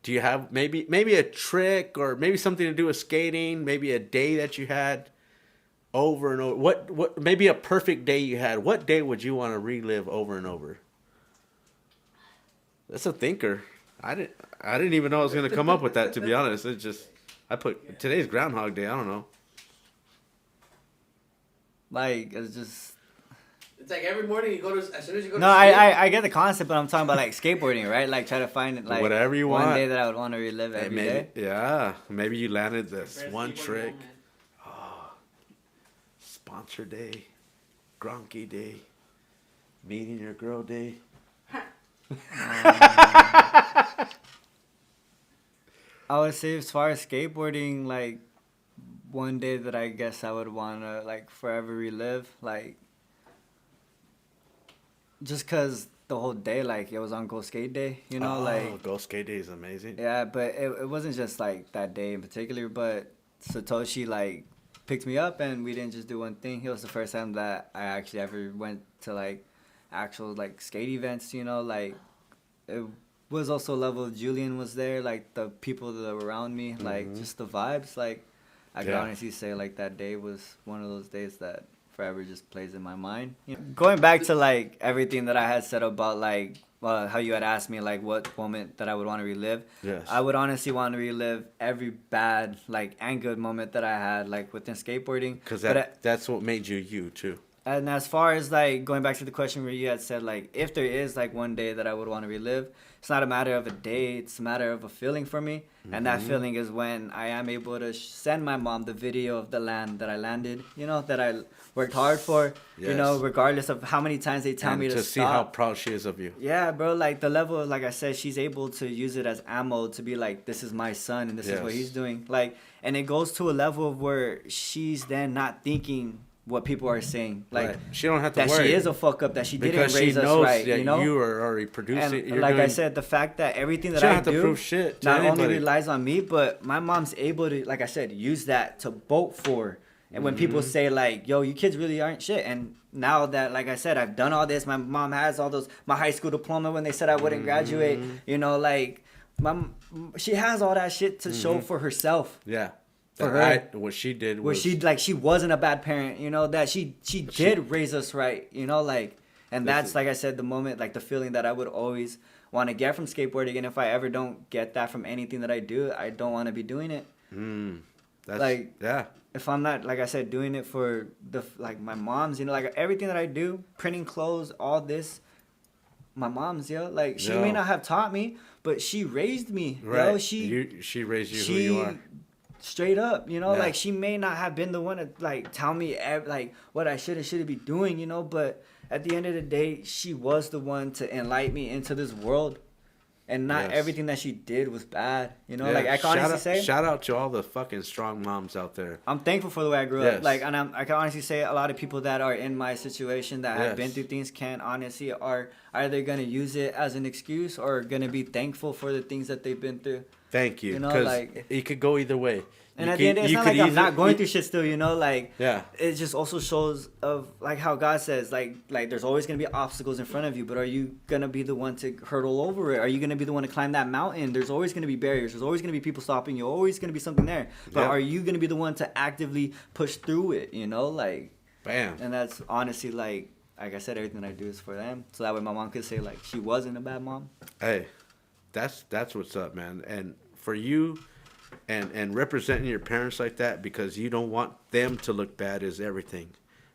do you have maybe a trick or maybe something to do with skating? Maybe a day that you had over and over. What? Maybe a perfect day you had. What day would you want to relive over and over? That's a thinker. I didn't even know I was gonna come up with that. To be honest, it's just I put today's Groundhog Day. I don't know. Like it's just. It's like every morning you go to as soon as you go. No, I get the concept, but I'm talking about like skateboarding, right? Like try to find like whatever you want. One day that I would want to relive every day. Yeah, maybe you landed this one trick. Sponsor day, Gronky day, meeting your girl day. I I would say as far as skateboarding, like, one day that I guess I would want to, like, forever relive, like, just because the whole day, like, it was on Go Skate Day, you know, like. Go Skate Day is amazing. Yeah, but it wasn't just, like, that day in particular, but Satoshi, like, picked me up, and we didn't just do one thing. It was the first time that I actually ever went to, like, actual, like, skate events, you know, like, it was also a level of Julian was there, like, the people that were around me, like, just the vibes, like, I could honestly say, like, that day was one of those days that forever just plays in my mind. You know, going back to, like, everything that I had said about, like, how you had asked me, like, what moment that I would want to relive. Yes. I would honestly want to relive every bad, like, and good moment that I had, like, within skateboarding. Because that's what made you, too. And as far as, like, going back to the question where you had said, like, if there is, like, one day that I would want to relive, it's not a matter of a day, it's a matter of a feeling for me. And that feeling is when I am able to send my mom the video of the land that I landed, you know, that I worked hard for, you know, regardless of how many times they tell me to stop. See how proud she is of you. Yeah, bro, like, the level, like I said, she's able to use it as ammo to be like, this is my son and this is what he's doing. Like, and it goes to a level of where she's then not thinking what people are saying, like, she don't have to that worry. She is a fuck up, that she didn't because raise she knows us right, that you know. You are already producing. And like I said, the fact that everything that she don't I have do to prove shit to not anybody. only relies on me, but my mom's able to, like I said, use that to vote for. And when people say, like, yo, you kids really aren't shit, and now that, like I said, I've done all this, my mom has all those, my high school diploma when they said I wouldn't graduate, you know, like, she has all that shit to show for herself. Yeah. For her, what she did was she wasn't a bad parent, you know, that she did raise us right, you know, like, and that's, like I said, the moment, like, the feeling that I would always want to get from skateboarding. And if I ever don't get that from anything that I do, I don't want to be doing it. That's, like, yeah. If I'm not, like I said, doing it for the, like, my mom's, you know, like, everything that I do, printing clothes, all this, my mom's, yo, like, she may not have taught me, but she raised me, right. yo, she raised you who you are. Straight up, you know, like, she may not have been the one to, like, tell me, like, what I shouldn't be doing, you know, but at the end of the day, she was the one to enlighten me into this world, and not everything that she did was bad, you know, like, I can honestly say, shout out to all the fucking strong moms out there. I'm thankful for the way I grew up, like, and I can honestly say a lot of people that are in my situation that have been through things can honestly are either going to use it as an excuse or going to be thankful for the things that they've been through. Thank you. You know, like, it could go either way. And at the end, it's not like I'm not going through shit still, you know, like, it just also shows of, like, how God says, like there's always going to be obstacles in front of you, but are you going to be the one to hurdle over it? Are you going to be the one to climb that mountain? There's always going to be barriers. There's always going to be people stopping you. Always going to be something there. But are you going to be the one to actively push through it, you know, like, bam. And that's honestly, like I said, everything I do is for them. So that way my mom could say, like, she wasn't a bad mom. Hey, that's what's up, man. And for you, and representing your parents like that, because you don't want them to look bad, is everything.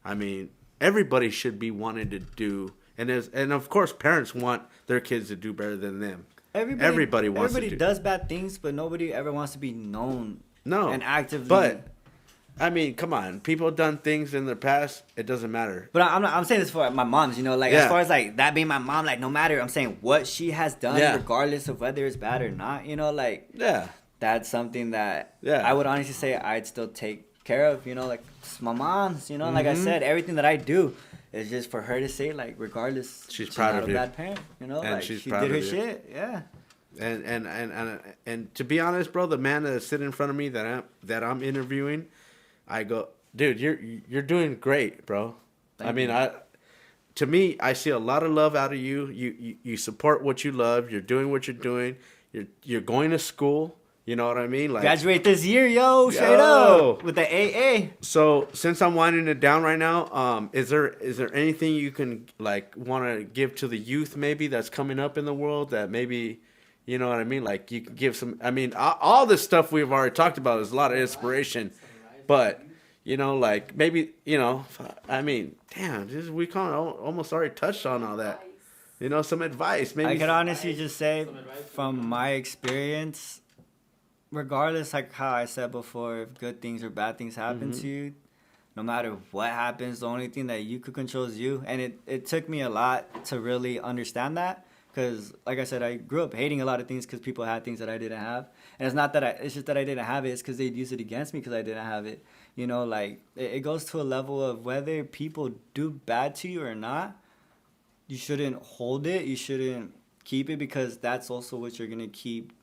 I mean, everybody should be wanting to do, and of course parents want their kids to do better than them. Everybody wants to do. Everybody does bad things, but nobody ever wants to be known. No. And actively. But I mean, come on. People have done things in their past. It doesn't matter. But I'm saying this for my moms, you know, like, as far as, like, that being my mom, like, no matter, I'm saying what she has done, regardless of whether it's bad or not, you know, like, that's something that I would honestly say I'd still take care of, you know, like, it's my mom's, you know, like I said, everything that I do is just for her to say, like, regardless, she's proud not of a you. bad parent, you know, and like, she did her you. shit, And to be honest, bro, the man that's sitting in front of me that I'm interviewing, I go, dude, you're doing great, bro. Thank you. To me, I see a lot of love out of you. You support what you love. You're doing what you're doing. You're going to school. You know what I mean? Like, graduate this year, straight up with the AA. So since I'm winding it down right now, is there anything you can, like, want to give to the youth maybe that's coming up in the world that maybe, you know what I mean? Like, you could give some. I mean, all this stuff we've already talked about is a lot of inspiration, but you know, like, maybe, you know, I mean, damn, we kind of almost already touched on all that. You know, some advice maybe. I could honestly just say, from my experience, regardless, like how I said before, if good things or bad things happen to you, no matter what happens, the only thing that you could control is you. And it took me a lot to really understand that. Because, like I said, I grew up hating a lot of things because people had things that I didn't have. And it's not that it's just that I didn't have it. It's because they'd use it against me because I didn't have it. You know, like, it goes to a level of whether people do bad to you or not, you shouldn't hold it. You shouldn't keep it because that's also what you're going to keep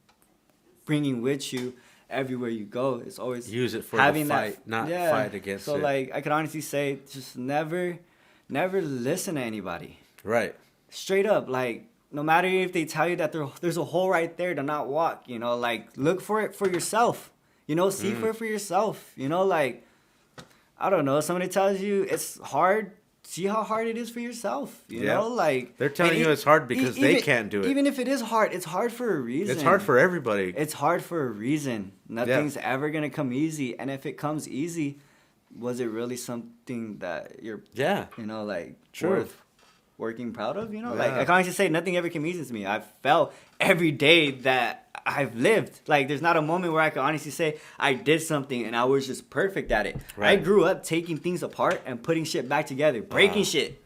bringing with you everywhere you go. It's always use it for having the fight, fight against it. So, like, I could honestly say just never listen to anybody. Right. Straight up, like, no matter if they tell you that there's a hole right there, to not walk, you know, like, look for it for yourself, you know, see for it for yourself, you know, like, I don't know, somebody tells you it's hard, see how hard it is for yourself, you know, like. They're telling you it's hard because they can't do it. Even if it is hard, it's hard for a reason. It's hard for everybody. It's hard for a reason. Nothing's ever going to come easy, and if it comes easy, was it really something that you're, you know, like, worth working proud of, you know? Like, I can honestly say nothing ever came easy to me. I've felt every day that I've lived. Like, there's not a moment where I can honestly say I did something and I was just perfect at it. Right. I grew up taking things apart and putting shit back together, breaking shit.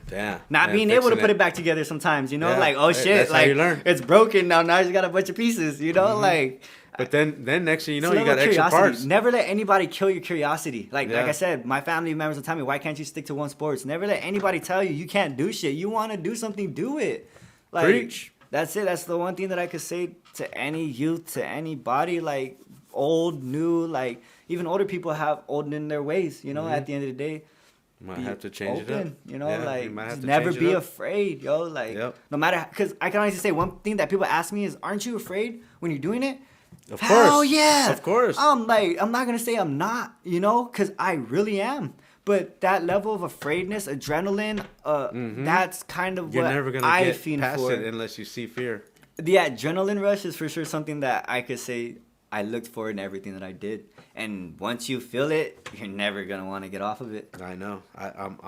Not being able to put it back together sometimes, you know? Like, oh shit, like, it's broken now I just got a bunch of pieces, you know? Like, but then next thing you know, you got extra parts. Never let anybody kill your curiosity. Like I said, my family members will tell me, why can't you stick to one sport? Never let anybody tell you can't do shit. You want to do something, do it. Like, preach. That's it. That's the one thing that I could say to any youth, to anybody, like, old, new, like, even older people have old in their ways, you know, at the end of the day. Might have to change it up. You know, like, just never be afraid, yo. Like, no matter, because I can honestly say one thing that people ask me is, aren't you afraid when you're doing it? Of course. Hell yeah. Of course. I'm not going to say I'm not, you know, because I really am. But that level of afraidness, adrenaline, that's kind of you're what never gonna I get feel past for. it unless you see fear. The adrenaline rush is for sure something that I could say I looked for in everything that I did. And once you feel it, you're never going to want to get off of it. I know. I'm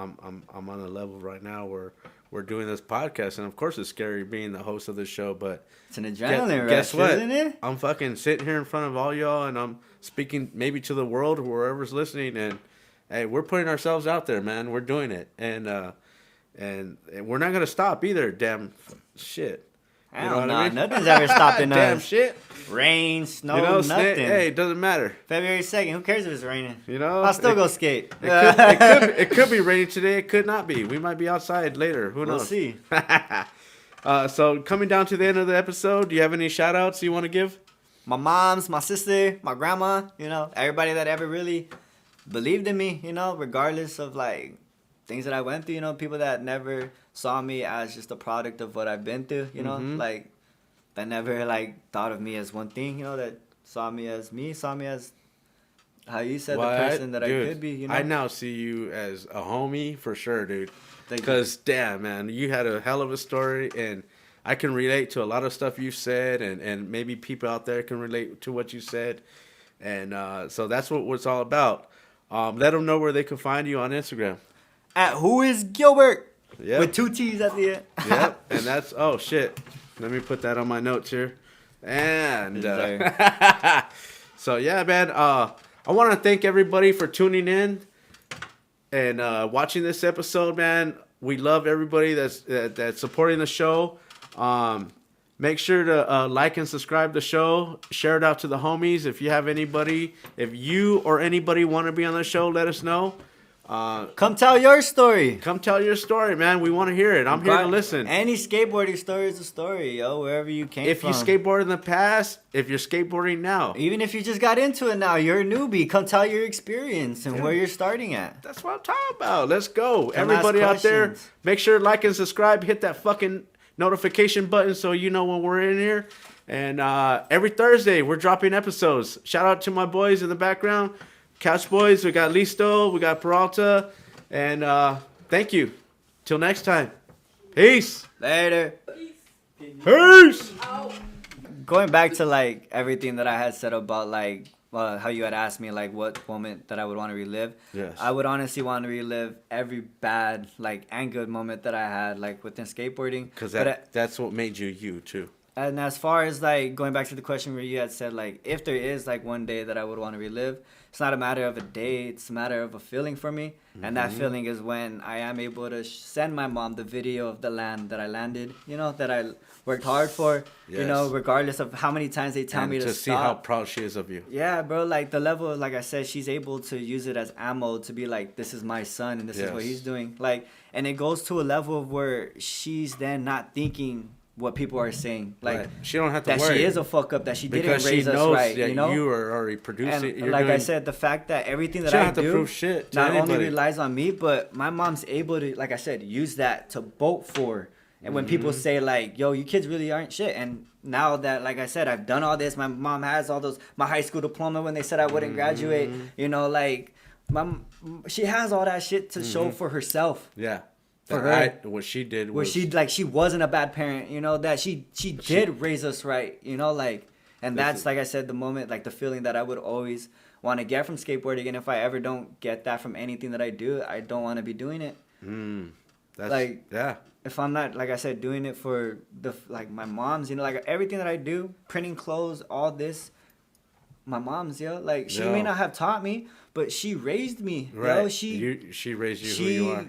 on a level right now where we're doing this podcast, and of course it's scary being the host of the show, but it's an adrenaline rush, guess what? Isn't it? I'm fucking sitting here in front of all y'all, and I'm speaking maybe to the world or wherever's listening, and hey, we're putting ourselves out there, man. We're doing it, and we're not gonna stop either. Damn shit. You know what I mean? Nothing's ever stopping us. Damn shit. Rain, snow, nothing. Hey, it doesn't matter. February 2nd, who cares if it's raining? You know, I'll still go skate. It could be raining today. It could not be. We might be outside later. Who knows? We'll see. So coming down to the end of the episode, do you have any shout outs you want to give? My mom's, my sister, my grandma, you know, everybody that ever really believed in me, you know, regardless of, like, things that I went through, you know, people that never saw me as just a product of what I've been through, you know, like, that never, like, thought of me as one thing, you know, that saw me as how you said, the person that I could be, you know. I now see you as a homie for sure, dude. Because, damn, man, you had a hell of a story, and I can relate to a lot of stuff you said, and maybe people out there can relate to what you said. And so that's what it's all about. Let them know where they can find you on Instagram. At Who is Gilbert? Yep. With 2 T's at the end. Yep. And that's, oh, shit. Let me put that on my notes here. And so, yeah, man, I want to thank everybody for tuning in and watching this episode, man. We love everybody that's supporting the show. Make sure to like and subscribe the show. Share it out to the homies. If you have anybody, if you or anybody want to be on the show, let us know. Come tell your story. Come tell your story, man. We want to hear it. I'm here to listen. Any skateboarding story is a story, yo, wherever you came from. If you skateboarded in the past, if you're skateboarding now. Even if you just got into it now, you're a newbie. Come tell your experience and where you're starting at. That's what I'm talking about. Let's go. Everybody out there, make sure to like and subscribe. Hit that fucking notification button so you know when we're in here. And every Thursday, we're dropping episodes. Shout out to my boys in the background. Couch Boys, we got Listo, we got Peralta, and thank you. Till next time. Peace. Later. Peace. Going back to, like, everything that I had said about, like, how you had asked me, like, what moment that I would want to relive. Yes. I would honestly want to relive every bad, like, and good moment that I had, like, within skateboarding. Because that's what made you, too. And as far as like going back to the question where you had said like if there is like one day that I would want to relive, it's not a matter of a day, it's a matter of a feeling for me. And that feeling is when I am able to send my mom the video of the land that I landed, you know, that I worked hard for, you know, regardless of how many times they tell me to stop. See how proud she is of you. Yeah, bro, like the level of, like I said, she's able to use it as ammo to be like, this is my son and this is what he's doing. Like, and it goes to a level of where she's then not thinking what people are saying, like she don't have to that worry. She is a fuck up, that she didn't she raise us knows right, that you know. You are already producing. And like I said, the fact that everything that she don't I have to do prove shit to not anybody. only relies on me, but my mom's able to, like I said, use that to vote for. And when people say like, "Yo, you kids really aren't shit," and now that, like I said, I've done all this, my mom has all those, my high school diploma when they said I wouldn't graduate, you know, like, she has all that shit to show for herself. Yeah. For her, what she did was she wasn't a bad parent, you know, that she did raise us right, you know, like, and that's like I said, the moment, like the feeling that I would always want to get from skateboarding, and if I ever don't get that from anything that I do, I don't want to be doing it. That's like, yeah. If I'm not, like I said, doing it for the like my mom's, you know, like everything that I do, printing clothes, all this, my mom's, yo, like she may not have taught me, but she raised me, right? Yo, she raised you who you are.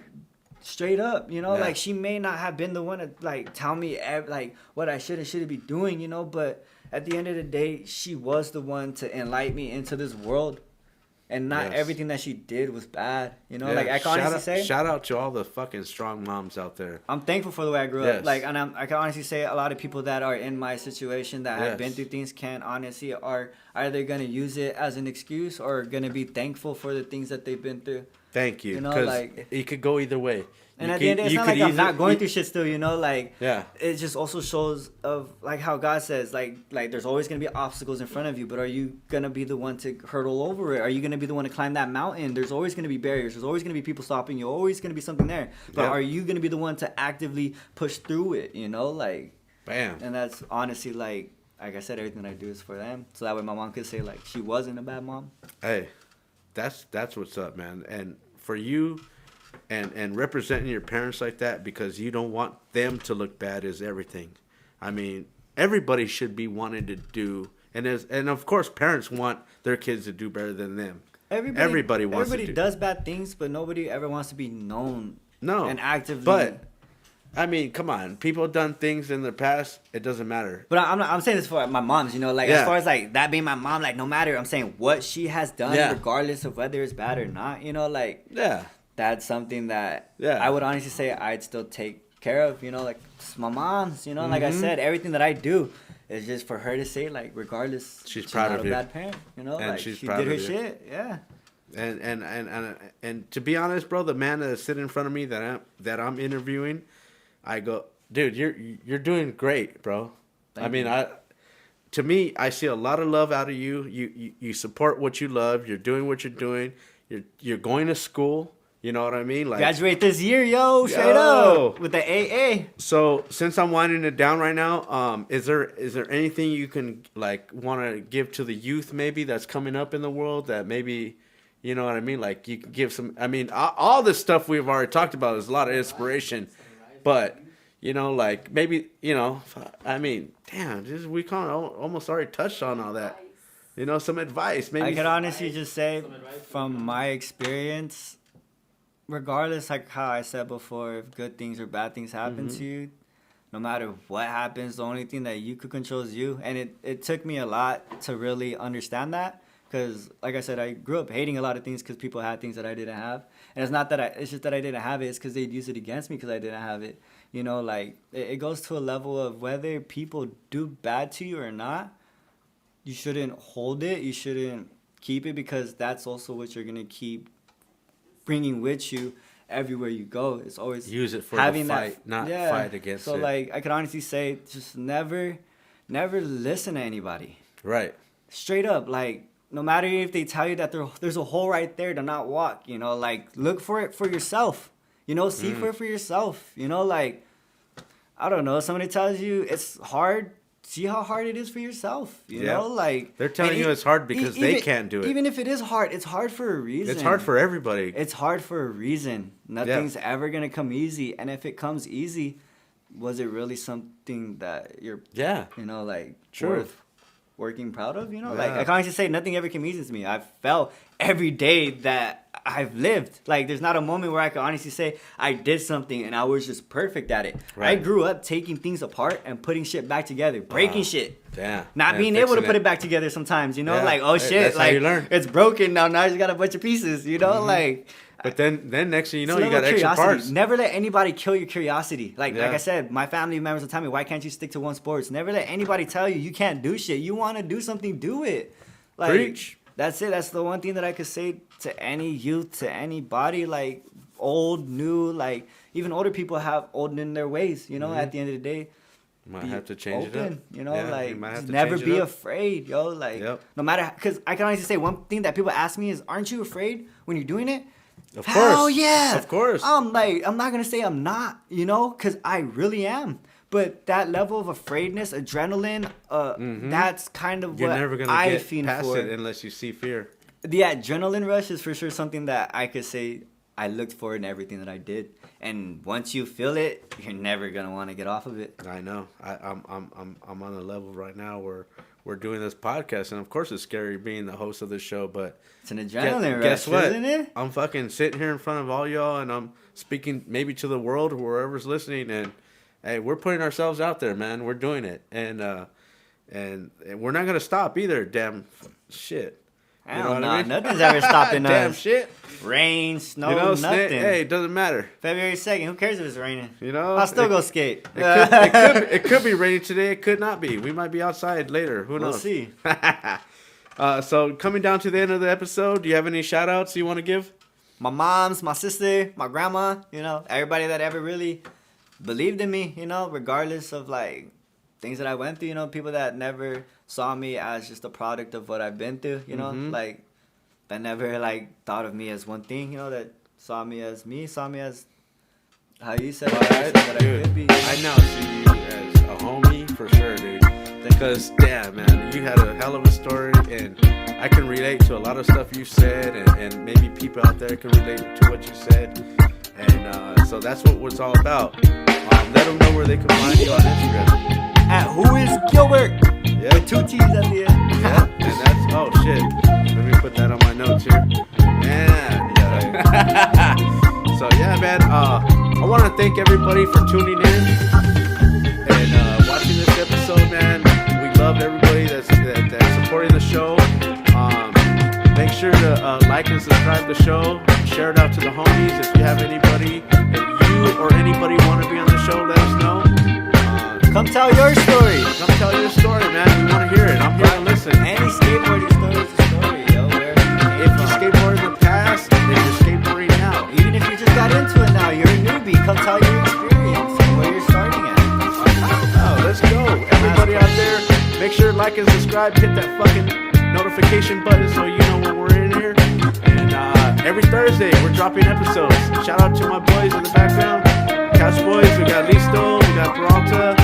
Straight up, you know, like she may not have been the one to like tell me like what I should and shouldn't be doing, you know, but at the end of the day, she was the one to enlighten me into this world, and not everything that she did was bad, you know. Like I can honestly say, shout out to all the fucking strong moms out there. I'm thankful for the way I grew up, like, and I can honestly say a lot of people that are in my situation that have been through things can honestly are either gonna use it as an excuse or gonna be thankful for the things that they've been through. Thank you, know, because like, it could go either way. And at the end, it's not like I'm not going through shit still, you know, like, it just also shows of, like, how God says, like there's always going to be obstacles in front of you, but are you going to be the one to hurdle over it? Are you going to be the one to climb that mountain? There's always going to be barriers. There's always going to be people stopping you. Always going to be something there. But are you going to be the one to actively push through it, you know, like, bam. And that's honestly, like I said, everything I do is for them. So that way my mom could say, like, she wasn't a bad mom. Hey, that's what's up, man. And for you... And representing your parents like that because you don't want them to look bad is everything. I mean, everybody should be wanting to do, and of course, parents want their kids to do better than them. Everybody wants to do. Everybody does bad things, but nobody ever wants to be known. No, and actively. But I mean, come on, people have done things in the past. It doesn't matter. But I'm saying this for my mom's, you know, like as far as like that being my mom, like no matter, I'm saying what she has done, regardless of whether it's bad or not, you know, like that's something that I would honestly say I'd still take care of, you know, like it's my mom's, you know, like I said, everything that I do is just for her to say, like, regardless, she's proud of you. Not a bad parent, you know, and like she did her shit, And to be honest, bro, the man that is sitting in front of me that I'm interviewing, I go, dude, you're doing great, bro. Thank you. To me, I see a lot of love out of you. You support what you love. You're doing what you're doing. You're going to school. You know what I mean? Like graduate this year, straight up with the AA. So since I'm winding it down right now, is there anything you can like want to give to the youth maybe that's coming up in the world that maybe, you know what I mean? Like you could give some. I mean, all this stuff we've already talked about is a lot of inspiration, but you know, like maybe I mean, damn, we kind of almost already touched on all that. You know, some advice. Maybe I could honestly just say from my experience. Regardless, like how I said before, if good things or bad things happen to you, no matter what happens, the only thing that you could control is you. And it took me a lot to really understand that. Because, like I said, I grew up hating a lot of things because people had things that I didn't have. And it's not that it's just that I didn't have it. It's because they'd use it against me because I didn't have it. You know, like, it goes to a level of whether people do bad to you or not, you shouldn't hold it. You shouldn't keep it because that's also what you're going to keep bringing with you everywhere you go. It's always use it for having the fight, not fight against it. So like I could honestly say, just never listen to anybody. Right. Straight up, like no matter if they tell you that there's a hole right there, to not walk. You know, like look for it for yourself. You know, see for it for yourself. You know, like I don't know. Somebody tells you it's hard. See how hard it is for yourself, you know? Like they're telling you it's hard because they can't do it. Even if it is hard, it's hard for a reason. It's hard for everybody. It's hard for a reason. Nothing's ever going to come easy. And if it comes easy, was it really something that you're, you know, like, worth working proud of? You know, like, I can honestly say nothing ever confuses me. I've felt every day that I've lived. Like, there's not a moment where I can honestly say I did something and I was just perfect at it. Right. I grew up taking things apart and putting shit back together, breaking shit. Not being able to put it back together sometimes, you know? Like, oh, shit, that's like, how you learn. It's broken now. Now I just got a bunch of pieces, you know? Like... But then next thing you know, you got extra parts. Never let anybody kill your curiosity. Like I said, my family members will tell me, why can't you stick to one sport? Never let anybody tell you can't do shit. You want to do something, do it. Like, Preach. That's it. That's the one thing that I could say to any youth, to anybody, like old, new, like even older people have old in their ways, you know, at the end of the day. Might have to change it up. You know, like never be afraid, yo. Like no matter, because I can honestly say one thing that people ask me is, aren't you afraid when you're doing it? Of course. Hell yeah. Of course. I'm not going to say I'm not, you know, because I really am. But that level of afraidness, adrenaline, that's kind of you're what never gonna I get feel past for. it unless you see fear. The adrenaline rush is for sure something that I could say I looked for in everything that I did. And once you feel it, you're never going to want to get off of it. I know. I'm on a level right now where we're doing this podcast, and of course it's scary being the host of the show, but it's an adrenaline rush, guess what? Isn't it? I'm fucking sitting here in front of all y'all, and I'm speaking maybe to the world or wherever's listening, and hey, we're putting ourselves out there, man. We're doing it, and we're not gonna stop either. Damn shit. You know what I mean? Nothing's ever stopping us. Damn shit. Rain, snow, nothing. Hey, it doesn't matter. February 2nd, who cares if it's raining? You know? I'll still go skate. It could be raining today. It could not be. We might be outside later. Who knows? We'll see. So coming down to the end of the episode, do you have any shout outs you want to give? My mom's, my sister, my grandma, you know, everybody that ever really believed in me, you know, regardless of like things that I went through, you know, people that never saw me as just a product of what I've been through, you know, like that never like thought of me as one thing, you know, that saw me as how you said that I could be. I now see you as a homie for sure, dude. Because damn, man, you had a hell of a story, and I can relate to a lot of stuff you said, and maybe people out there can relate to what you said, and so that's what it's all about. Let them know where they can find you on Instagram. At Who Is Gilbertt? Yeah. With 2 T's at the end. Yeah, and that's, oh shit. Let me put that on my notes here. Man, yeah. So yeah, man, I want to thank everybody for tuning in and watching this episode, man. We love everybody that's supporting the show. Make sure to like and subscribe to the show. Share it out to the homies. If you have anybody, if you or anybody want to be on the show, let us know. Come tell your story. Come tell your story, man. We want to hear it. I'm here to listen. Any skateboarding story is a story, yo. If you skateboarded in the past, then you're skateboarding now. Even if you just got into it now, you're a newbie. Come tell your experience and where you're starting at. Oh, let's go. Everybody out there, make sure to like and subscribe. Hit that fucking notification button so you know when we're in here. And every Thursday, we're dropping episodes. Shout out to my boys in the background. Couch Boys, we got Listo, we got Peralta.